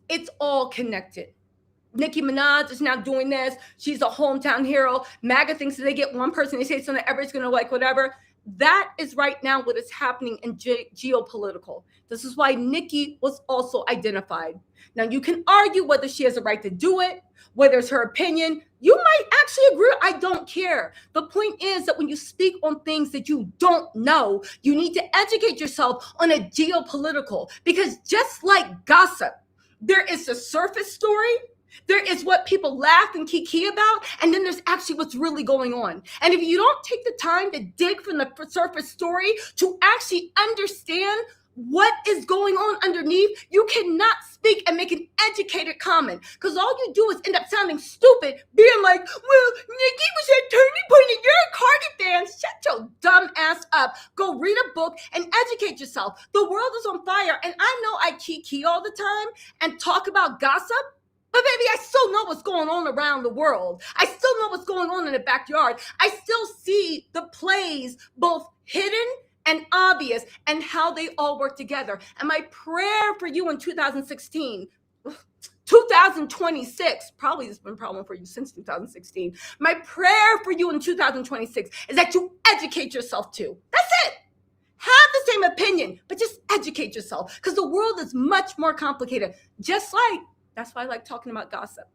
it's all connected. Nicki Minaj is now doing this. She's a hometown hero. MAGA thinks that they get one person, they say something, everybody's going to like whatever. That is right now what is happening in geopolitical. This is why Nicki was also identified. Now, you can argue whether she has a right to do it, whether it's her opinion. You might actually agree. I don't care. The point is that when you speak on things that you don't know, you need to educate yourself on a geopolitical, because just like gossip, there is the surface story. There is what people laugh and kiki about, and then there's actually what's really going on. And if you don't take the time to dig from the surface story to actually understand what is going on underneath, you cannot speak and make an educated comment, because all you do is end up sounding stupid, being like, well, Nikki was at turning point and you're a Cardi fan. Shut your dumb ass up. Go read a book and educate yourself. The world is on fire, and I know I key all the time and talk about gossip, but baby, I still know what's going on around the world. I still know what's going on in the backyard. I still see the plays, both hidden and obvious, and how they all work together. And my prayer for you in 2026, probably has been a problem for you since 2016. My prayer for you in 2026 is that you educate yourself too. That's it. Have the same opinion, but just educate yourself, because the world is much more complicated. That's why I like talking about gossip,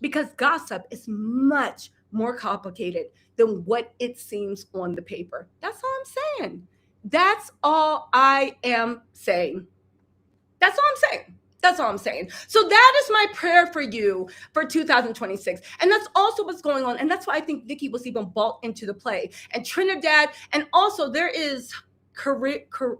because gossip is much more complicated than what it seems on the paper. That's all I'm saying. That's all I am saying. That's all I'm saying. That's all I'm saying. So that is my prayer for you for 2026. And that's also what's going on. And that's why I think Nikki was even bought into the play. And Trinidad, and also there is CARICOM.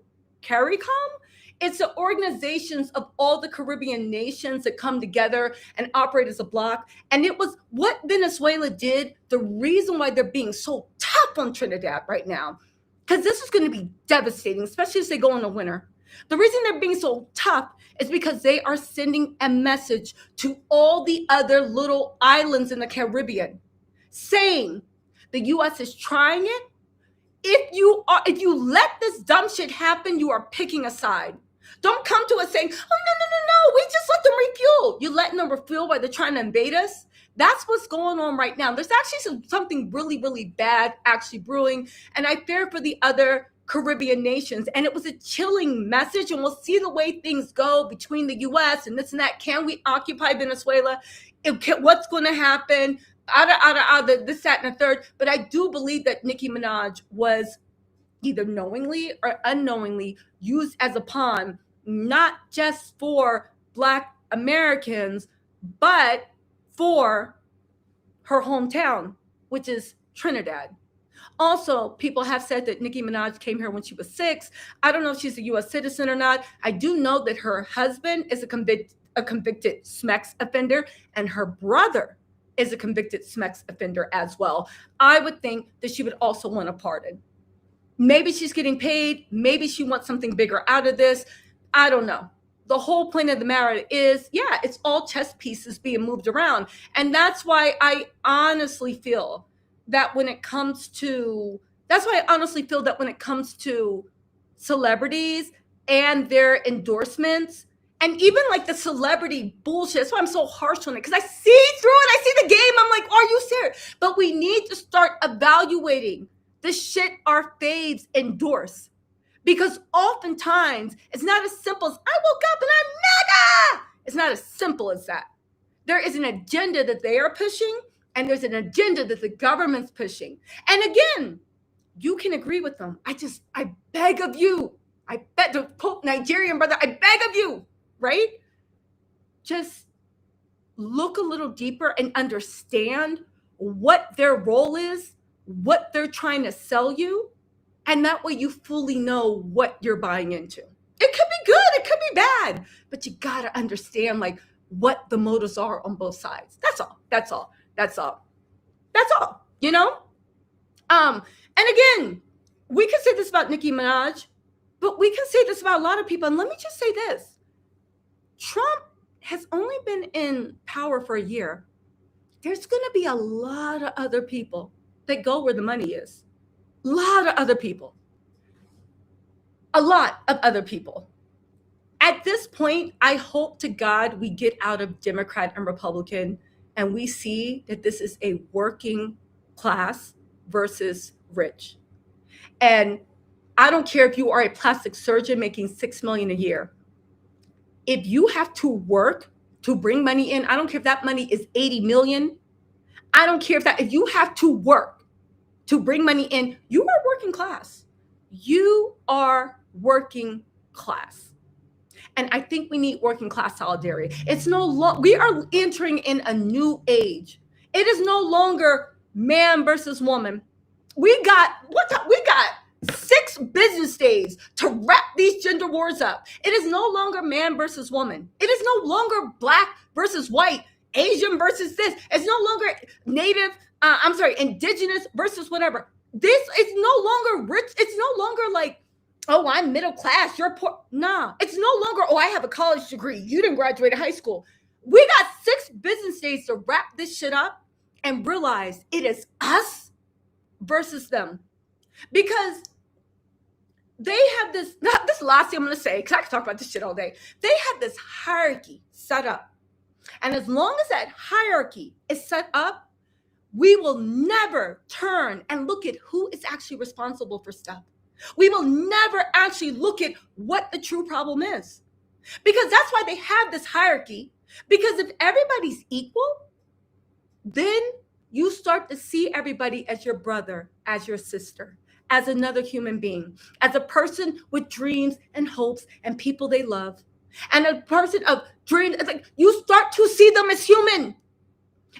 It's the organizations of all the Caribbean nations that come together and operate as a bloc. And it was what Venezuela did, the reason why they're being so tough on Trinidad right now, because this is going to be devastating, especially as they go in the winter. The reason they're being so tough is because they are sending a message to all the other little islands in the Caribbean saying the U.S. is trying it. If you let this dumb shit happen, you are picking a side. Don't come to us saying, oh, no, we just let them refuel. You're letting them refuel while they're trying to invade us. That's what's going on right now. There's actually something really, really bad actually brewing. And I fear for the other Caribbean nations. And it was a chilling message. And we'll see the way things go between the U.S. and this and that. Can we occupy Venezuela? What's going to happen? This, that, and the third. But I do believe that Nicki Minaj was either knowingly or unknowingly used as a pawn, not just for Black Americans, but for her hometown, which is Trinidad. Also, people have said that Nicki Minaj came here when she was 6. I don't know if she's a U.S. citizen or not. I do know that her husband is a convicted SMEX offender, and her brother is a convicted SMEX offender as well. I would think that she would also want a pardon. Maybe she's getting paid. Maybe she wants something bigger out of this. I don't know. The whole point of the matter is, yeah, it's all chess pieces being moved around. And that's why I honestly feel that when it comes to celebrities and their endorsements, and even like the celebrity bullshit, that's why I'm so harsh on it, because I see through it. I see the game. I'm like, are you serious? But we need to start evaluating the shit our faves endorse. Because oftentimes, it's not as simple as, I woke up and I'm MAGA. It's not as simple as that. There is an agenda that they are pushing, and there's an agenda that the government's pushing. And again, you can agree with them. I beg of you. I bet to quote Nigerian brother, I beg of you, right? Just look a little deeper and understand what their role is, what they're trying to sell you, and that way you fully know what you're buying into. It could be good, it could be bad, but you gotta understand like what the motives are on both sides. That's all, you know? And again, we can say this about Nicki Minaj, but we can say this about a lot of people. And let me just say this. Trump has only been in power for a year. There's gonna be a lot of other people that go where the money is. A lot of other people. At this point, I hope to God we get out of Democrat and Republican and we see that this is a working class versus rich. And I don't care if you are a plastic surgeon making $6 million a year. If you have to work to bring money in, I don't care if that money is 80 million. I don't care if you have to work to bring money in, you are working class. You are working class. And I think we need working class solidarity. We are entering in a new age. It is no longer man versus woman. We got 6 business days to wrap these gender wars up. It is no longer man versus woman. It is no longer black versus white, Asian versus this. It's no longer indigenous versus whatever. This is no longer rich. It's no longer like, oh, I'm middle class, you're poor. Nah, it's no longer, oh, I have a college degree, you didn't graduate high school. We got 6 business days to wrap this shit up and realize it is us versus them. Because they have this last thing I'm going to say, because I can talk about this shit all day. They have this hierarchy set up. And as long as that hierarchy is set up, we will never turn and look at who is actually responsible for stuff. We will never actually look at what the true problem is. Because that's why they have this hierarchy. Because if everybody's equal, then you start to see everybody as your brother, as your sister, as another human being, as a person with dreams and hopes and people they love, and a person of dreams. It's like you start to see them as human.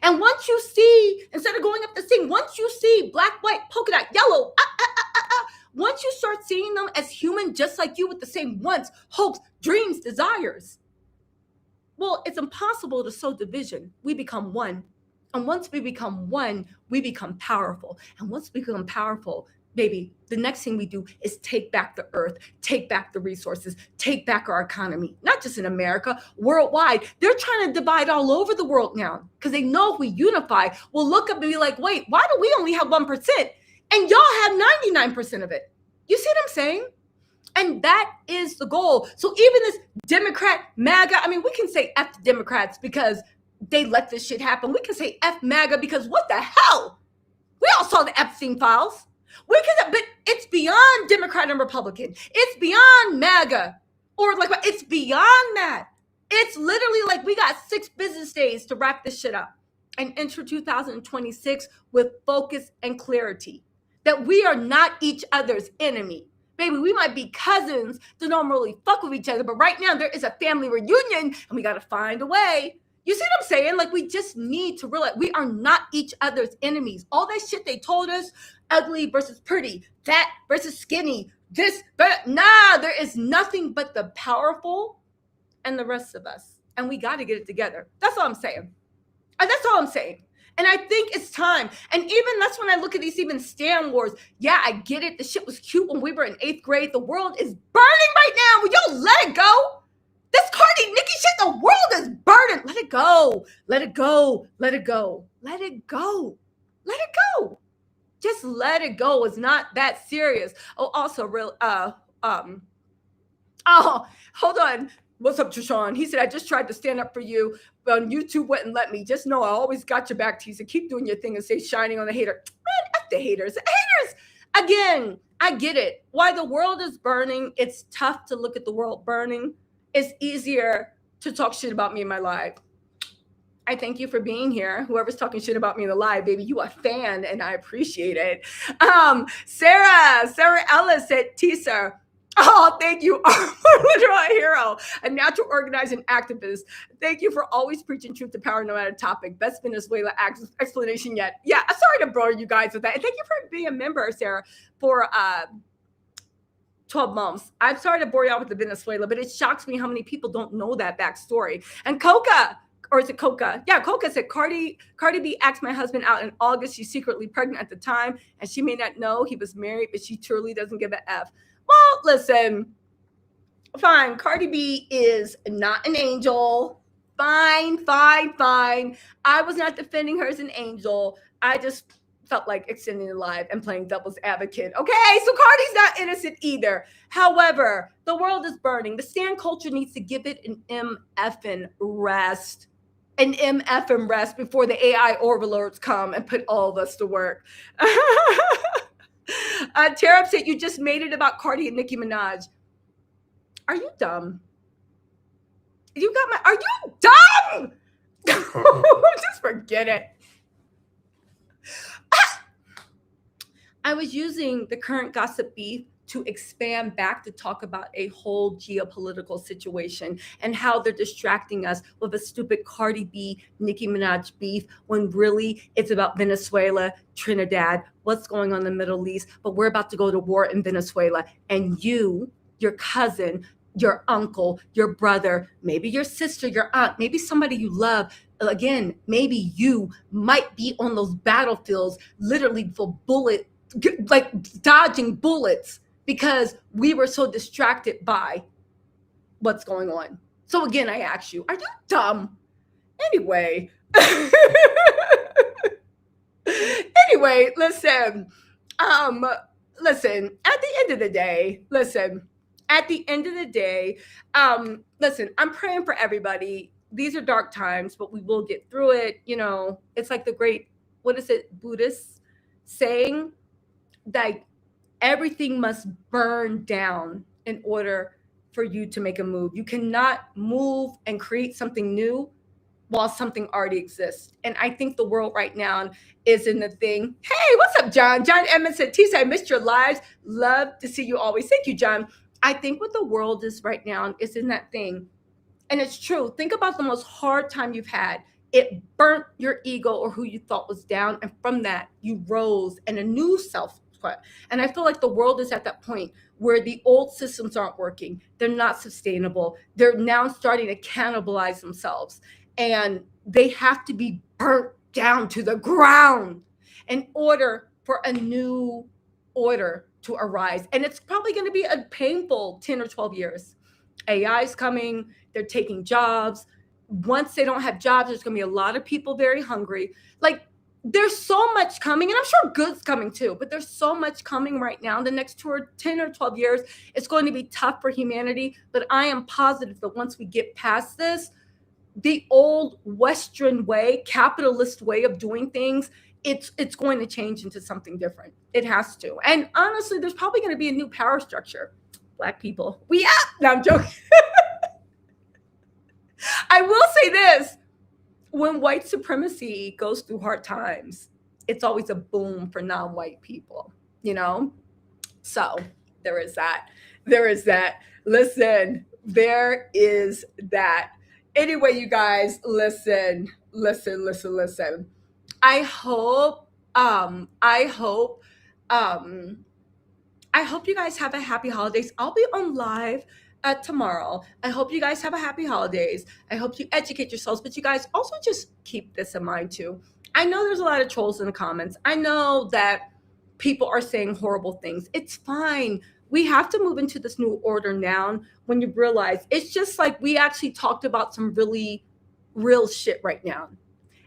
And once you see, instead of going up the thing, once you see black, white, polka dot, yellow, once you start seeing them as human, just like you, with the same wants, hopes, dreams, desires, well, it's impossible to sow division. We become one. And once we become one, we become powerful. And once we become powerful, baby, the next thing we do is take back the earth, take back the resources, take back our economy, not just in America, worldwide. They're trying to divide all over the world now because they know if we unify, we'll look up and be like, wait, why do we only have 1%? And y'all have 99% of it. You see what I'm saying? And that is the goal. So even this Democrat, MAGA, I mean, we can say F the Democrats because they let this shit happen. We can say F MAGA because what the hell? We all saw the Epstein files. We can, but it's beyond Democrat and Republican. It's beyond MAGA. Or like, it's beyond that. It's literally like we got 6 business days to wrap this shit up and enter 2026 with focus and clarity. That we are not each other's enemy. Baby, we might be cousins that don't really fuck with each other, but right now there is a family reunion and we got to find a way. You see what I'm saying? Like, we just need to realize we are not each other's enemies. All that shit they told us, ugly versus pretty, fat versus skinny, this, but nah, there is nothing but the powerful and the rest of us. And we got to get it together. That's all I'm saying. And that's all I'm saying. And I think it's time. And even that's when I look at these even Stan wars. Yeah, I get it. The shit was cute when we were in 8th grade. The world is burning right now. Will y'all let it go? This Cardi, Nicki shit, the world is burning. Let it go. Let it go. Let it go. Let it go. Let it go. Just let it go. It's not that serious. Oh, also hold on. What's up, Trishawn? He said, I just tried to stand up for you, but YouTube wouldn't let me. Just know I always got your back, Tisa. Keep doing your thing and stay shining on the hater. Man, F the haters. Haters, again, I get it. Why the world is burning, it's tough to look at the world burning. It's easier to talk shit about me in my live. I thank you for being here. Whoever's talking shit about me in the live, baby, you a fan, and I appreciate it. Sarah Ellis said, Tisa, oh, thank you. Literal hero, a natural organizing activist. Thank you for always preaching truth to power no matter topic. Best Venezuela explanation yet. Yeah, I'm sorry to bore you guys with that. And thank you for being a member, Sarah, for 12 months. I'm sorry to bore y'all with the Venezuela, but it shocks me how many people don't know that backstory. And Coca, or is it Coca? Yeah, Coca said, Cardi B asked my husband out in August. She's secretly pregnant at the time, and she may not know he was married, but she truly doesn't give a F. Well, listen, fine. Cardi B is not an angel. Fine. I was not defending her as an angel. I just felt like extending the live and playing devil's advocate. Okay, so Cardi's not innocent either. However, the world is burning. The stan culture needs to give it an MFing rest. An MFing rest before the AI overlords come and put all of us to work. Tarab said, you just made it about Cardi and Nicki Minaj. Are you dumb? Are you dumb? Just forget it. I was using the current gossip beef to expand back to talk about a whole geopolitical situation and how they're distracting us with a stupid Cardi B, Nicki Minaj beef, when really it's about Venezuela, Trinidad, what's going on in the Middle East, but we're about to go to war in Venezuela. And you your cousin, your uncle, your brother, maybe your sister, your aunt, maybe somebody you love. Again, maybe you might be on those battlefields literally for like dodging bullets because we were so distracted by what's going on. So again, I ask you, are you dumb? Anyway. Anyway, listen. Listen, at the end of the day, listen, I'm praying for everybody. These are dark times, but we will get through it. You know, it's like the great, what is it, Buddhist saying, like everything must burn down in order for you to make a move. You cannot move and create something new while something already exists. And I think the world right now is in the thing. Hey, what's up, John? John Emmons said, Tisa, I missed your lives. Love to see you always. Thank you, John. I think what the world is right now is in that thing. And it's true. Think about the most hard time you've had. It burnt your ego or who you thought was down. And from that, you rose and a new self. And I feel like the world is at that point where the old systems aren't working. They're not sustainable. They're now starting to cannibalize themselves. And they have to be burnt down to the ground in order for a new order to arise. And it's probably going to be a painful 10 or 12 years. AI is coming. They're taking jobs. Once they don't have jobs, there's going to be a lot of people very hungry. Like, there's so much coming, and I'm sure good's coming too, but there's so much coming right now. In the next 10 or 12 years, it's going to be tough for humanity. But I am positive that once we get past this, the old Western way, capitalist way of doing things, it's going to change into something different. It has to. And honestly, there's probably going to be a new power structure. Black people, we up. No, I'm joking. I will say this. When white supremacy goes through hard times, it's always a boom for non-white people, you know? So there is that. Listen, there is that. Anyway, you guys, listen. I hope you guys have a happy holidays. I'll be on live tomorrow. I hope you guys have a happy holidays. I hope you educate yourselves, but you guys also just keep this in mind too. I know there's a lot of trolls in the comments. I know that people are saying horrible things. It's fine. We have to move into this new order now when you realize it's just like we actually talked about some really real shit right now.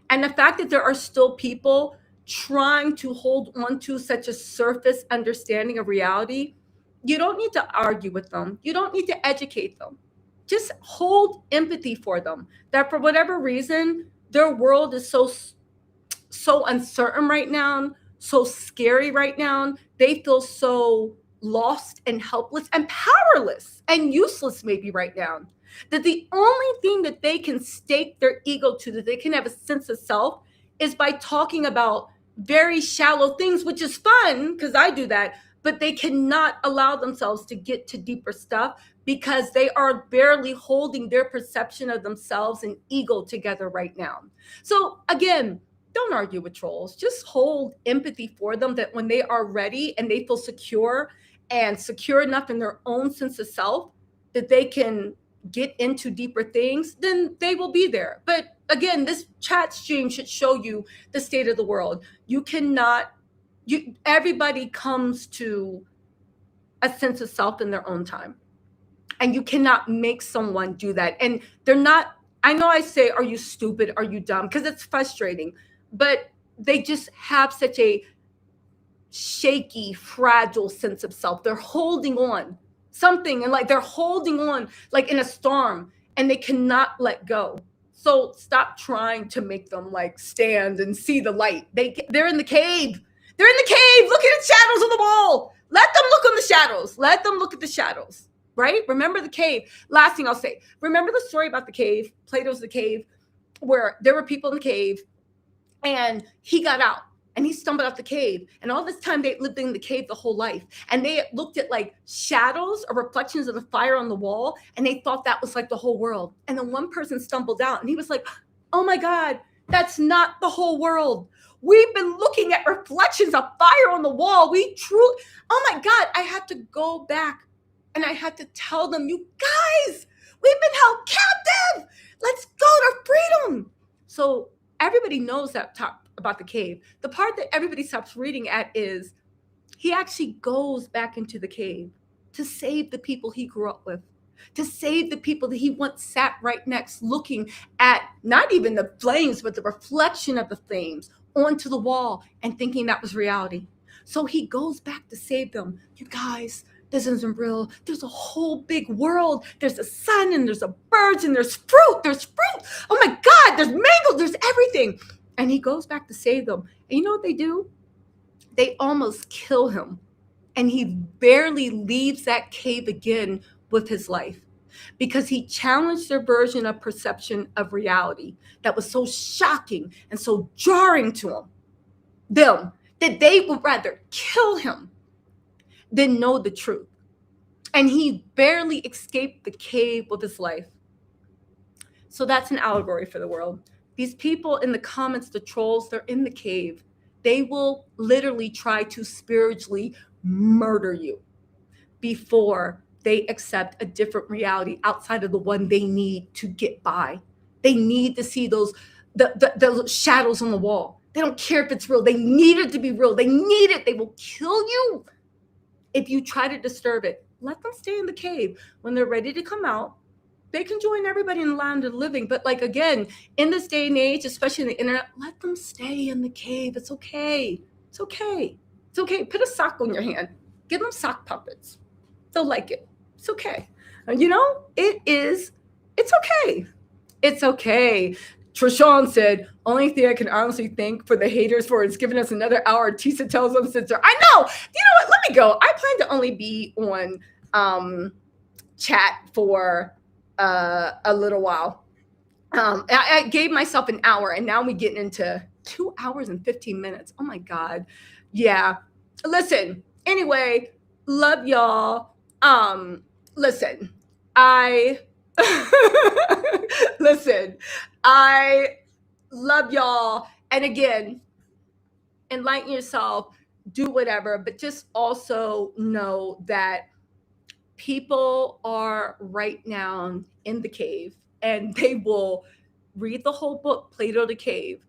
And the fact that there are still people trying to hold on to such a surface understanding of reality, you don't need to argue with them. You don't need to educate them. Just hold empathy for them. That for whatever reason, their world is so uncertain right now, so scary right now. They feel so lost and helpless and powerless and useless maybe right now. That the only thing that they can stake their ego to, that they can have a sense of self, is by talking about very shallow things, which is fun because I do that, but they cannot allow themselves to get to deeper stuff because they are barely holding their perception of themselves and ego together right now. So again, don't argue with trolls. Just hold empathy for them, that when they are ready and they feel secure and secure enough in their own sense of self that they can get into deeper things, then they will be there. But again, this chat stream should show you the state of the world. Everybody comes to a sense of self in their own time. And you cannot make someone do that. And they're not, I know I say, are you stupid? Are you dumb? Because it's frustrating. But they just have such a shaky, fragile sense of self. They're holding on something, and like they're holding on like in a storm, and they cannot let go. So stop trying to make them like stand and see the light. They're in the cave. They're in the cave. Look at the shadows on the wall. Let them look on the shadows. Let them look at the shadows, right? Remember the cave. Last thing I'll say, remember the story about the cave, Plato's The Cave, where there were people in the cave and he got out and he stumbled out the cave. And all this time they lived in the cave the whole life. And they looked at like shadows or reflections of the fire on the wall. And they thought that was like the whole world. And then one person stumbled out and he was like, oh my God, that's not the whole world. We've been looking at reflections of fire on the wall. Oh my God, I had to go back And I had to tell them, you guys, we've been held captive. Let's go to freedom. So everybody knows that top about the cave. The part that everybody stops reading at is he actually goes back into the cave to save the people he grew up with, to save the people that he once sat right next, looking at not even the flames, but the reflection of the flames onto the wall and thinking that was reality. So he goes back to save them. You guys, this isn't real. There's a whole big world. There's a sun and there's a birds and there's fruit. There's fruit. Oh my God, there's mangoes. There's everything. And he goes back to save them. And you know what they do? They almost kill him. And he barely leaves that cave again with his life because he challenged their version of perception of reality that was so shocking and so jarring to them that they would rather kill him than know the truth. And he barely escaped the cave with his life. So that's an allegory for the world. These people in the comments, the trolls, they're in the cave. They will literally try to spiritually murder you before they accept a different reality outside of the one they need to get by. They need to see those the shadows on the wall. They don't care if it's real. They need it to be real. They need it. They will kill you if you try to disturb it. Let them stay in the cave. When they're ready to come out, they can join everybody in the land of the living. But like, again, in this day and age, especially in the internet, let them stay in the cave. It's okay. It's okay. It's okay. Put a sock on your hand. Give them sock puppets. They'll like it. It's okay. You know, it's okay. It's okay. Trishawn said, only thing I can honestly thank for the haters for is giving us another hour. Tisa tells them, sister. I know. You know what? Let me go. I plan to only be on chat for a little while. I gave myself an hour, and now we're getting into 2 hours and 15 minutes. Oh my God. Yeah. Listen, anyway, love y'all. Listen, listen, I love y'all. And again, enlighten yourself, do whatever, but just also know that people are right now in the cave and they will read the whole book, Plato the Cave.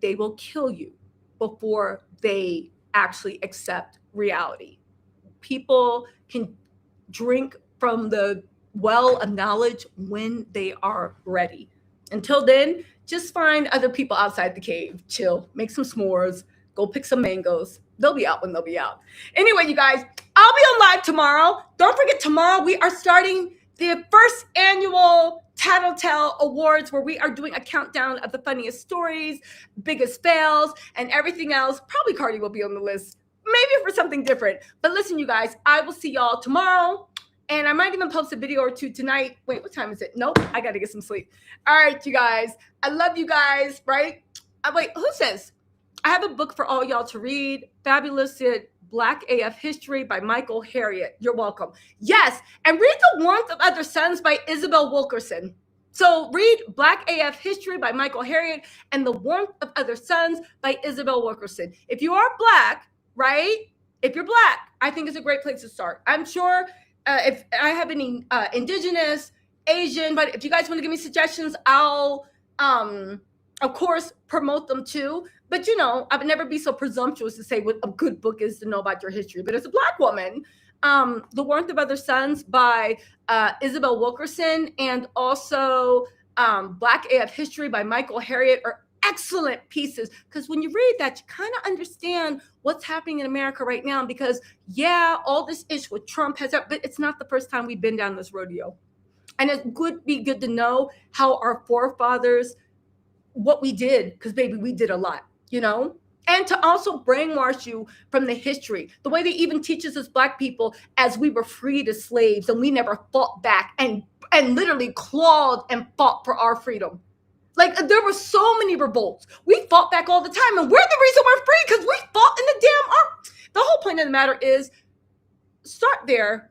They will kill you before they actually accept reality. People can drink from the well of knowledge when they are ready. Until then, just find other people outside the cave, chill, make some s'mores, go pick some mangoes. They'll be out when they'll be out. Anyway, you guys, I'll be on live tomorrow. Don't forget, tomorrow we are starting the first annual Tattletale Awards, where we are doing a countdown of the funniest stories, biggest fails, and everything else. Probably Cardi will be on the list, maybe for something different. But listen, you guys, I will see y'all tomorrow. And I might even post a video or two tonight. Wait, what time is it? Nope, I got to get some sleep. All right, you guys. I love you guys, right? Wait, who says? I have a book for all y'all to read. Fabulous Black AF History by Michael Harriot. You're welcome. Yes, and read The Warmth of Other Suns by Isabel Wilkerson. So read Black AF History by Michael Harriot and The Warmth of Other Suns by Isabel Wilkerson. If you are Black, right? If you're Black, I think it's a great place to start. I'm sure if I have any Indigenous, Asian, but if you guys want to give me suggestions, I'll, of course, promote them too. But, you know, I would never be so presumptuous to say what a good book is to know about your history. But as a Black woman, The Warmth of Other Suns by Isabel Wilkerson and also Black AF History by Michael Harriot are excellent pieces, because when you read that, you kind of understand what's happening in America right now. Because, yeah, all this ish with Trump has, but it's not the first time we've been down this rodeo. And it would be good to know how our forefathers, what we did, because, baby, we did a lot, you know? And to also brainwash you from the history, the way they even teach us as Black people, as we were freed as slaves and we never fought back and literally clawed and fought for our freedom. Like, there were so many revolts. We fought back all the time, and we're the reason we're free, because we fought in the damn army. The whole point of the matter is, start there.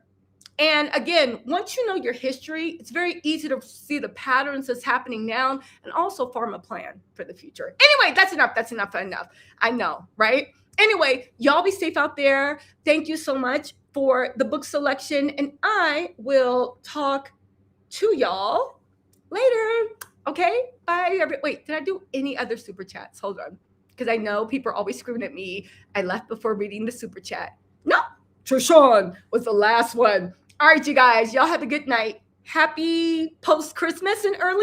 And again, once you know your history, it's very easy to see the patterns that's happening now and also form a plan for the future. Anyway, that's enough. I know, right? Anyway, y'all be safe out there. Thank you so much. for the book selection, and I will talk to y'all later. Okay, bye. Wait, did I do any other super chats? Hold on, because I know people are always screaming at me. I left before reading the super chat. No, Trishawn was the last one. All right, you guys, y'all have a good night. Happy post-Christmas and early